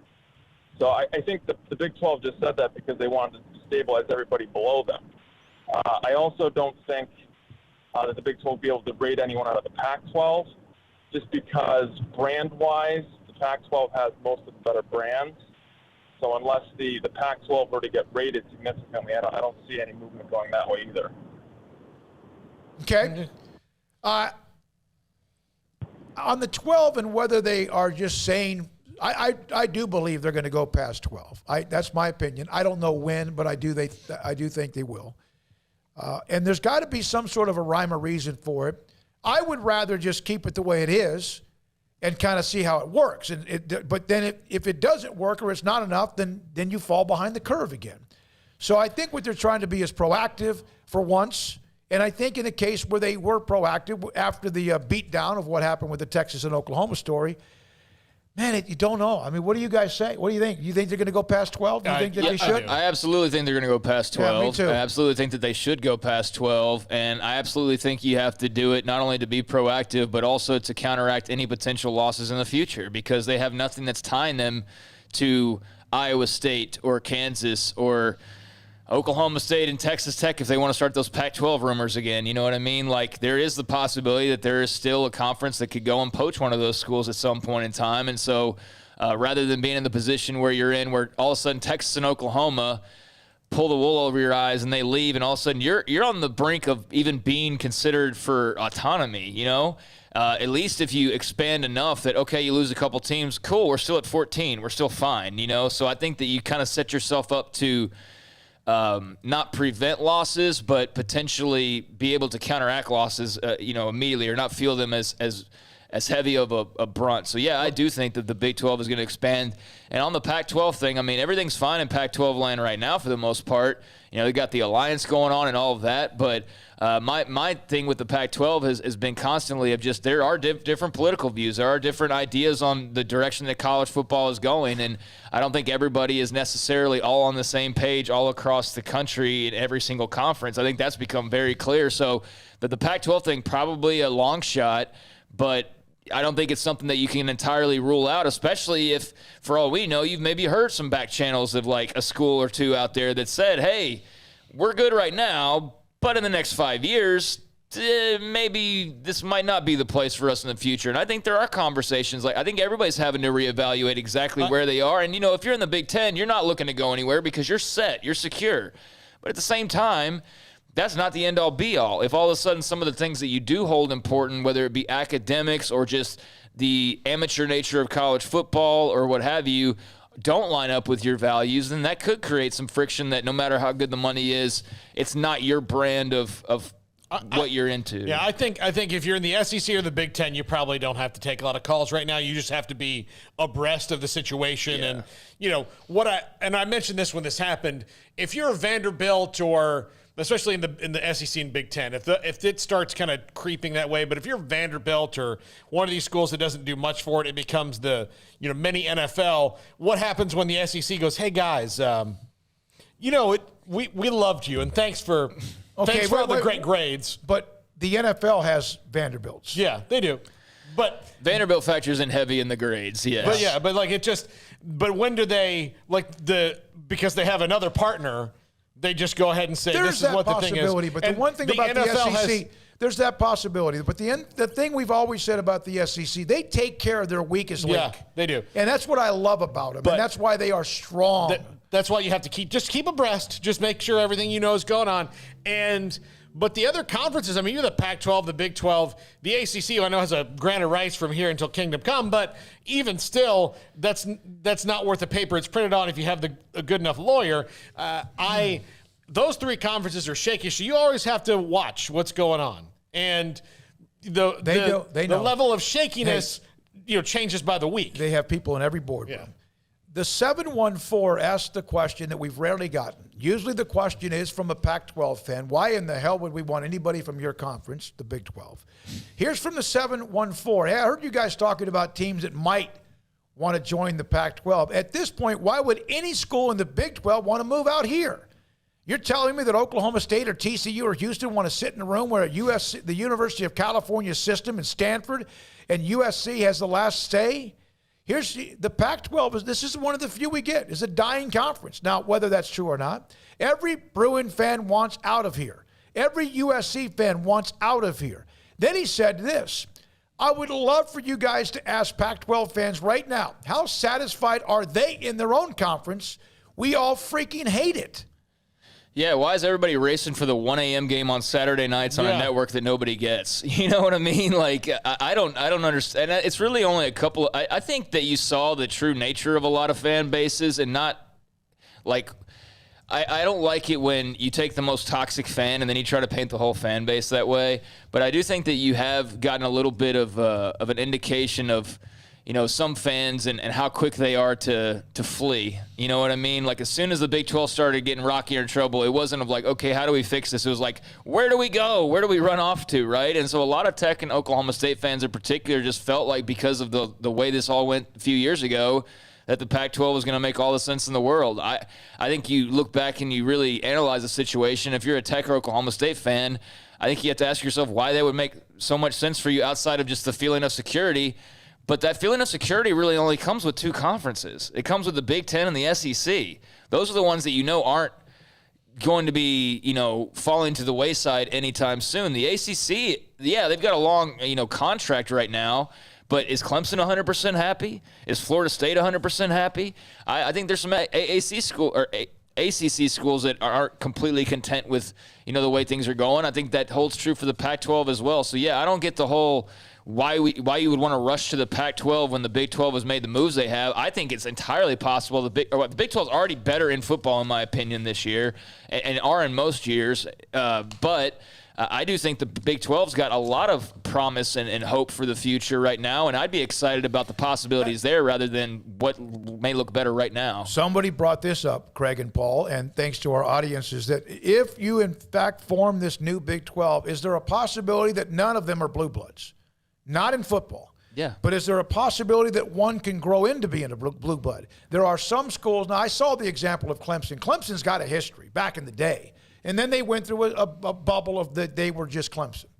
So I think the Big 12 just said that because they wanted to stabilize everybody below them. I also don't think that the Big 12 will be able to rate anyone out of the Pac-12, just because brand-wise, the Pac-12 has most of the better brands. So unless the Pac-12 were to get rated significantly, I don't see any movement going that way either. Okay. On the 12 and whether they are just saying, I do believe they're going to go past 12. That's my opinion. I don't know when, but I do think they will. And there's got to be some sort of a rhyme or reason for it. I would rather just keep it the way it is and kind of see how it works. But then if it doesn't work or it's not enough, then you fall behind the curve again. So I think what they're trying to be is proactive for once. And I think in the case where they were proactive after the beatdown of what happened with the Texas and Oklahoma story, man, you don't know. I mean, what do you guys say? What do you think? You think they're going to go past 12? Do you think that they should? I absolutely think they're going to go past 12. Yeah, me too. I absolutely think that they should go past 12. And I absolutely think you have to do it not only to be proactive, but also to counteract any potential losses in the future, because they have nothing that's tying them to Iowa State or Kansas or Oklahoma State and Texas Tech if they want to start those Pac-12 rumors again. You know what I mean? Like, there is the possibility that there is still a conference that could go and poach one of those schools at some point in time. And so rather than being in the position where you're in, where all of a sudden Texas and Oklahoma pull the wool over your eyes and they leave, and all of a sudden you're on the brink of even being considered for autonomy, at least if you expand enough that, okay, you lose a couple teams, cool, we're still at 14, we're still fine, So I think that you kind of set yourself up to not prevent losses, but potentially be able to counteract losses, immediately, or not feel them as heavy of a brunt. So, yeah, I do think that the Big 12 is going to expand. And on the Pac-12 thing, I mean, everything's fine in Pac-12 land right now for the most part. They got the alliance going on and all of that. But my thing with the Pac-12 has been constantly of just there are different political views. There are different ideas on the direction that college football is going. And I don't think everybody is necessarily all on the same page all across the country in every single conference. I think that's become very clear. So the Pac-12 thing, probably a long shot, but I don't think it's something that you can entirely rule out, especially if, for all we know, you've maybe heard some back channels of like a school or two out there that said, hey, we're good right now, but in the next 5 years, maybe this might not be the place for us in the future. And I think there are conversations. Like, I think everybody's having to reevaluate exactly where they are. And, if you're in the Big Ten, you're not looking to go anywhere because you're set, you're secure. But at the same time, that's not the end-all, be-all. If all of a sudden some of the things that you do hold important, whether it be academics or just the amateur nature of college football or what have you, don't line up with your values, then that could create some friction that no matter how good the money is, it's not your brand of what you're into. Yeah, I think if you're in the SEC or the Big Ten, you probably don't have to take a lot of calls right now. You just have to be abreast of the situation. Yeah. And I mentioned this when this happened. If you're a Vanderbilt or especially in the SEC and Big Ten, if it starts kind of creeping that way, but if you're Vanderbilt or one of these schools that doesn't do much for it, it becomes the mini NFL. What happens when the SEC goes, hey guys, we loved you and thanks for all the great grades. But the NFL has Vanderbilts. Yeah, they do. But Vanderbilt factors in heavy in the grades, yes. But when do they because they have another partner? They just go ahead and say this is what the thing is. But the one thing about the SEC, there's that possibility. But the thing we've always said about the SEC, they take care of their weakest link. Yeah, they do. And that's what I love about them. And that's why they are strong. That's why you have to keep abreast. Just make sure everything is going on. But the other conferences, I mean, you're the Pac-12, the Big 12, the ACC, I know has a grant of rights from here until kingdom come, but even still, that's not worth the paper it's printed on if you have a good enough lawyer. Those three conferences are shaky, so you always have to watch what's going on. And the level of shakiness changes by the week. They have people in every boardroom. Yeah. The 714 asked the question that we've rarely gotten. Usually the question is from a Pac-12 fan, why in the hell would we want anybody from your conference, the Big 12? Here's from the 714. Hey, I heard you guys talking about teams that might want to join the Pac-12. At this point, why would any school in the Big 12 want to move out here? You're telling me that Oklahoma State or TCU or Houston want to sit in a room where USC, the University of California system, and Stanford and USC has the last say? Here's the Pac-12. This is one of the few we get. It's a dying conference. Now, whether that's true or not, every Bruin fan wants out of here. Every USC fan wants out of here. Then he said this: I would love for you guys to ask Pac-12 fans right now, how satisfied are they in their own conference? We all freaking hate it. Yeah, why is everybody racing for the 1 a.m. game on Saturday nights on a network that nobody gets? You know what I mean? Like, I don't understand. It's really only a couple. I think that you saw the true nature of a lot of fan bases, and not like I don't like it when you take the most toxic fan and then you try to paint the whole fan base that way. But I do think that you have gotten a little bit of an indication of, you know, some fans and how quick they are to flee. You know what I mean? Like, as soon as the Big 12 started getting rockier in trouble, it wasn't of like, okay, how do we fix this? It was like, where do we go? Where do we run off to, right? And so a lot of Tech and Oklahoma State fans in particular just felt like, because of the way this all went a few years ago, that the Pac-12 was going to make all the sense in the world. I think you look back and you really analyze the situation. If you're a Tech or Oklahoma State fan, I think you have to ask yourself why they would make so much sense for you outside of just the feeling of security. But that feeling of security really only comes with two conferences. It comes with the Big Ten and the SEC. Those are the ones that you know aren't going to be, you know, falling to the wayside anytime soon. The ACC, yeah, they've got a long, you know, contract right now. But is Clemson 100% happy? Is Florida State 100% happy? I think there's some ACC schools that aren't completely content with, you know, the way things are going. I think that holds true for the Pac-12 as well. So yeah, I don't get the whole why you would want to rush to the Pac-12 when the Big 12 has made the moves they have. I think it's entirely possible the Big 12 is already better in football, in my opinion, this year, and are in most years. But I do think the Big 12's got a lot of promise and hope for the future right now, and I'd be excited about the possibilities there rather than what may look better right now. Somebody brought this up, Craig and Paul, and thanks to our audiences, that if you in fact form this new Big 12, is there a possibility that none of them are blue bloods? Not in football. Yeah. But is there a possibility that one can grow into being a blue blood? There are some schools. Now, I saw the example of Clemson. Clemson's got a history back in the day. And then they went through a bubble of that they were just Clemson.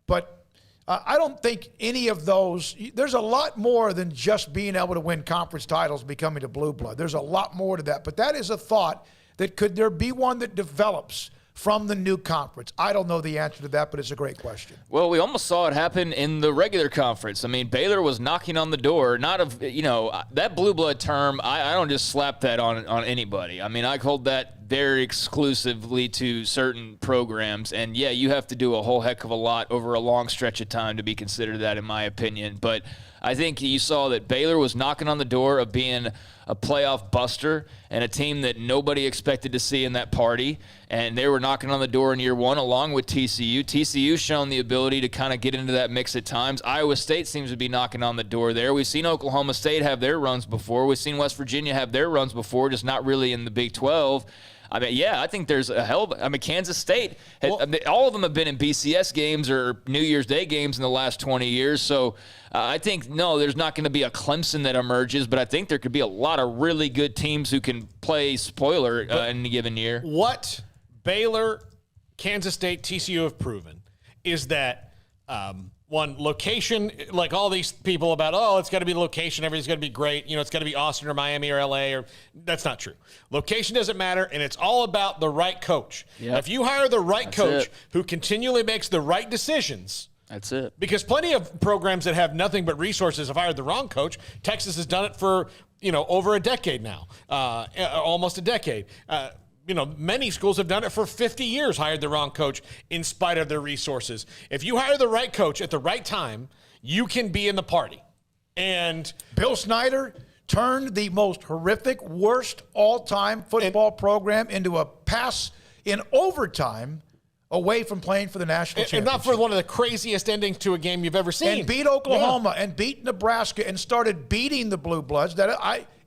But I don't think any of those – there's a lot more than just being able to win conference titles, becoming a blue blood. There's a lot more to that. But that is a thought that could there be one that develops from the new conference? I don't know the answer to that, but it's a great question. Well, we almost saw it happen in the regular conference. I mean, Baylor was knocking on the door, not of, you know, that blue blood term, I don't just slap that on anybody. I mean, I hold that very exclusively to certain programs. And, yeah, you have to do a whole heck of a lot over a long stretch of time to be considered that, in my opinion. But I think you saw that Baylor was knocking on the door of being a playoff buster and a team that nobody expected to see in that party. And they were knocking on the door in year one along with TCU. TCU's shown the ability to kind of get into that mix at times. Iowa State seems to be knocking on the door there. We've seen Oklahoma State have their runs before. We've seen West Virginia have their runs before, just not really in the Big 12. I mean, yeah, I think there's a hell of – I mean, Kansas State, all of them have been in BCS games or New Year's Day games in the last 20 years. So I think, no, there's not going to be a Clemson that emerges, but I think there could be a lot of really good teams who can play spoiler in a given year. What Baylor, Kansas State, TCU have proven is that one, location, like all these people about, oh, it's got to be location, everything's going to be great, you know, it's got to be Austin or Miami or LA, or that's not true. Location doesn't matter, and it's all about the right coach. Yep. If you hire the right That's coach it. who continually makes the right decisions, that's it. Because plenty of programs that have nothing but resources have hired the wrong coach. Texas has done it for, you know, over a decade now, almost a decade. You know, many schools have done it for 50 years, hired the wrong coach in spite of their resources. If you hire the right coach at the right time, you can be in the party. And Bill Snyder turned the most horrific, worst all-time football program into a pass in overtime away from playing for the national championship. And not for one of the craziest endings to a game you've ever seen. And beat Oklahoma and beat Nebraska and started beating the Blue Bloods.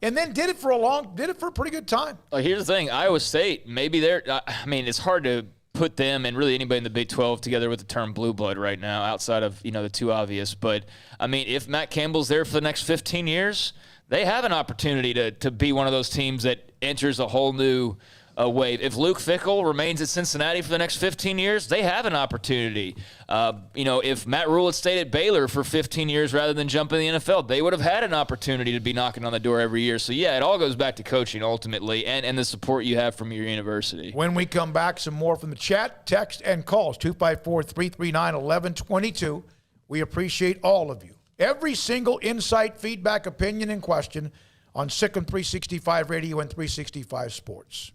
And then did it for a pretty good time. Well, here's the thing. Iowa State, maybe it's hard to put them and really anybody in the Big 12 together with the term blue blood right now outside of, the two obvious. But, if Matt Campbell's there for the next 15 years, they have an opportunity to be one of those teams that enters a whole new wave. If Luke Fickell remains at Cincinnati for the next 15 years, they have an opportunity. If Matt Rule had stayed at Baylor for 15 years rather than jump in the NFL, they would have had an opportunity to be knocking on the door every year. So, yeah, it all goes back to coaching ultimately and the support you have from your university. When we come back, some more from the chat, text, and calls, 254-339-1122. We appreciate all of you. Every single insight, feedback, opinion, and question on Sikkim 365 Radio and 365 Sports.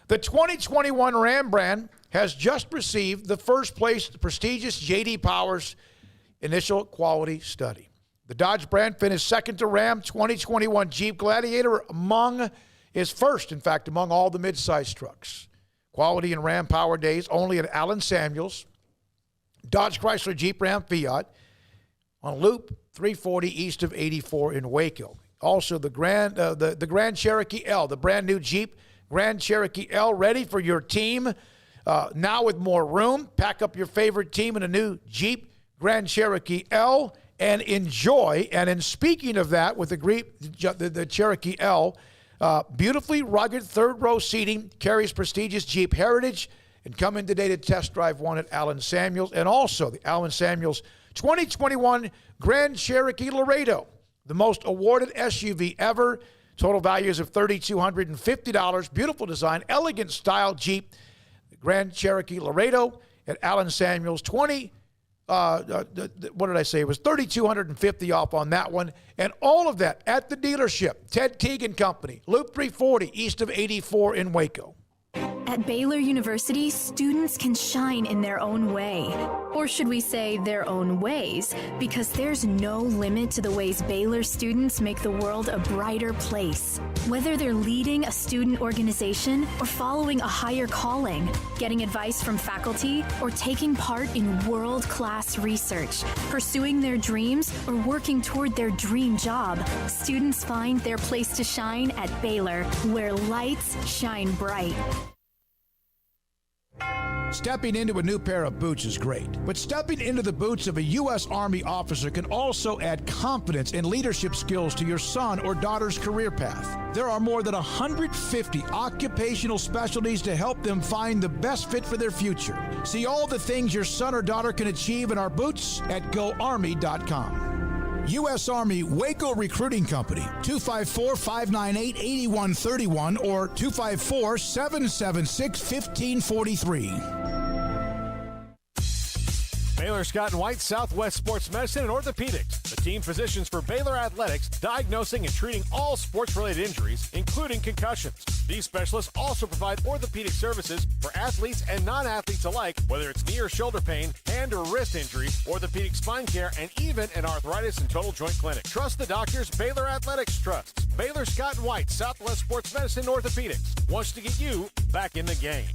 The 2021 Ram brand has just received the first place prestigious J.D. Powers initial quality study. The Dodge brand finished second to Ram 2021 Jeep Gladiator among all the midsize trucks. Quality and Ram Power Days only at Allen Samuels, Dodge Chrysler Jeep Ram Fiat on Loop 340 east of 84 in Waco. Also the Grand Cherokee L, the brand new Jeep Grand Cherokee L, ready for your team. Now with more room, pack up your favorite team in a new Jeep Grand Cherokee L and enjoy. And in speaking of that, with the Cherokee L, beautifully rugged third-row seating, carries prestigious Jeep heritage, and come in today to test drive one at Allen Samuels. And also the Allen Samuels 2021 Grand Cherokee Laredo, the most awarded SUV ever. Total values of $3,250. Beautiful design, elegant style Jeep. Grand Cherokee Laredo at Allen Samuels. What did I say? It was $3,250 off on that one. And all of that at the dealership. Ted Teague and Company. Loop 340 east of 84 in Waco. At Baylor University, students can shine in their own way. Or should we say their own ways? Because there's no limit to the ways Baylor students make the world a brighter place. Whether they're leading a student organization or following a higher calling, getting advice from faculty, or taking part in world-class research, pursuing their dreams, or working toward their dream job, students find their place to shine at Baylor, where lights shine bright. Stepping into a new pair of boots is great, but stepping into the boots of a U.S. Army officer can also add confidence and leadership skills to your son or daughter's career path. There are more than 150 occupational specialties to help them find the best fit for their future. See all the things your son or daughter can achieve in our boots at GoArmy.com. U.S. Army Waco Recruiting Company, 254-598-8131 or 254-776-1543. Baylor Scott & White, Southwest Sports Medicine and Orthopedics, the team physicians for Baylor Athletics, diagnosing and treating all sports-related injuries, including concussions. These specialists also provide orthopedic services for athletes and non-athletes alike, whether it's knee or shoulder pain, hand or wrist injuries, orthopedic spine care, and even an arthritis and total joint clinic. Trust the doctors Baylor Athletics trusts. Baylor Scott & White, Southwest Sports Medicine and Orthopedics wants to get you back in the game.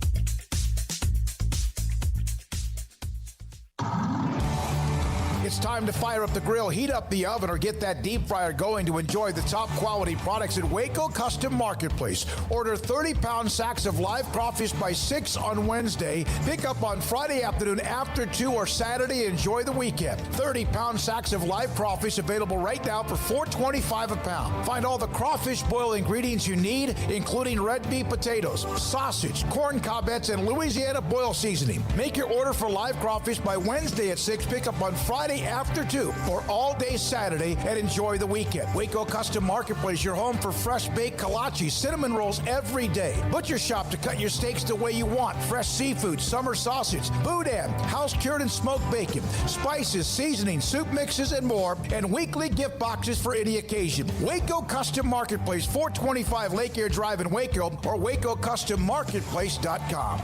It's time to fire up the grill, heat up the oven, or get that deep fryer going to enjoy the top quality products at Waco Custom Marketplace. Order 30-pound sacks of live crawfish by 6 on Wednesday. Pick up on Friday afternoon after 2 or Saturday. Enjoy the weekend. 30-pound sacks of live crawfish available right now for $4.25 a pound. Find all the crawfish boil ingredients you need, including red beef potatoes, sausage, corn cobettes, and Louisiana boil seasoning. Make your order for live crawfish by Wednesday at 6. Pick up on Friday after 2 or all day Saturday, and enjoy the weekend. Waco Custom Marketplace, your home for fresh baked kolache, cinnamon rolls every day. Butcher shop to cut your steaks the way you want. Fresh seafood, summer sausage, boudin, house cured and smoked bacon, spices, seasonings, soup mixes, and more, and weekly gift boxes for any occasion. Waco Custom Marketplace, 425 Lake Air Drive in Waco, or WacoCustomMarketplace.com.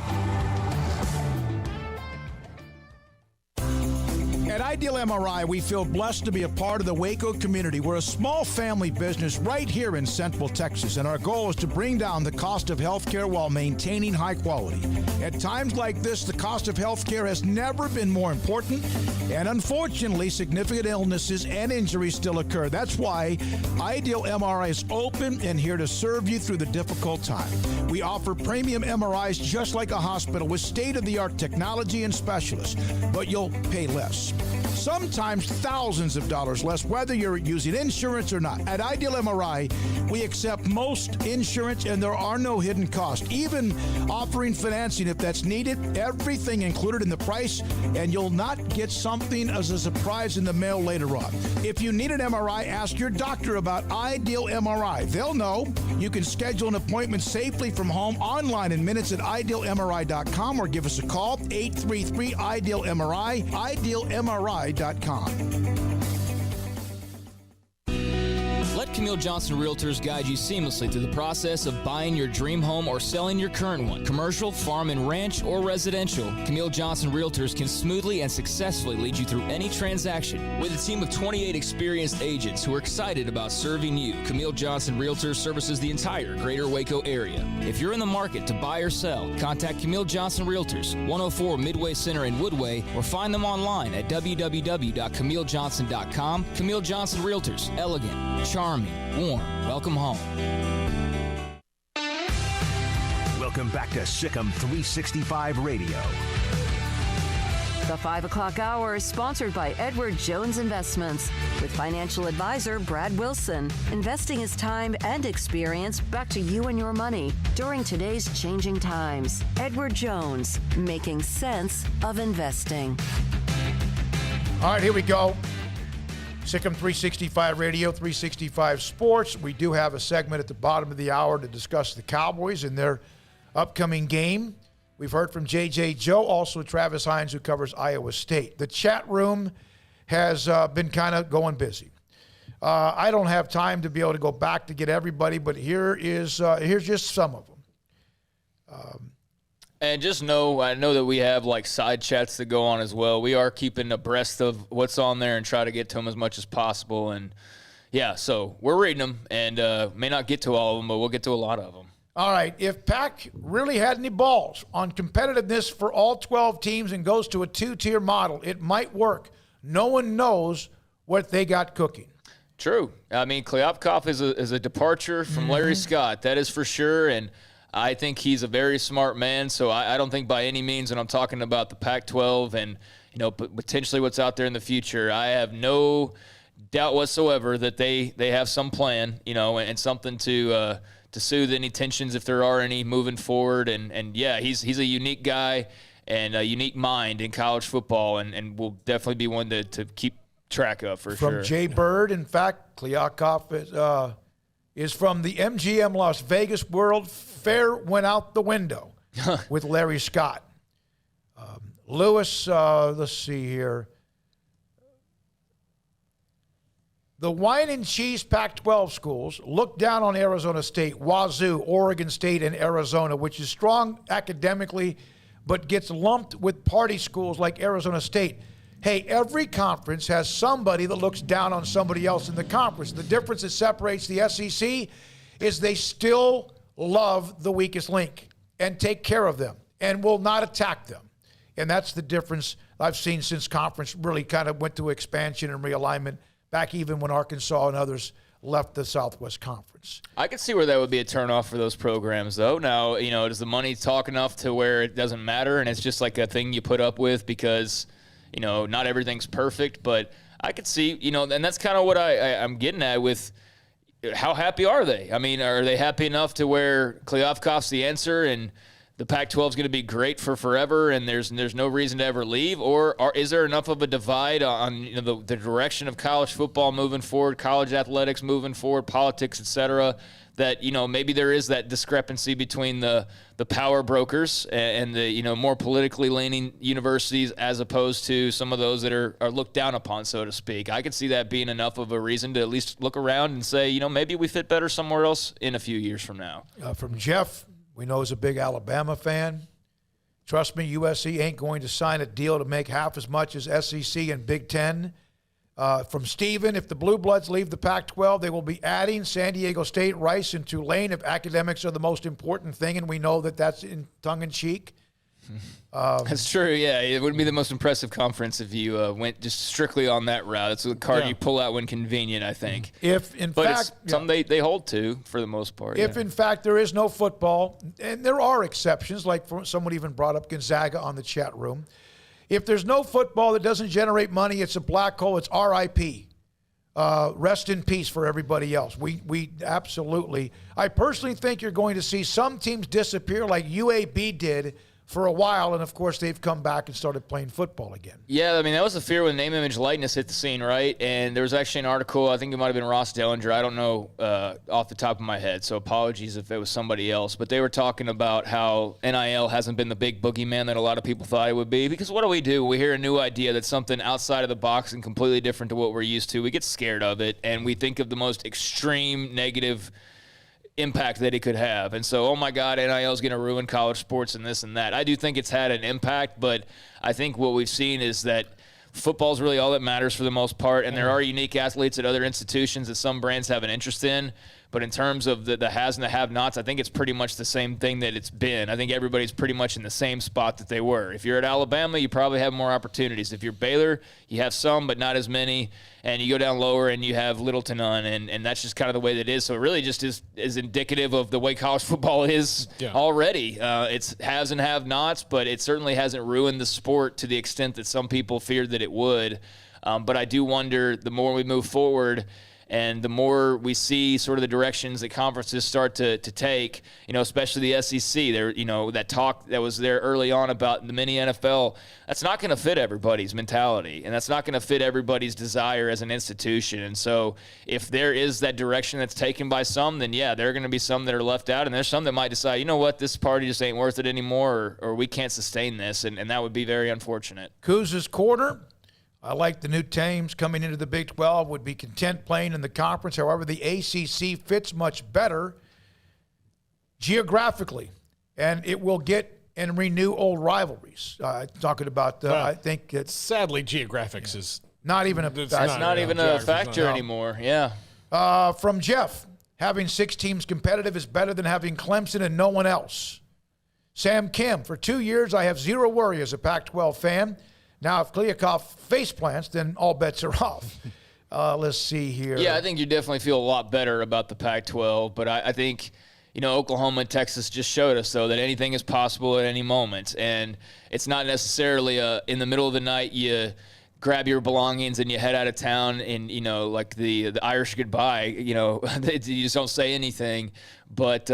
At Ideal MRI, we feel blessed to be a part of the Waco community. We're a small family business right here in Central Texas, and our goal is to bring down the cost of healthcare while maintaining high quality. At times like this, the cost of healthcare has never been more important, and unfortunately, significant illnesses and injuries still occur. That's why Ideal MRI is open and here to serve you through the difficult time. We offer premium MRIs just like a hospital with state-of-the-art technology and specialists, but you'll pay less. Sometimes thousands of dollars less, whether you're using insurance or not. At Ideal MRI, we accept most insurance and there are no hidden costs, even offering financing if that's needed. Everything included in the price, and you'll not get something as a surprise in the mail later on. If you need an MRI, ask your doctor about Ideal MRI. They'll know. You can schedule an appointment safely from home online in minutes at idealmri.com or give us a call, 833-IDEAL-MRI, idealmri.com. Let Camille Johnson Realtors guide you seamlessly through the process of buying your dream home or selling your current one. Commercial, farm and ranch, or residential, Camille Johnson Realtors can smoothly and successfully lead you through any transaction. With a team of 28 experienced agents who are excited about serving you, Camille Johnson Realtors services the entire greater Waco area. If you're in the market to buy or sell, contact Camille Johnson Realtors, 104 Midway Center in Woodway, or find them online at www.camillejohnson.com. Camille Johnson Realtors, elegant, charming, warm. Welcome home. Welcome back to Sikkim 365 Radio. The 5 o'clock hour is sponsored by Edward Jones Investments with financial advisor Brad Wilson. Investing is time and experience back to you and your money during today's changing times. Edward Jones, making sense of investing. All right, here we go. Sikkim 365 Radio, 365 Sports. We do have a segment at the bottom of the hour to discuss the Cowboys and their upcoming game. We've heard from J.J. Joe, also Travis Hines, who covers Iowa State. The chat room has been kind of going busy. I don't have time to be able to go back to get everybody, but here's just some of them. And just know, I know that we have like side chats that go on as well. We are keeping abreast of what's on there and try to get to them as much as possible. And yeah, so we're reading them and may not get to all of them, but we'll get to a lot of them. All right, if Pac really had any balls on competitiveness for all 12 teams and goes to a two-tier model, it might work. No one knows what they got cooking. True. I mean, Kliavkoff is a departure from Larry Scott. That is for sure. And I think he's a very smart man. So I don't think by any means, when I'm talking about the Pac-12 and, you know, potentially what's out there in the future, I have no doubt whatsoever that they have some plan, you know, and something to soothe any tensions if there are any moving forward. And yeah, he's a unique guy and a unique mind in college football and will definitely be one to keep track of for sure. From Jay Bird, in fact, Kliavkoff is from the MGM Las Vegas world. Fair went out the window with Larry Scott. Lewis, let's see here. The wine and cheese Pac-12 schools look down on Arizona State, Wazoo, Oregon State, and Arizona, which is strong academically, but gets lumped with party schools like Arizona State. Hey, every conference has somebody that looks down on somebody else in the conference. The difference that separates the SEC is they still love the weakest link and take care of them and will not attack them. And that's the difference I've seen since conference really kind of went to expansion and realignment back even when Arkansas and others left the Southwest Conference. I could see where that would be a turnoff for those programs, though. Now, you know, does the money talk enough to where it doesn't matter and it's just like a thing you put up with because, you know, not everything's perfect, but I could see, you know, and that's kind of what I'm getting at with how happy are they? I mean, are they happy enough to where Kliavkoff's the answer and the Pac-12 is going to be great for forever and there's no reason to ever leave? Or is there enough of a divide on, you know, the direction of college football moving forward, college athletics moving forward, politics, et cetera, that, you know, maybe there is that discrepancy between the power brokers and the, you know, more politically leaning universities as opposed to some of those that are looked down upon, so to speak. I could see that being enough of a reason to at least look around and say, you know, maybe we fit better somewhere else in a few years from now. From Jeff, we know is a big Alabama fan. Trust me, USC ain't going to sign a deal to make half as much as SEC and Big Ten. From Steven, if the Blue Bloods leave the Pac-12, they will be adding San Diego State, Rice, and Tulane if academics are the most important thing, and we know that that's in tongue-in-cheek. That's true, yeah. It wouldn't be the most impressive conference if you went just strictly on that route. It's a card you pull out when convenient, I think. If, in fact... It's something they hold to, for the most part. If, in fact, there is no football, and there are exceptions, like someone even brought up Gonzaga on the chat room. If there's no football that doesn't generate money, it's a black hole. It's RIP. Rest in peace for everybody else. We absolutely... I personally think you're going to see some teams disappear like UAB did for a while, and of course they've come back and started playing football again. Yeah, I mean, that was the fear when name, image, likeness hit the scene, right? And there was actually an article, I think it might have been Ross Dellinger, I don't know off the top of my head, so apologies if it was somebody else, but they were talking about how NIL hasn't been the big boogeyman that a lot of people thought it would be, because what do? We hear a new idea that's something outside of the box and completely different to what we're used to. We get scared of it, and we think of the most extreme negative impact that it could have. And so, oh my God, NIL is going to ruin college sports and this and that. I do think it's had an impact, but I think what we've seen is that football is really all that matters for the most part, and there are unique athletes at other institutions that some brands have an interest in. But in terms of the has and the have-nots, I think it's pretty much the same thing that it's been. I think everybody's pretty much in the same spot that they were. If you're at Alabama, you probably have more opportunities. If you're Baylor, you have some, but not as many. And you go down lower and you have little to none. And that's just kind of the way that it is. So it really just is indicative of the way college football is already. It's haves and have-nots, but it certainly hasn't ruined the sport to the extent that some people feared that it would. But I do wonder, the more we move forward and the more we see sort of the directions that conferences start to take, especially the SEC, there, that talk that was there early on about the mini NFL, that's not going to fit everybody's mentality, and that's not going to fit everybody's desire as an institution. And so if there is that direction that's taken by some, then yeah, there are going to be some that are left out, and there's some that might decide, you know what, this party just ain't worth it anymore, or we can't sustain this, and that would be very unfortunate. Kuz's Corner. I like the new teams coming into the Big 12, would be content playing in the conference. However, the ACC fits much better geographically, and it will get and renew old riveries. Talking about, I think it's... Sadly, geographics is... Not even a... It's not even a factor anymore, yeah. From Jeff, having 6 teams competitive is better than having Clemson and no one else. Sam Kim, for 2 years, I have zero worry as a Pac-12 fan. Now, if Kliavkoff face plants, then all bets are off. Let's see here. Yeah, I think you definitely feel a lot better about the Pac-12, but I think, Oklahoma and Texas just showed us, though, that anything is possible at any moment. And it's not necessarily in the middle of the night you grab your belongings and you head out of town and, like the Irish goodbye, you just don't say anything. But,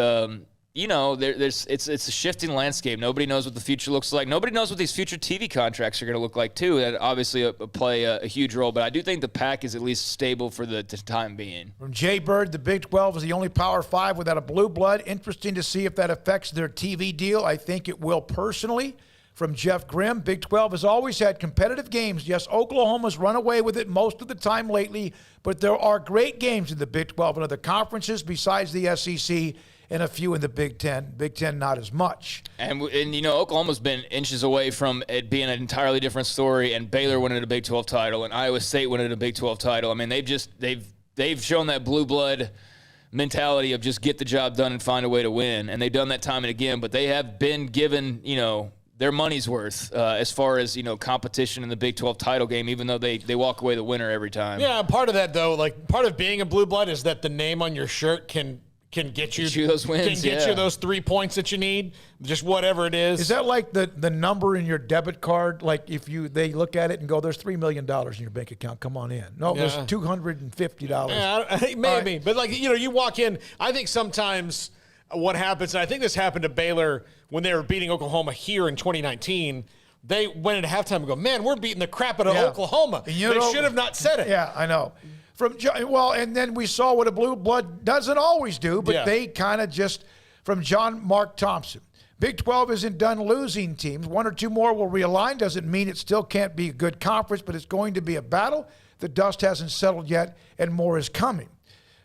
it's a shifting landscape. Nobody knows what the future looks like. Nobody knows what these future TV contracts are going to look like, too. That obviously play a huge role. But I do think the Pac is at least stable for the time being. From Jay Bird, the Big 12 is the only Power 5 without a blue blood. Interesting to see if that affects their TV deal. I think it will personally. From Jeff Grimm, Big 12 has always had competitive games. Yes, Oklahoma's run away with it most of the time lately, but there are great games in the Big 12 and other conferences besides the SEC, and a few in the Big Ten. Big Ten, not as much. And Oklahoma's been inches away from it being an entirely different story, and Baylor winning a Big 12 title, and Iowa State winning a Big 12 title. I mean, they've shown that blue blood mentality of just get the job done and find a way to win, and they've done that time and again, but they have been given, their money's worth as far as, competition in the Big 12 title game, even though they walk away the winner every time. Yeah, part of that, though, part of being a blue blood is that the name on your shirt can get you those wins, can get you those 3 points that you need, just whatever it is. Is that like the number in your debit card? Like if they look at it and go, there's $3 million in your bank account, come on in. No, there's $250. Yeah, maybe. But you walk in, I think sometimes what happens, and I think this happened to Baylor when they were beating Oklahoma here in 2019, they went into halftime and go, man, we're beating the crap out of Oklahoma. They should have not said it. Yeah, I know. And then we saw what a blue blood doesn't always do, but they kind of just, from John Mark Thompson. Big 12 isn't done losing teams. 1 or 2 more will realign. Doesn't mean it still can't be a good conference, but it's going to be a battle. The dust hasn't settled yet, and more is coming.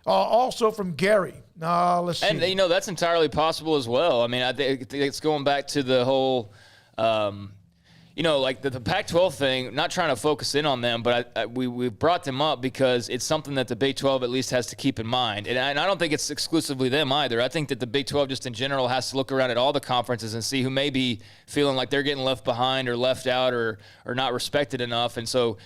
Also from Gary. Let's see. And, that's entirely possible as well. I mean, I think it's going back to the whole Like the Pac-12 thing, not trying to focus in on them, but we brought them up because it's something that the Big 12 at least has to keep in mind. And I don't think it's exclusively them either. I think that the Big 12 just in general has to look around at all the conferences and see who may be feeling like they're getting left behind or left out or not respected enough. And so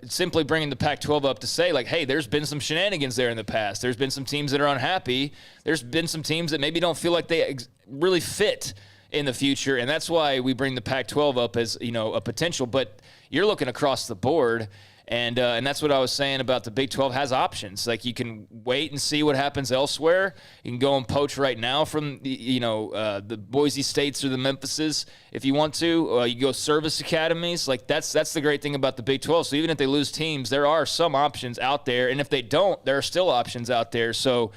simply bringing the Pac-12 up to say, like, hey, there's been some shenanigans there in the past. There's been some teams that are unhappy. There's been some teams that maybe don't feel like they really fit in the future, and that's why we bring the Pac-12 up as, a potential. But you're looking across the board, and that's what I was saying about the Big 12 has options. Like, you can wait and see what happens elsewhere. You can go and poach right now from the Boise States or the Memphises if you want to. You go service academies. Like, that's the great thing about the Big 12. So even if they lose teams, there are some options out there, and if they don't, there are still options out there. So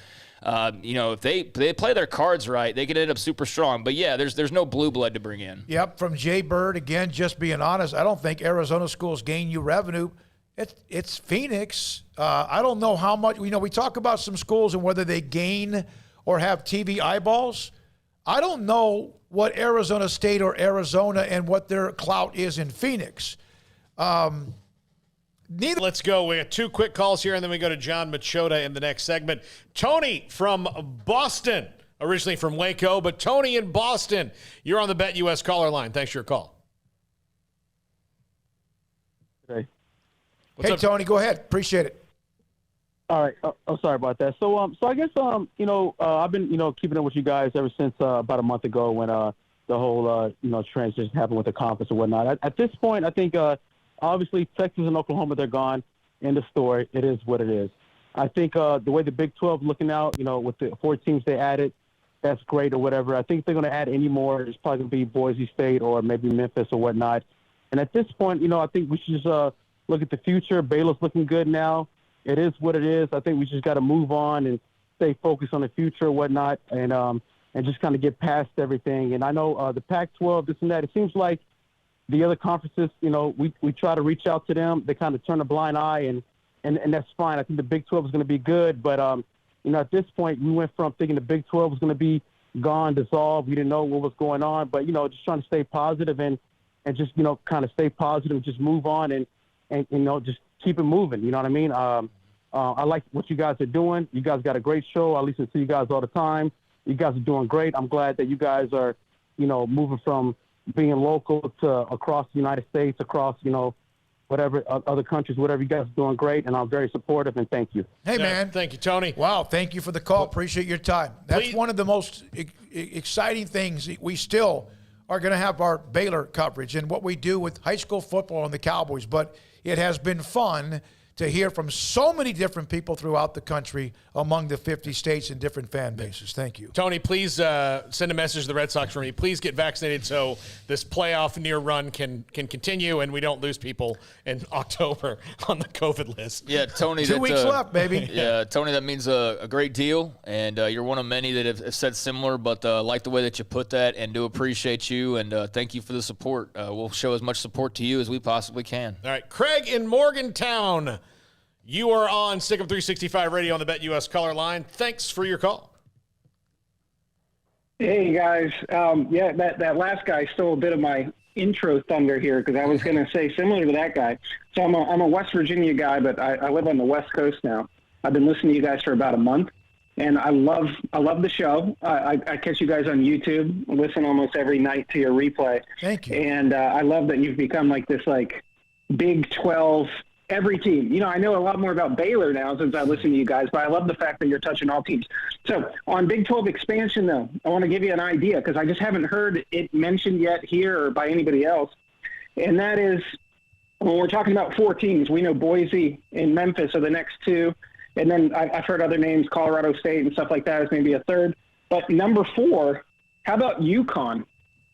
if they play their cards right, they could end up super strong. But yeah, there's no blue blood to bring in. Yep, from Jay Bird again. Just being honest, I don't think Arizona schools gain you revenue. It's Phoenix. I don't know how much. We talk about some schools and whether they gain or have TV eyeballs. I don't know what Arizona State or Arizona and what their clout is in Phoenix. Let's go. We have 2 quick calls here, and then we go to John Machota in the next segment. Tony from Boston, originally from Waco, but Tony in Boston. You're on the BetUS caller line. Thanks for your call. Hey, Tony, go ahead. Appreciate it. All right. Oh, sorry about that. So I guess I've been keeping up with you guys ever since about a month ago when the whole transition happened with the conference and whatnot. At this point, I think. Obviously, Texas and Oklahoma, they're gone. End of story. It is what it is. I think the way the Big 12 looking out, with the 4 teams they added, that's great or whatever. I think if they're going to add any more, it's probably going to be Boise State or maybe Memphis or whatnot. And at this point, I think we should just look at the future. Baylor's looking good now. It is what it is. I think we just got to move on and stay focused on the future or whatnot and just kind of get past everything. And I know the Pac-12, this and that, it seems like the other conferences, we try to reach out to them. They kind of turn a blind eye, and that's fine. I think the Big 12 is going to be good. But, at this point, we went from thinking the Big 12 was going to be gone, dissolved. We didn't know what was going on. But, just trying to stay positive and just, kind of stay positive, just move on and just keep it moving. You know what I mean? I like what you guys are doing. You guys got a great show. I listen to you guys all the time. You guys are doing great. I'm glad that you guys are, moving from being local to across the United States, across, whatever other countries, whatever. You guys are doing great, and I'm very supportive, and thank you. Hey, man. Thank you, Tony. Wow, thank you for the call. Appreciate your time. That's one of the most exciting things. We still are going to have our Baylor coverage and what we do with high school football and the Cowboys, but it has been fun to hear from so many different people throughout the country among the 50 states and different fan bases. Thank you. Tony, please send a message to the Red Sox for me. Please get vaccinated so this playoff near run can continue and we don't lose people in October on the COVID list. Yeah, Tony. 2 weeks left, baby. Yeah, Tony, that means a great deal, and you're one of many that have said similar, but I like the way that you put that and do appreciate you, and thank you for the support. We'll show as much support to you as we possibly can. All right, Craig in Morgantown. You are on Sikkim 365 Radio on the BetUS caller line. Thanks for your call. Hey, guys. That last guy stole a bit of my intro thunder here because I was going to say similar to that guy. So I'm a West Virginia guy, but I live on the West Coast now. I've been listening to you guys for about a month, and I love the show. I catch you guys on YouTube, listen almost every night to your replay. Thank you. And I love that you've become like this Big 12 every team. I know a lot more about Baylor now since I listen to you guys, but I love the fact that you're touching all teams. So on Big 12 expansion, though, I want to give you an idea because I just haven't heard it mentioned yet here or by anybody else. And that is when we're talking about 4 teams, we know Boise and Memphis are the next 2. And then I've heard other names, Colorado State and stuff like that as maybe a 3rd. But number 4, how about UConn?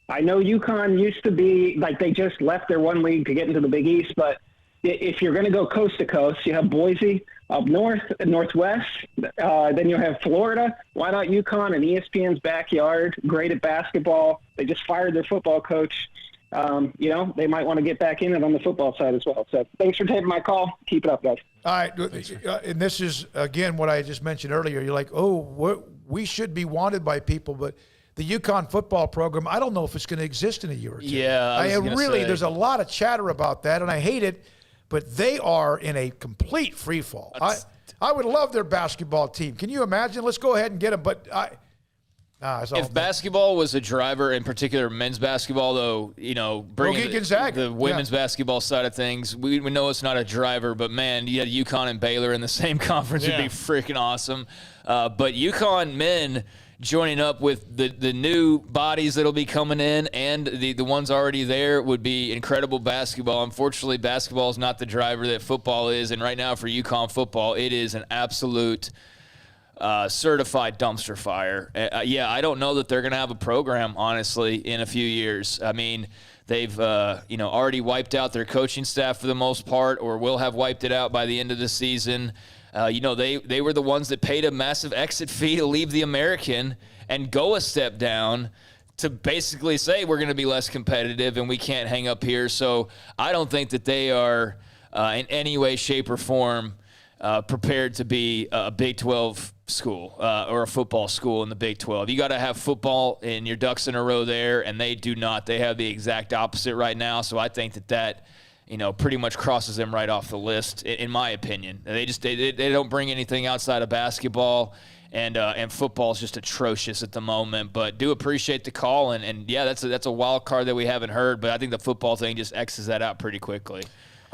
I know UConn used to be they just left their one league to get into the Big East, but if you're going to go coast to coast, you have Boise up north, northwest. Then you'll have Florida. Why not UConn and ESPN's backyard? Great at basketball. They just fired their football coach. They might want to get back in it on the football side as well. So thanks for taking my call. Keep it up, guys. All right. And this is, again, what I just mentioned earlier. You're like, we should be wanted by people, but the UConn football program, I don't know if it's going to exist in a year or two. Yeah, there's a lot of chatter about that, and I hate it, but they are in a complete free fall. I would love their basketball team. Can you imagine? Let's go ahead and get them, but if basketball was a driver, in particular men's basketball, though, bringing the women's basketball side of things, we know it's not a driver, but man, you had UConn and Baylor in the same conference would be freaking awesome. But UConn men joining up with the new bodies that'll be coming in and the ones already there would be incredible basketball. Unfortunately, basketball is not the driver that football is, and right now for UConn football, it is an absolute certified dumpster fire. I don't know that they're going to have a program, honestly, in a few years. I mean, they've already wiped out their coaching staff for the most part, or will have wiped it out by the end of the season. They were the ones that paid a massive exit fee to leave the American and go a step down to basically say we're going to be less competitive and we can't hang up here. So I don't think that they are in any way, shape, or form prepared to be a Big 12 school or a football school in the Big 12. You got to have football and your ducks in a row there, and they do not. They have the exact opposite right now. So I think that pretty much crosses them right off the list, in my opinion. They don't bring anything outside of basketball, and football is just atrocious at the moment. But do appreciate the call, and that's a wild card that we haven't heard. But I think the football thing just X's that out pretty quickly.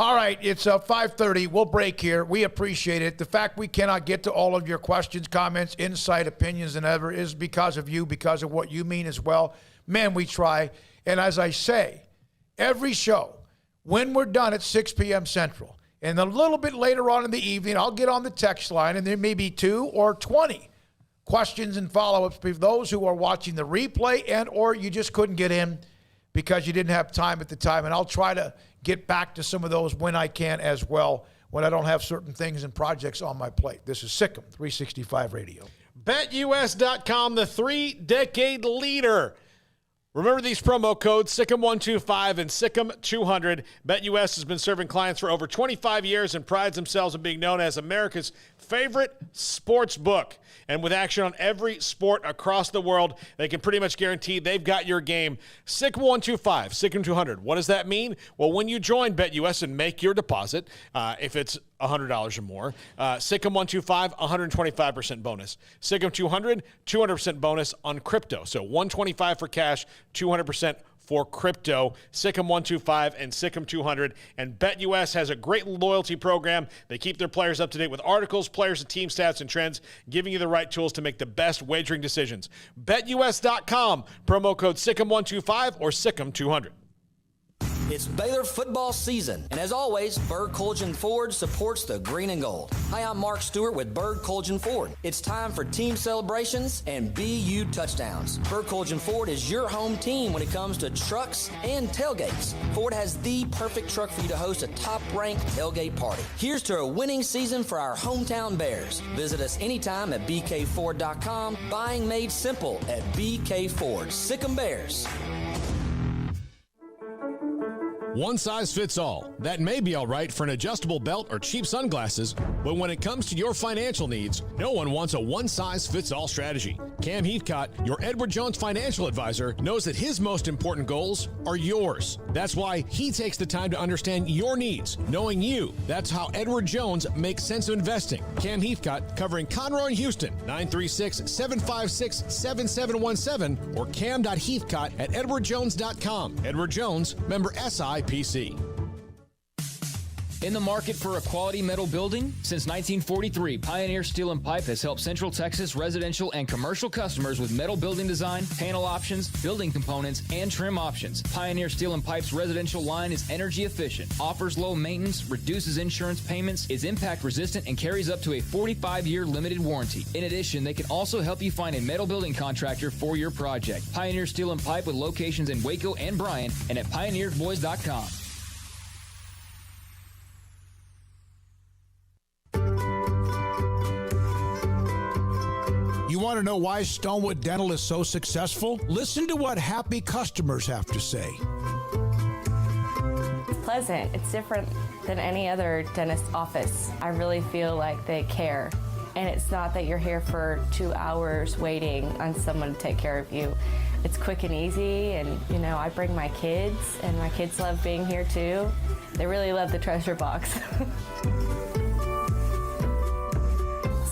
All right, it's 5:30. We'll break here. We appreciate it. The fact we cannot get to all of your questions, comments, insight, opinions, and ever is because of you, because of what you mean as well. Man, we try. And as I say, every show, when we're done at 6 p.m. Central, and a little bit later on in the evening, I'll get on the text line, and there may be 2 or 20 questions and follow-ups for those who are watching the replay and or you just couldn't get in because you didn't have time at the time. And I'll try to get back to some of those when I can as well, when I don't have certain things and projects on my plate. This is Sikkim 365 Radio. BetUS.com, the 3-decade leader. Remember these promo codes, Sikkim125 and Sikkim200. BetUS has been serving clients for over 25 years and prides themselves on being known as America's favorite sports book. And with action on every sport across the world, they can pretty much guarantee they've got your game. Sikkim125, Sikkim200. What does that mean? Well, when you join BetUS and make your deposit, if it's $100 or more, Sikkim125, 125% bonus. Sikkim200, 200% bonus on crypto. So 125 for cash, 200% for crypto. Sikkim125 and Sikkim200. And BetUS has a great loyalty program. They keep their players up to date with articles, players, and team stats and trends, giving you the right tools to make the best wagering decisions. BetUS.com, promo code Sikkim125 or Sikkim200. It's Baylor football season, and as always, Berg Colgin Ford supports the green and gold. Hi, I'm Mark Stewart with Berg Colgin Ford. It's time for team celebrations and BU touchdowns. Berg Colgin Ford is your home team when it comes to trucks and tailgates. Ford has the perfect truck for you to host a top-ranked tailgate party. Here's to a winning season for our hometown Bears. Visit us anytime at bkford.com. Buying made simple at BK Ford. Sick 'em Bears. One size fits all. That may be all right for an adjustable belt or cheap sunglasses, but when it comes to your financial needs, no one wants a one-size-fits-all strategy. Cam Heathcott, your Edward Jones financial advisor, knows that his most important goals are yours. That's why he takes the time to understand your needs, knowing you. That's how Edward Jones makes sense of investing. Cam Heathcott, covering Conroe and Houston, 936-756-7717 or cam.heathcott@edwardjones.com. Edward Jones, member SIPC. In the market for a quality metal building? Since 1943, Pioneer Steel and Pipe has helped Central Texas residential and commercial customers with metal building design, panel options, building components, and trim options. Pioneer Steel and Pipe's residential line is energy efficient, offers low maintenance, reduces insurance payments, is impact resistant, and carries up to a 45-year limited warranty. In addition, they can also help you find a metal building contractor for your project. Pioneer Steel and Pipe with locations in Waco and Bryan and at pioneerboys.com. You want to know why Stonewood Dental is so successful? Listen to what happy customers have to say. It's pleasant. It's different than any other dentist office. I really feel like they care And it's not that you're here for 2 hours waiting on someone to take care of you. It's quick and easy, and I bring my kids, and my kids love being here too. They really love the treasure box.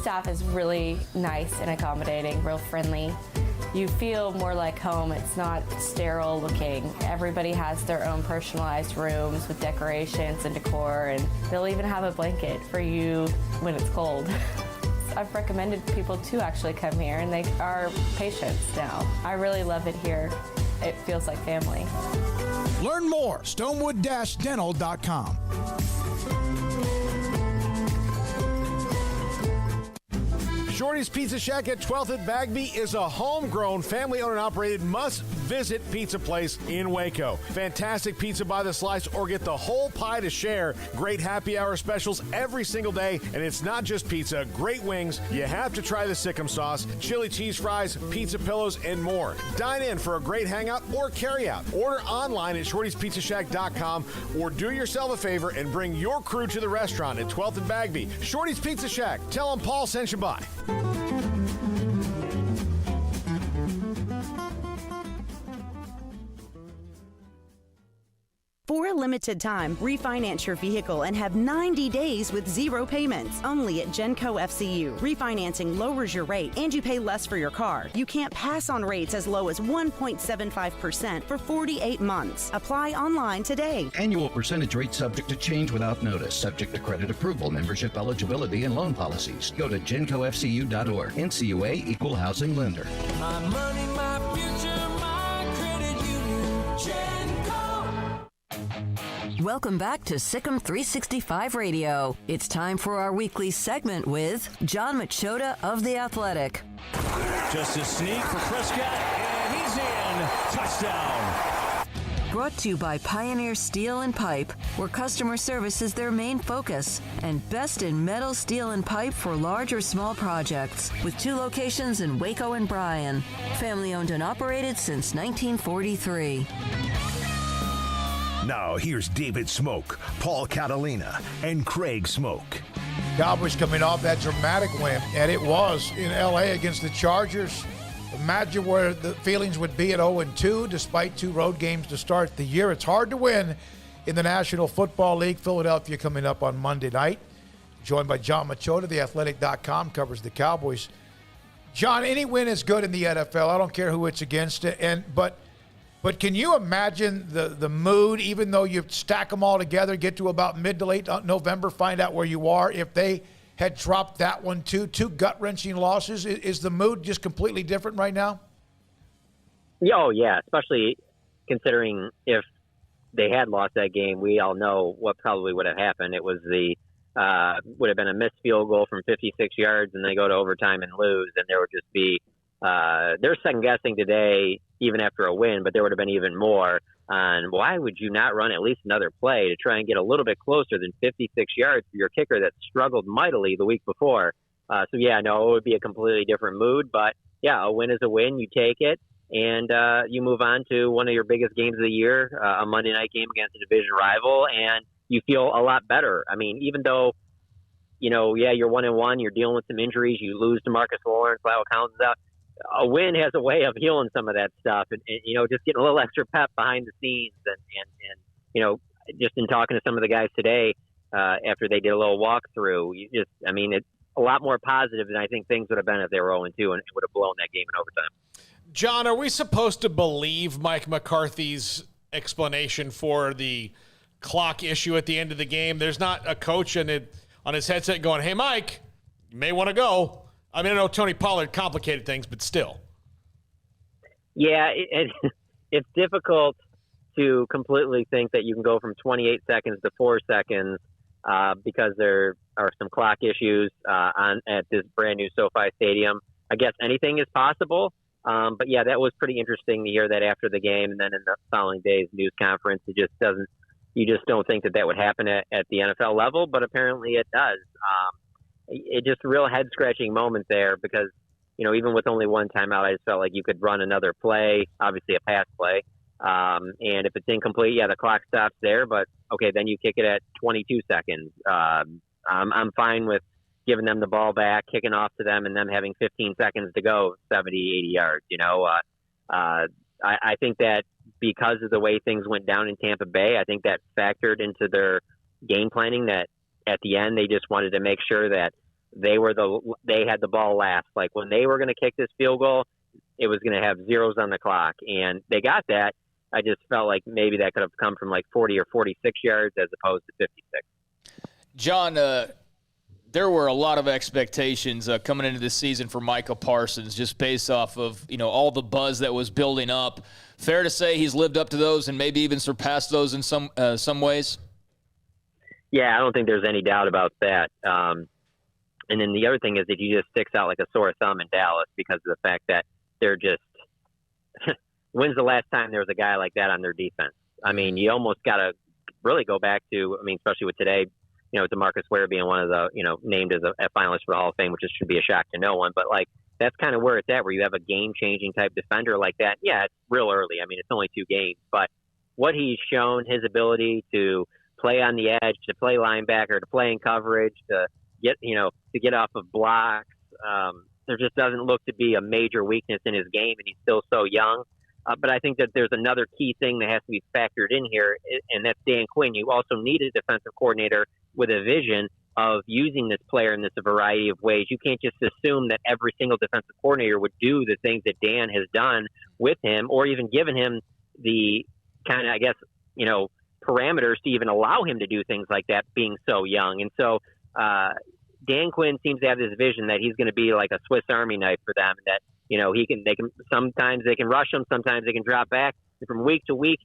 Staff is really nice and accommodating, real friendly. You feel more like home. It's not sterile looking. Everybody has their own personalized rooms with decorations and decor, and they'll even have a blanket for you when it's cold. I've recommended people to actually come here, and they are patients now. I really love it here. It feels like family. Learn more, stonewood-dental.com. Shorty's Pizza Shack at 12th and Bagby is a homegrown, family-owned and operated must-visit pizza place in Waco. Fantastic pizza by the slice or get the whole pie to share. Great happy hour specials every single day, and it's not just pizza. Great wings. You have to try the Sikkim sauce, chili cheese fries, pizza pillows, and more. Dine in for a great hangout or carry-out. Order online at shortyspizzashack.com or do yourself a favor and bring your crew to the restaurant at 12th and Bagby. Shorty's Pizza Shack. Tell them Paul sent you by. For a limited time, refinance your vehicle and have 90 days with zero payments. Only at Genco FCU. Refinancing lowers your rate and you pay less for your car. You can't pass on rates as low as 1.75% for 48 months. Apply online today. Annual percentage rate subject to change without notice. Subject to credit approval, membership eligibility, and loan policies. Go to GencoFCU.org. NCUA Equal Housing Lender. My money, my future, my credit union. Genco. Welcome back to Sikkim 365 Radio. It's time for our weekly segment with John Machota of The Athletic. Just a sneak for Prescott, and he's in. Touchdown. Brought to you by Pioneer Steel and Pipe, where customer service is their main focus, and best in metal, steel, and pipe for large or small projects, with 2 locations in Waco and Bryan. Family owned and operated since 1943. Now, here's David Smoak, Paul Catalina, and Craig Smoak. Cowboys coming off that dramatic win, and it was in L.A. against the Chargers. Imagine where the feelings would be at 0-2, despite 2 road games to start the year. It's hard to win in the National Football League. Philadelphia coming up on Monday night. Joined by John Machota, theathletic.com, covers the Cowboys. John, any win is good in the NFL. I don't care who it's against. But can you imagine the mood, even though you stack them all together, get to about mid to late November, find out where you are, if they had dropped that one too, 2 gut-wrenching losses? Is the mood just completely different right now? Oh, yeah, especially considering if they had lost that game, we all know what probably would have happened. It was would have been a missed field goal from 56 yards, and they go to overtime and lose, and there would just be they're second-guessing today, even after a win, but there would have been even more on why would you not run at least another play to try and get a little bit closer than 56 yards for your kicker that struggled mightily the week before. It would be a completely different mood. But, yeah, a win is a win. You take it, and you move on to one of your biggest games of the year, a Monday night game against a division rival, and you feel a lot better. I mean, even though, you're 1-1, you're dealing with some injuries, you lose to Marcus Lawrence, Lyle Collins is out. A win has a way of healing some of that stuff, and just getting a little extra pep behind the scenes, and just in talking to some of the guys today after they did a little walkthrough, it's a lot more positive than I think things would have been if they were 0-2 and would have blown that game in overtime. John, are we supposed to believe Mike McCarthy's explanation for the clock issue at the end of the game? There's not a coach on his headset going, "Hey, Mike, you may want to go." I mean, I know Tony Pollard complicated things, but still. Yeah, it's difficult to completely think that you can go from 28 seconds to 4 seconds because there are some clock issues at this brand new SoFi Stadium. I guess anything is possible. But yeah, that was pretty interesting to hear that after the game, and then in the following day's news conference. You just don't think that would happen at the NFL level, but apparently it does. It just a real head-scratching moment there because, even with only one timeout, I just felt like you could run another play, obviously a pass play. And if it's incomplete, the clock stops there. But, okay, then you kick it at 22 seconds. I'm fine with, giving them the ball back, kicking off to them, and them having 15 seconds to go, 70, 80 yards. I think that because of the way things went down in Tampa Bay, I think that factored into their game planning, that at the end they just wanted to make sure that they had the ball last. Like when they were going to kick this field goal, it was going to have zeros on the clock, and they got that. I just felt like maybe that could have come from like 40 or 46 yards as opposed to 56. John, there were a lot of expectations coming into this season for Micah Parsons, just based off of all the buzz that was building up. Fair to say he's lived up to those and maybe even surpassed those in some ways? Yeah, I don't think there's any doubt about that. And then the other thing is that he just sticks out like a sore thumb in Dallas because of the fact that they're just – when's the last time there was a guy like that on their defense? I mean, you almost got to really go back to – I mean, especially with today, DeMarcus Ware being one of the, named as a finalist for the Hall of Fame, which should be a shock to no one. But, like, that's kind of where it's at, where you have a game-changing type defender like that. Yeah, it's real early. I mean, it's only 2 games. But what he's shown, his ability to play on the edge, to play linebacker, to play in coverage, to get off of blocks, there just doesn't look to be a major weakness in his game, and he's still so young. But I think that there's another key thing that has to be factored in here, and that's Dan Quinn. You also need a defensive coordinator with a vision of using this player in this variety of ways. You can't just assume that every single defensive coordinator would do the things that Dan has done with him, or even given him the kind of, I guess, parameters to even allow him to do things like that, being so young. And so Dan Quinn seems to have this vision that he's going to be like a Swiss Army knife for them, that sometimes they can rush him, sometimes they can drop back. And from week to week,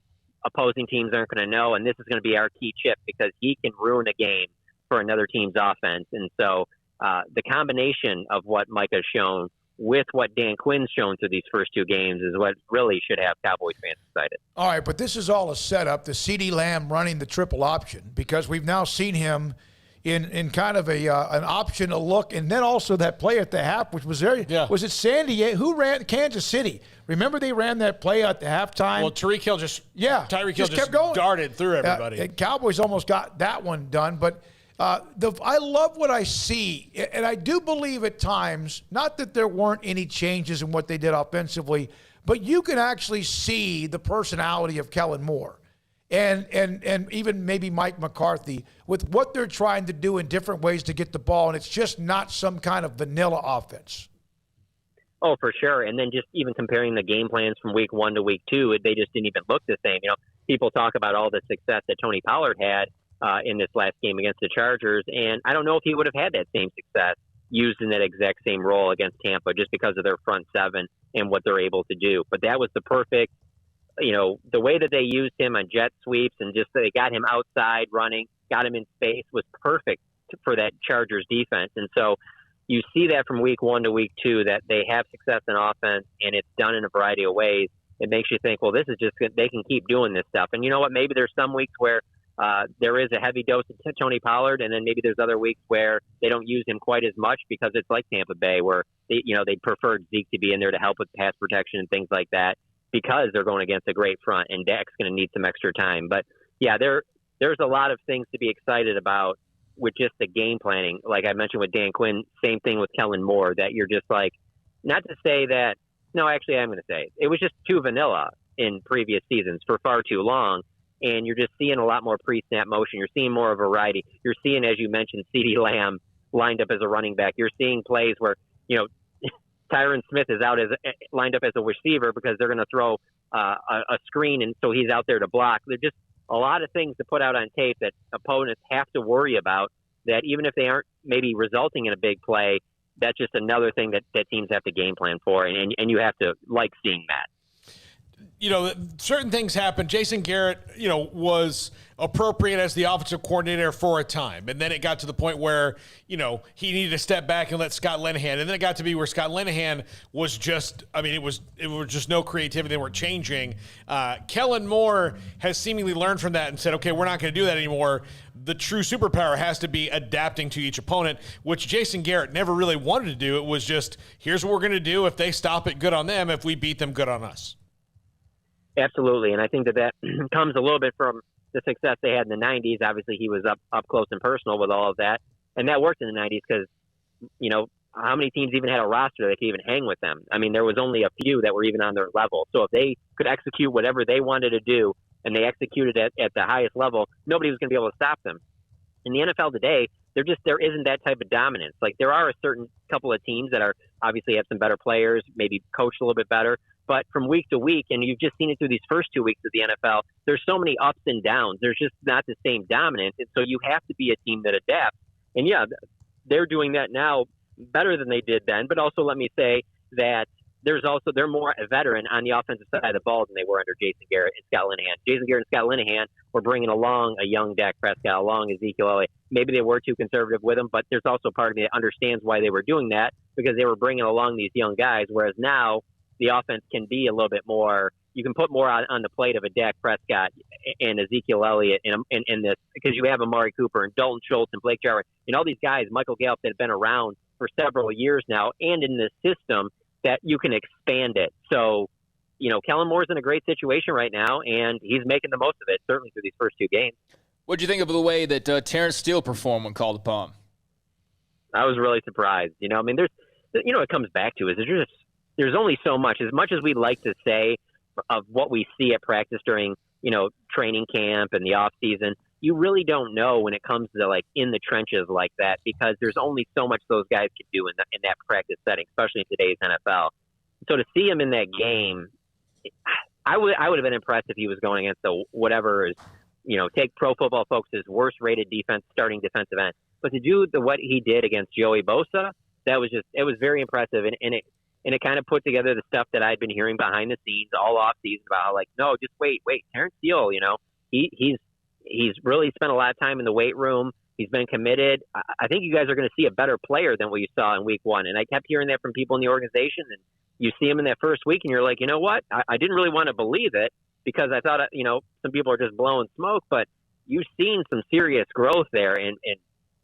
opposing teams aren't going to know, and this is going to be our key chip because he can ruin a game for another team's offense. And so the combination of what Micah's shown with what Dan Quinn's shown through these first 2 games is what really should have Cowboys fans excited. All right, but this is all a setup, the CeeDee Lamb running the triple option, because we've now seen him in kind of an option to look, and then also that play at the half, which was there. Yeah. Was it San Diego? Who ran Kansas City? Remember they ran that play at the halftime? Well, Tyreek Hill just kept going. Darted through everybody. Cowboys almost got that one done, but I love what I see, and I do believe at times, not that there weren't any changes in what they did offensively, but you can actually see the personality of Kellen Moore. And even maybe Mike McCarthy with what they're trying to do in different ways to get the ball, and it's just not some kind of vanilla offense. Oh, for sure. And then just even comparing the game plans from week 1 to week 2, they just didn't even look the same. People talk about all the success that Tony Pollard had in this last game against the Chargers, and I don't know if he would have had that same success used in that exact same role against Tampa just because of their front 7 and what they're able to do. But that was the perfect, the way that they used him on jet sweeps and just they got him outside running, got him in space was perfect for that Chargers defense. And so you see that from week 1 to week 2 that they have success in offense and it's done in a variety of ways. It makes you think, well, this is just good. They can keep doing this stuff. And you know what? Maybe there's some weeks where there is a heavy dose of Tony Pollard, and then maybe there's other weeks where they don't use him quite as much because it's like Tampa Bay where they preferred Zeke to be in there to help with pass protection and things like that, because they're going against a great front and Dak's going to need some extra time. But yeah, there's a lot of things to be excited about with just the game planning. Like I mentioned with Dan Quinn, same thing with Kellen Moore, that you're just like, not to say that, no, actually I'm going to say it was just too vanilla in previous seasons for far too long. And you're just seeing a lot more pre-snap motion. You're seeing more of a variety. You're seeing, as you mentioned, CeeDee Lamb lined up as a running back. You're seeing plays where, Tyron Smith is lined up as a receiver because they're going to throw a screen, and so he's out there to block. There's just a lot of things to put out on tape that opponents have to worry about, that even if they aren't maybe resulting in a big play, that's just another thing that teams have to game plan for, and you have to like seeing that. Certain things happen. Jason Garrett, was appropriate as the offensive coordinator for a time. And then it got to the point where, he needed to step back and let Scott Linehan. And then it got to be where Scott Linehan was just, it was just no creativity. They weren't changing. Kellen Moore has seemingly learned from that and said, okay, we're not going to do that anymore. The true superpower has to be adapting to each opponent, which Jason Garrett never really wanted to do. It was just, here's what we're going to do. If they stop it, good on them. If we beat them, good on us. Absolutely, and I think that comes a little bit from the success they had in the 90s. Obviously, he was up close and personal with all of that, and that worked in the 90s because how many teams even had a roster that could even hang with them? I mean, there was only a few that were even on their level. So if they could execute whatever they wanted to do and they executed it at the highest level, nobody was going to be able to stop them. In the NFL today, there isn't that type of dominance. Like, there are a certain couple of teams that are obviously have some better players, maybe coached a little bit better. But from week to week, and you've just seen it through these first 2 weeks of the NFL, there's so many ups and downs. There's just not the same dominance. And so you have to be a team that adapts. And yeah, they're doing that now better than they did then. But also let me say that they're more a veteran on the offensive side of the ball than they were under Jason Garrett and Scott Linehan. Jason Garrett and Scott Linehan were bringing along a young Dak Prescott, along Ezekiel Elliott. Maybe they were too conservative with him, but there's also part of me that understands why they were doing that, because they were bringing along these young guys, whereas now the offense can be a little bit more – you can put more on the plate of a Dak Prescott and Ezekiel Elliott in this, because you have Amari Cooper and Dalton Schultz and Blake Jarwin and all these guys, Michael Gallup, that have been around for several years now, and in this system that you can expand it. So, Kellen Moore's in a great situation right now, and he's making the most of it, certainly through these first two games. What did you think of the way that Terrence Steele performed when called upon? I was really surprised. It comes back to is there's only so much as we like to say of what we see at practice during, training camp and the off season. You really don't know when it comes to in the trenches like that, because there's only so much those guys can do in that practice setting, especially in today's NFL. So to see him in that game, I would have been impressed if he was going against whatever is, take Pro Football Focus's worst rated starting defensive end. But to do what he did against Joey Bosa, it was very impressive. And it kind of put together the stuff that I'd been hearing behind the scenes all off season about no, just wait, Terrence Steele, he's really spent a lot of time in the weight room. He's been committed. I think you guys are going to see a better player than what you saw in week one. And I kept hearing that from people in the organization. And you see him in that first week and you're like, you know what? I didn't really want to believe it, because I thought, some people are just blowing smoke, but you've seen some serious growth there. And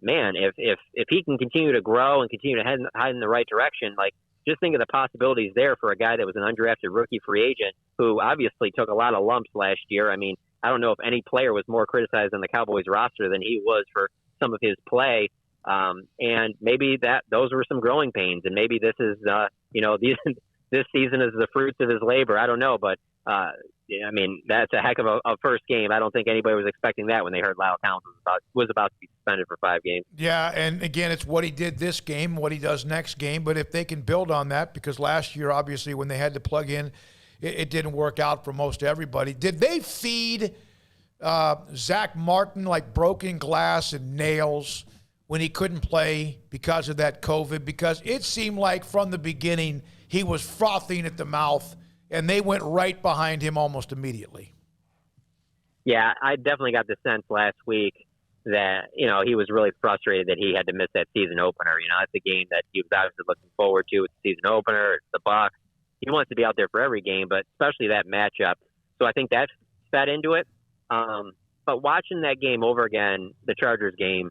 man, if he can continue to grow and continue to head in the right direction, just think of the possibilities there for a guy that was an undrafted rookie free agent who obviously took a lot of lumps last year. I mean, I don't know if any player was more criticized on the Cowboys roster than he was for some of his play. And maybe those were some growing pains. And maybe this is, this season is the fruits of his labor. I don't know. But, that's a heck of a first game. I don't think anybody was expecting that when they heard Lyle Collins was about to be suspended for 5 games. Yeah, and again, it's what he did this game, what he does next game. But if they can build on that, because last year, obviously, when they had to plug in, it didn't work out for most everybody. Did they feed Zach Martin like broken glass and nails when he couldn't play because of that COVID? Because it seemed like from the beginning he was frothing at the mouth, and they went right behind him almost immediately. Yeah, I definitely got the sense last week that, he was really frustrated that he had to miss that season opener. It's a game that he was obviously looking forward to. It's the season opener. It's the Bucs. He wants to be out there for every game, but especially that matchup. So I think that fed into it. But watching that game over again, the Chargers game,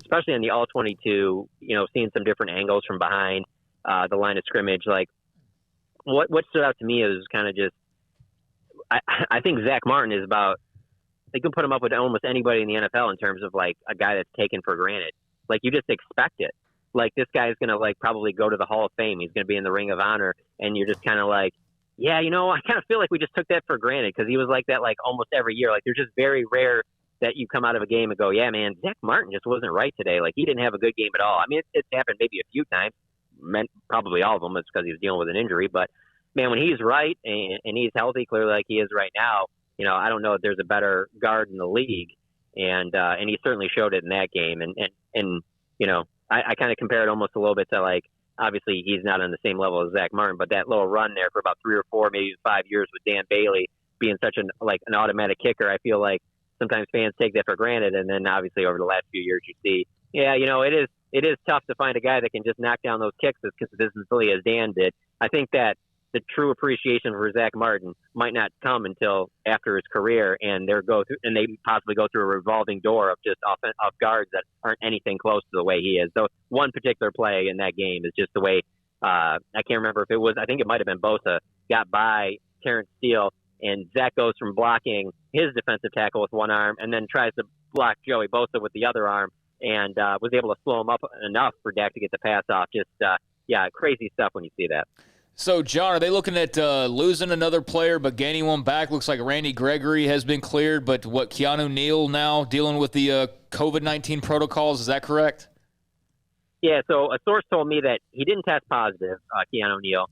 especially in the all-22, seeing some different angles from behind the line of scrimmage, what stood out to me is kind of just, I think Zach Martin is they can put him up with almost anybody in the NFL in terms of a guy that's taken for granted. You just expect it. This guy's going to probably go to the Hall of Fame. He's going to be in the Ring of Honor. And you're just kind of yeah, I kind of feel like we just took that for granted, because he was like that almost every year. They're just very rare that you come out of a game and go, yeah, man, Zach Martin just wasn't right today. He didn't have a good game at all. I mean, it's happened maybe a few times. Probably all of them. It's because he was dealing with an injury. But, man, when he's right and he's healthy, clearly like he is right now, I don't know if there's a better guard in the league. And he certainly showed it in that game. And I kind of compare it almost a little bit to obviously he's not on the same level as Zach Martin, but that little run there for about 3 or 4, maybe 5 years with Dan Bailey being such an automatic kicker, I feel like sometimes fans take that for granted. And then obviously over the last few years, you see, yeah, it is tough to find a guy that can just knock down those kicks as consistently as Dan did. I think that the true appreciation for Zach Martin might not come until after his career, and they possibly go through a revolving door of just off guards that aren't anything close to the way he is. So one particular play in that game is just the way I can't remember if it was. I think it might have been Bosa got by Terrence Steele, and Zach goes from blocking his defensive tackle with one arm and then tries to block Joey Bosa with the other arm. and was able to slow him up enough for Dak to get the pass off. Just, crazy stuff when you see that. So, John, are they looking at losing another player but gaining one back? Looks like Randy Gregory has been cleared, but Keanu Neal now dealing with the COVID-19 protocols. Is that correct? Yeah, so a source told me that he didn't test positive, Keanu Neal.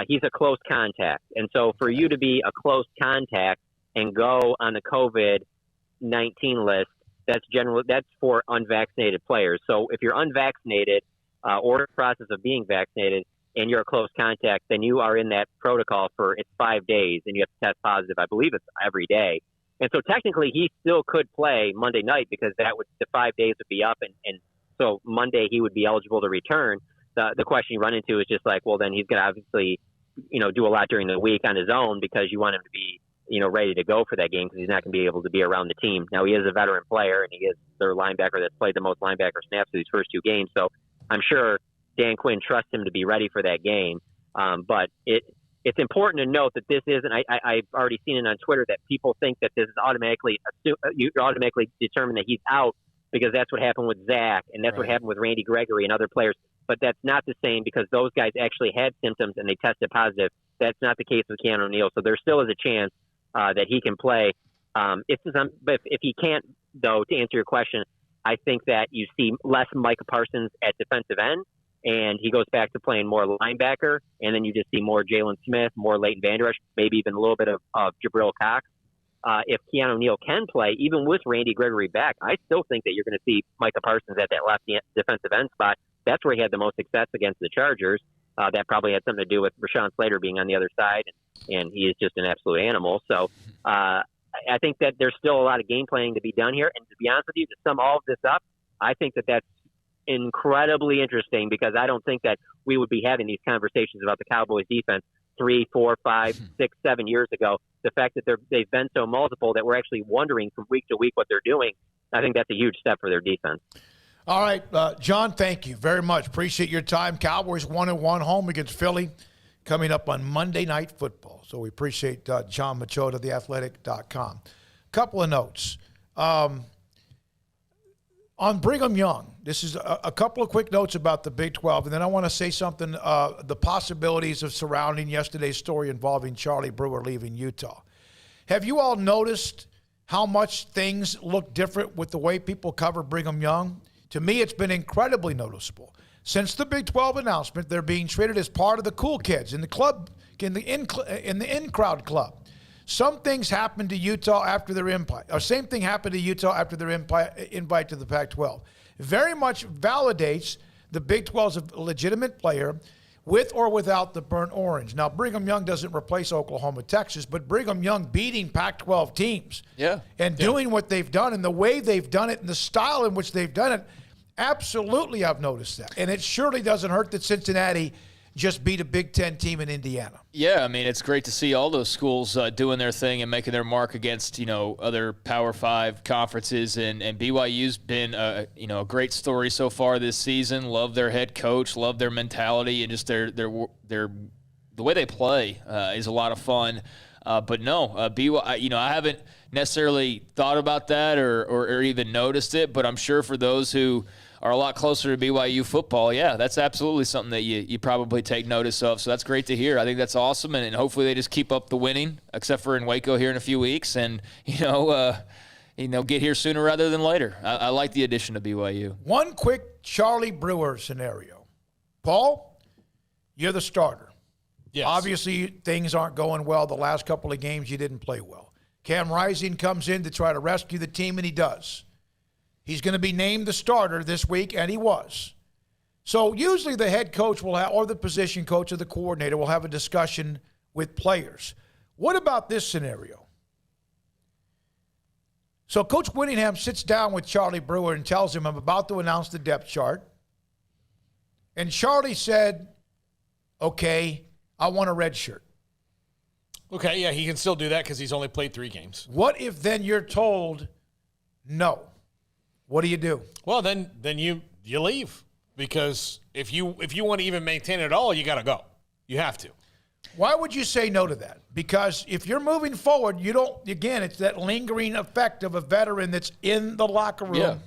He's a close contact. And so for you to be a close contact and go on the COVID-19 list, that's for unvaccinated players. So if you're unvaccinated or in the process of being vaccinated, and you're a close contact, then you are in that protocol for it's 5 days, and you have to test positive. I believe it's every day. And so technically he still could play Monday night because the 5 days would be up, and so Monday he would be eligible to return. The question you run into is just like, well, then he's going to obviously, do a lot during the week on his own because you want him to be, ready to go for that game because he's not going to be able to be around the team. Now, he is a veteran player, and he is their linebacker that's played the most linebacker snaps through these first 2 games. So I'm sure Dan Quinn trusts him to be ready for that game. But it's important to note that this isn't, I've already seen it on Twitter that people think that this is automatically determined that he's out because that's what happened with Zach and that's what happened with Randy Gregory and other players. But that's not the same because those guys actually had symptoms and they tested positive. That's not the case with Keanu Neal. So there still is a chance that he can play. But if he can't, though, to answer your question, I think that you see less Micah Parsons at defensive end. And he goes back to playing more linebacker, and then you just see more Jalen Smith, more Leighton Vander Esch, maybe even a little bit of Jabril Cox. If Keanu Neal can play, even with Randy Gregory back, I still think that you're going to see Micah Parsons at that left defensive end spot. That's where he had the most success against the Chargers. That probably had something to do with Rashawn Slater being on the other side, and he is just an absolute animal. So I think that there's still a lot of game planning to be done here. And to be honest with you, to sum all of this up, I think that that's incredibly interesting because I don't think that we would be having these conversations about the Cowboys defense 3, 4, 5, 6, 7 years ago. The fact that they've been so multiple that we're actually wondering from week to week what they're doing, I think that's a huge step for their defense. All right, John, thank you very much. Appreciate your time. Cowboys 1-1 home against Philly coming up on Monday Night Football. So we appreciate John Machota, theathletic.com. Couple of notes. On Brigham Young, this is a couple of quick notes about the Big 12, and then I want to say something, the possibilities of surrounding yesterday's story involving Charlie Brewer leaving Utah. Have you all noticed how much things look different with the way people cover Brigham Young? To me, it's been incredibly noticeable. Since the Big 12 announcement, they're being treated as part of the cool kids in the club, in the in-crowd club. Some things happened to Utah after their invite, or same thing happened to Utah after their invite to the Pac-12. Very much validates the Big 12's a legitimate player with or without the burnt orange. Now, Brigham Young doesn't replace Oklahoma, Texas, but Brigham Young beating Pac-12 teams and doing what they've done and the way they've done it and the style in which they've done it, absolutely I've noticed that. And it surely doesn't hurt that Cincinnati just beat a Big Ten team in Indiana. Yeah, I mean, it's great to see all those schools doing their thing and making their mark against, other Power 5 conferences. And BYU's been, a great story so far this season. Love their head coach, love their mentality, and just the way they play is a lot of fun. But no, BYU, I haven't necessarily thought about that or even noticed it, but I'm sure for those who are a lot closer to BYU football, that's absolutely something that you probably take notice of. So that's great to hear. I think that's awesome, and hopefully they just keep up the winning, except for in Waco here in a few weeks, and get here sooner rather than later. I like the addition of BYU. One quick Charlie Brewer scenario. Paul, you're the starter. Yes. Obviously, things aren't going well. The last couple of games, you didn't play well. Cam Rising comes in to try to rescue the team, and he does. He's going to be named the starter this week, and he was. So usually the head coach will have, or the position coach or the coordinator will have a discussion with players. What about this scenario? So Coach Whittingham sits down with Charlie Brewer and tells him, I'm about to announce the depth chart. And Charlie said, okay, I want a red shirt. Okay, yeah, he can still do that because he's only played 3 games. What if then you're told no? What do you do? Well, then you leave, because if you want to even maintain it all, you got to go. You have to. Why would you say no to that? Because if you're moving forward, you don't. Again, it's that lingering effect of a veteran that's in the locker room.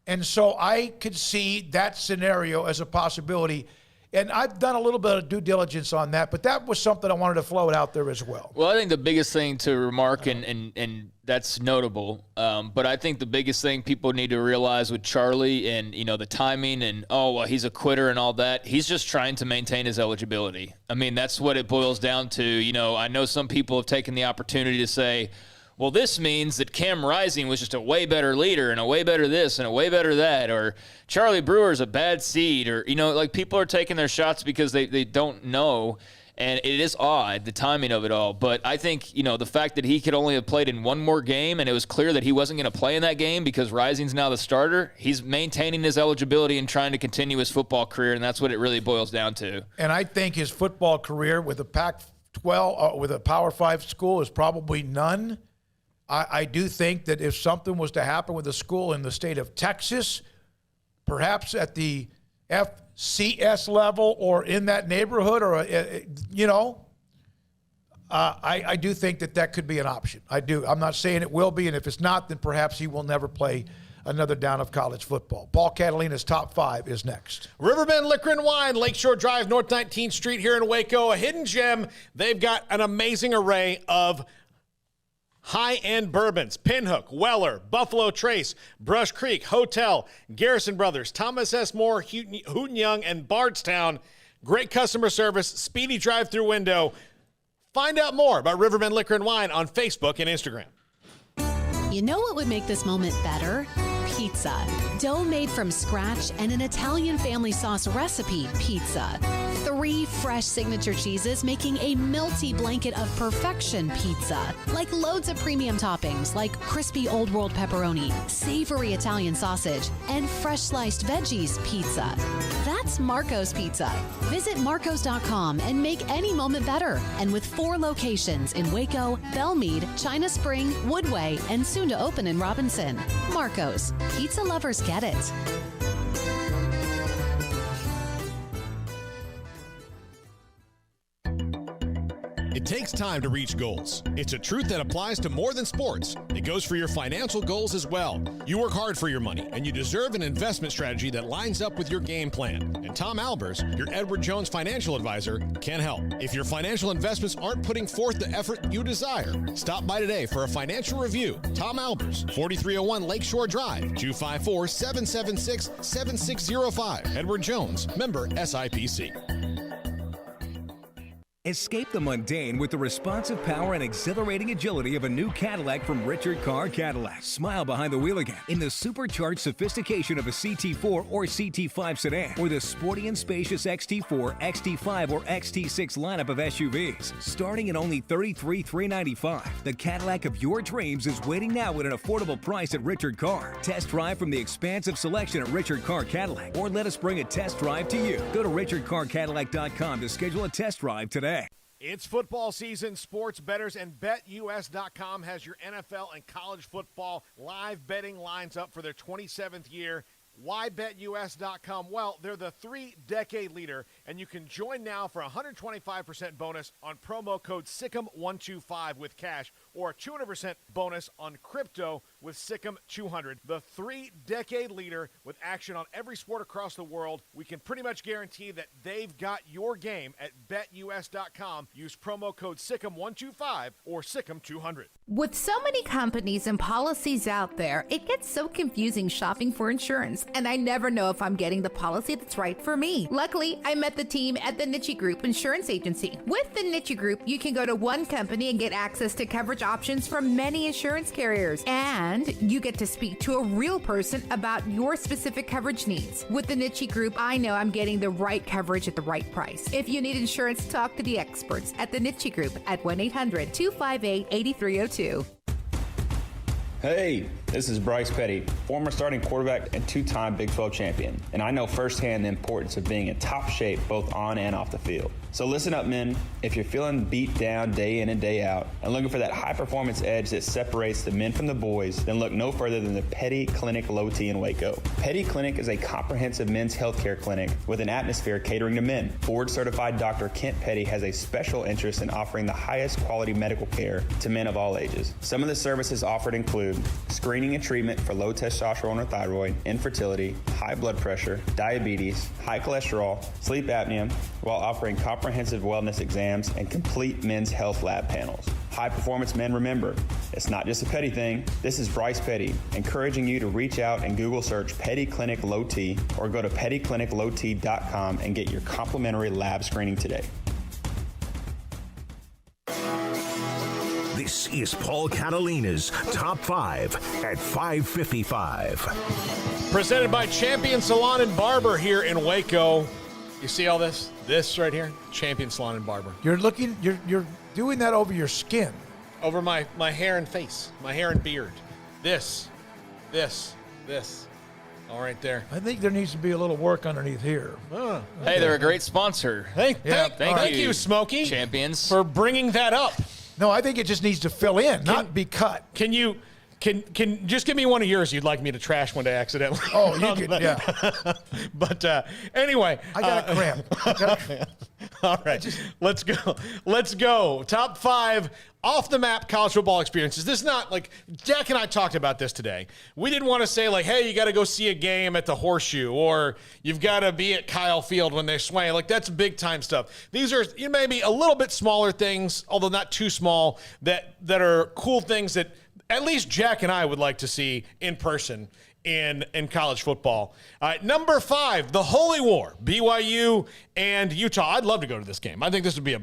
And so I could see that scenario as a possibility. And I've done a little bit of due diligence on that, but that was something I wanted to float out there as well. Well, I think the biggest thing to remark, and that's notable, but I think the biggest thing people need to realize with Charlie and, the timing and, he's a quitter and all that, he's just trying to maintain his eligibility. I mean, that's what it boils down to. I know some people have taken the opportunity to say, well, this means that Cam Rising was just a way better leader and a way better this and a way better that, or Charlie Brewer's a bad seed, or, people are taking their shots because they don't know, and it is odd, the timing of it all. But I think, the fact that he could only have played in one more game and it was clear that he wasn't going to play in that game because Rising's now the starter, he's maintaining his eligibility and trying to continue his football career, and that's what it really boils down to. And I think his football career with a Pac-12, with a Power 5 school is probably none. I do think that if something was to happen with a school in the state of Texas, perhaps at the FCS level or in that neighborhood, or, I do think that could be an option. I do. I'm not saying it will be, and if it's not, then perhaps he will never play another down of college football. Paul Catalina's Top 5 is next. Riverbend Liquor and Wine, Lakeshore Drive, North 19th Street here in Waco, a hidden gem. They've got an amazing array of high-end bourbons: Pinhook, Weller, Buffalo Trace, Brush Creek, Hotel, Garrison Brothers, Thomas S. Moore, Houghton Young, and Bardstown. Great customer service, speedy drive-through window. Find out more about Riverbend Liquor and Wine on Facebook and Instagram. You know what would make this moment better? Pizza. Dough made from scratch and an Italian family sauce recipe pizza. 3 fresh signature cheeses making a melty blanket of perfection pizza. Like loads of premium toppings like crispy Old World pepperoni, savory Italian sausage, and fresh sliced veggies pizza. That's Marco's Pizza. Visit marcos.com and make any moment better. And with 4 locations in Waco, Belmead, China Spring, Woodway, and soon to open in Robinson. Marco's. Pizza lovers get it. It takes time to reach goals. It's a truth that applies to more than sports. It goes for your financial goals as well. You work hard for your money, and you deserve an investment strategy that lines up with your game plan. And Tom Albers, your Edward Jones financial advisor, can help. If your financial investments aren't putting forth the effort you desire, stop by today for a financial review. Tom Albers, 4301 Lakeshore Drive, 254-776-7605. Edward Jones, member SIPC. Escape the mundane with the responsive power and exhilarating agility of a new Cadillac from Richard Carr Cadillac. Smile behind the wheel again in the supercharged sophistication of a CT4 or CT5 sedan, or the sporty and spacious XT4, XT5, or XT6 lineup of SUVs. Starting at only $33,395, the Cadillac of your dreams is waiting now at an affordable price at Richard Carr. Test drive from the expansive selection at Richard Carr Cadillac, or let us bring a test drive to you. Go to richardcarcadillac.com to schedule a test drive today. It's football season. Sports bettors and BetUS.com has your NFL and college football live betting lines up for their 27th year. Why BetUS.com? Well, they're the 3-decade leader, and you can join now for a 125% bonus on promo code SICK'EM125 with cash, or a 200% bonus on crypto with SICK'EM200. The 3-decade leader with action on every sport across the world. We can pretty much guarantee that they've got your game at BetUS.com. Use promo code SICK'EM125 or SICK'EM200. With so many companies and policies out there, it gets so confusing shopping for insurance, and I never know if I'm getting the policy that's right for me. Luckily, I met the team at the Niche Group Insurance Agency. With the Niche Group, you can go to one company and get access to coverage options from many insurance carriers, and you get to speak to a real person about your specific coverage needs. With the Niche Group, I know I'm getting the right coverage at the right price. If you need insurance, talk to the experts at the Niche Group at 1-800-258-8302. Hey, this is Bryce Petty, former starting quarterback and 2-time Big 12 champion, and I know firsthand the importance of being in top shape both on and off the field. So listen up, men. If you're feeling beat down day in and day out and looking for that high-performance edge that separates the men from the boys, then look no further than the Petty Clinic Low T in Waco. Petty Clinic is a comprehensive men's healthcare clinic with an atmosphere catering to men. Board-certified Dr. Kent Petty has a special interest in offering the highest quality medical care to men of all ages. Some of the services offered include Food, screening and treatment for low testosterone or thyroid, infertility, high blood pressure, diabetes, high cholesterol, sleep apnea, while offering comprehensive wellness exams and complete men's health lab panels. High performance men, remember, it's not just a Petty thing. This is Bryce Petty, encouraging you to reach out and Google search Petty Clinic Low T or go to pettycliniclowt.com and get your complimentary lab screening today. This is Paul Catalina's Top 5 at 5:55. Presented by Champion Salon and Barber here in Waco. You see all this? This right here? Champion Salon and Barber. You're doing that over your skin. Over my hair and face, my hair and beard. This. All right there. I think there needs to be a little work underneath here. Oh, Hey, they're a great sponsor. Thank you, Smokey. Champions. For bringing that up. No, I think it just needs to fill in, not be cut. Can you just give me one of yours you'd like me to trash one day accidentally? Oh, you could, yeah. But anyway. I got a cramp. All right, let's go. Top 5 off the map college football experiences. This is not like Jack and I talked about this today. We didn't want to say like, hey, you got to go see a game at the Horseshoe or you've got to be at Kyle Field when they sway. Like that's big time stuff. These are maybe a little bit smaller things, although not too small, that are cool things that at least Jack and I would like to see in person in college football. Number 5, the Holy War, BYU and Utah. I'd love to go to this game. I think this would be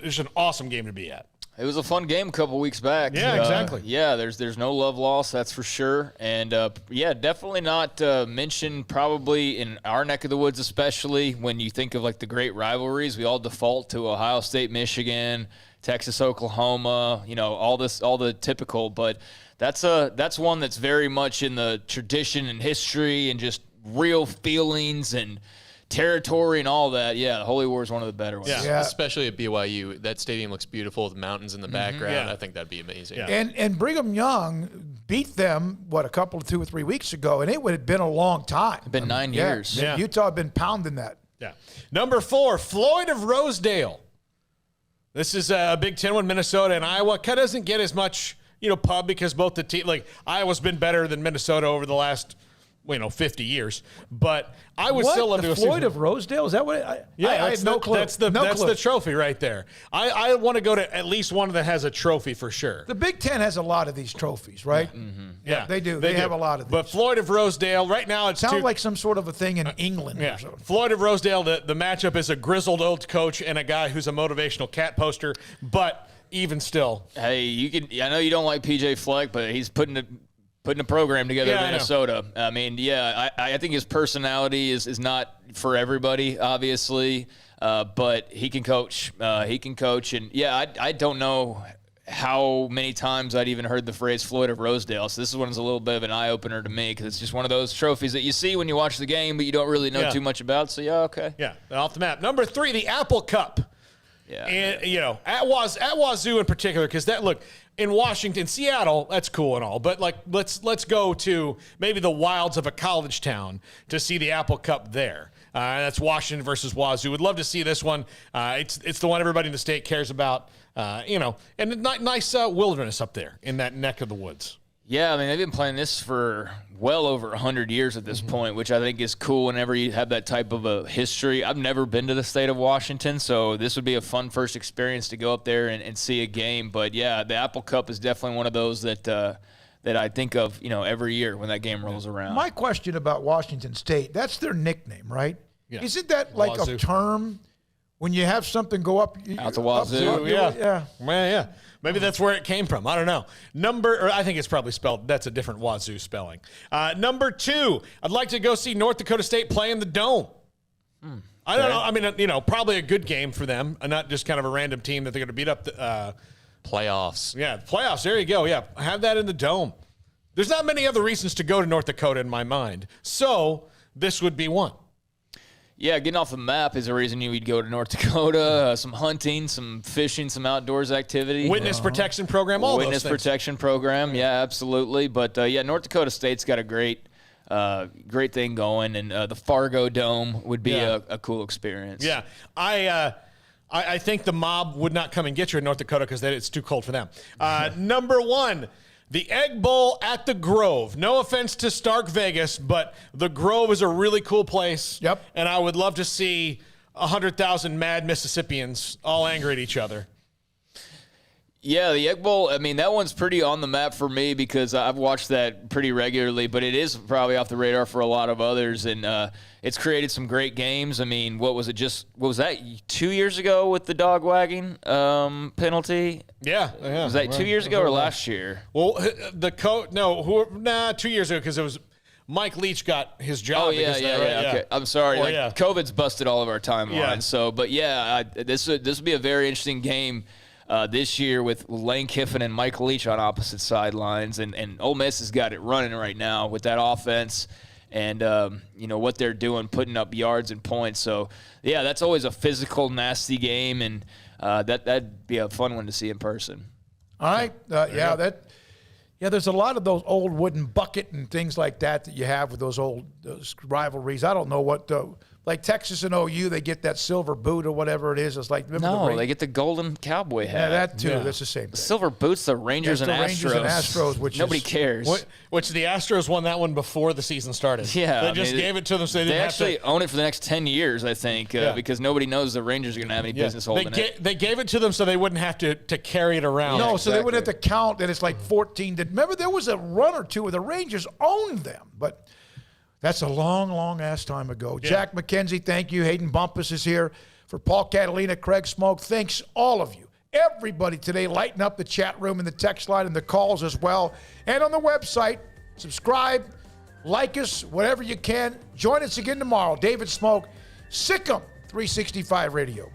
just an awesome game to be at. It was a fun game a couple weeks back. Yeah, exactly. Yeah, there's no love lost, that's for sure. And, definitely not mentioned probably in our neck of the woods, especially when you think of, like, the great rivalries. We all default to Ohio State, Michigan, Texas, Oklahoma, all the typical. But that's one that's very much in the tradition and history and just real feelings and territory and all that. Yeah, the Holy War is one of the better ones. Yeah. Especially at BYU. That stadium looks beautiful with mountains in the background. Yeah. I think that'd be amazing. Yeah. And Brigham Young beat them, 2 or 3 weeks ago, and it would have been a long time. It's been 9 years. Yeah. Utah had been pounding that. Yeah. Number 4, Floyd of Rosedale. This is a Big Ten one, Minnesota and Iowa. Kind of doesn't get as much, pub because both the teams, like Iowa's been better than Minnesota over the last 50 years, but I would still love to go see Floyd of Rosedale. Is that what? I had no clue. That's the trophy right there. I want to go to at least one that has a trophy for sure. The Big Ten has a lot of these trophies, right? Mm-hmm. Yeah, they do. They have a lot of these. But Floyd of Rosedale, right now it sounds like some sort of a thing in England. Yeah. Or something. Floyd of Rosedale. The matchup is a grizzled old coach and a guy who's a motivational cat poster, but even still, hey, I know you don't like PJ Fleck, but he's putting a program together in Minnesota. I mean, I think his personality is not for everybody, obviously, but he can coach. And, I don't know how many times I'd even heard the phrase Floyd of Rosedale, so this one's a little bit of an eye-opener to me because it's just one of those trophies that you see when you watch the game, but you don't really know too much about, so okay. Yeah, off the map. Number 3, the Apple Cup. Yeah. And, at Wazoo in particular, because in Washington, Seattle, that's cool and all, but let's go to maybe the wilds of a college town to see the Apple Cup there. That's Washington versus Wazoo. Would love to see this one. It's the one everybody in the state cares about. And nice wilderness up there in that neck of the woods. Yeah, I mean, they've been playing this for well over 100 years at this point, which I think is cool whenever you have that type of a history. I've never been to the state of Washington, so this would be a fun first experience to go up there and see a game. But, yeah, the Apple Cup is definitely one of those that I think of, every year when that game rolls around. My question about Washington State, that's their nickname, right? Yeah. Isn't that like Wazoo. a term when you have something go up? Out to Wazoo. Yeah. Well, yeah. Maybe that's where it came from. I don't know. I think it's probably spelled, that's a different Wazoo spelling. Number 2, I'd like to go see North Dakota State play in the Dome. I don't know. I mean, probably a good game for them, and not just kind of a random team that they're going to beat up. Playoffs. Yeah, playoffs. There you go. Yeah, have that in the Dome. There's not many other reasons to go to North Dakota in my mind, so this would be one. Yeah, getting off the map is a reason you would go to North Dakota. Some hunting, some fishing, some outdoors activity. Witness protection program, all Witness those things. protection program, yeah, absolutely. But, North Dakota State's got a great thing going, and the Fargo Dome would be a cool experience. Yeah, I think the mob would not come and get you in North Dakota because it's too cold for them. Number 1, The Egg Bowl at the Grove. No offense to Stark Vegas, but the Grove is a really cool place. Yep. And I would love to see 100,000 mad Mississippians all angry at each other. Yeah, the Egg Bowl, I mean, that one's pretty on the map for me because I've watched that pretty regularly, but it is probably off the radar for a lot of others, and it's created some great games. I mean, what was that, 2 years ago with the dog wagging penalty? Yeah. Was that 2 years ago or last year? Well, 2 years ago because it was Mike Leach got his job. Oh, yeah. Okay. I'm sorry. COVID's busted all of our timelines. Yeah. So, but yeah, this would be a very interesting game this year with Lane Kiffin and Mike Leach on opposite sidelines, and Ole Miss has got it running right now with that offense and what they're doing, putting up yards and points. So yeah, that's always a physical, nasty game, and that'd be a fun one to see in person. All right, there's a lot of those old wooden bucket and things like that you have with those rivalries. I don't know what. Like Texas and OU, they get that silver boot or whatever it is. It's like they get the golden cowboy hat. Yeah, that too. Yeah. That's the same thing. The silver boots, the Rangers and Astros. Which nobody cares. Which the Astros won that one before the season started. Yeah, they just gave it to them so they didn't have to. They actually own it for the next 10 years, I think, because nobody knows the Rangers are going to have any business holding it. They gave it to them so they wouldn't have to carry it around. No, so they wouldn't have to count, and it's like 14. Remember, there was a run or two where the Rangers owned them, but. That's a long, long-ass time ago. Yeah. Jack McKenzie, thank you. Hayden Bumpus is here. For Paul, Catalina, Craig Smoak, thanks all of you. Everybody today lighten up the chat room and the text line and the calls as well. And on the website, subscribe, like us, whatever you can. Join us again tomorrow. David Smoak, Sikkim 365 Radio.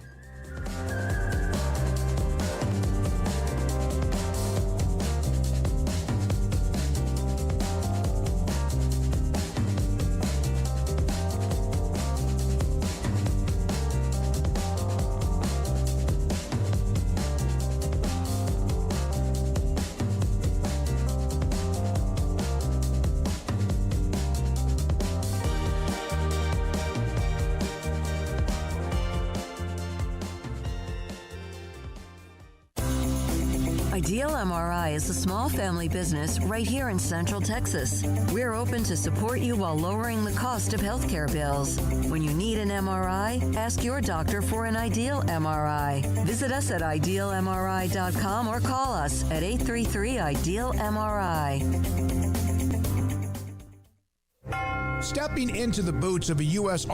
Ideal MRI is a small family business right here in Central Texas. We're open to support you while lowering the cost of healthcare bills. When you need an MRI, ask your doctor for an Ideal MRI. Visit us at idealmri.com or call us at 833-IDEAL-MRI. Stepping into the boots of a U.S.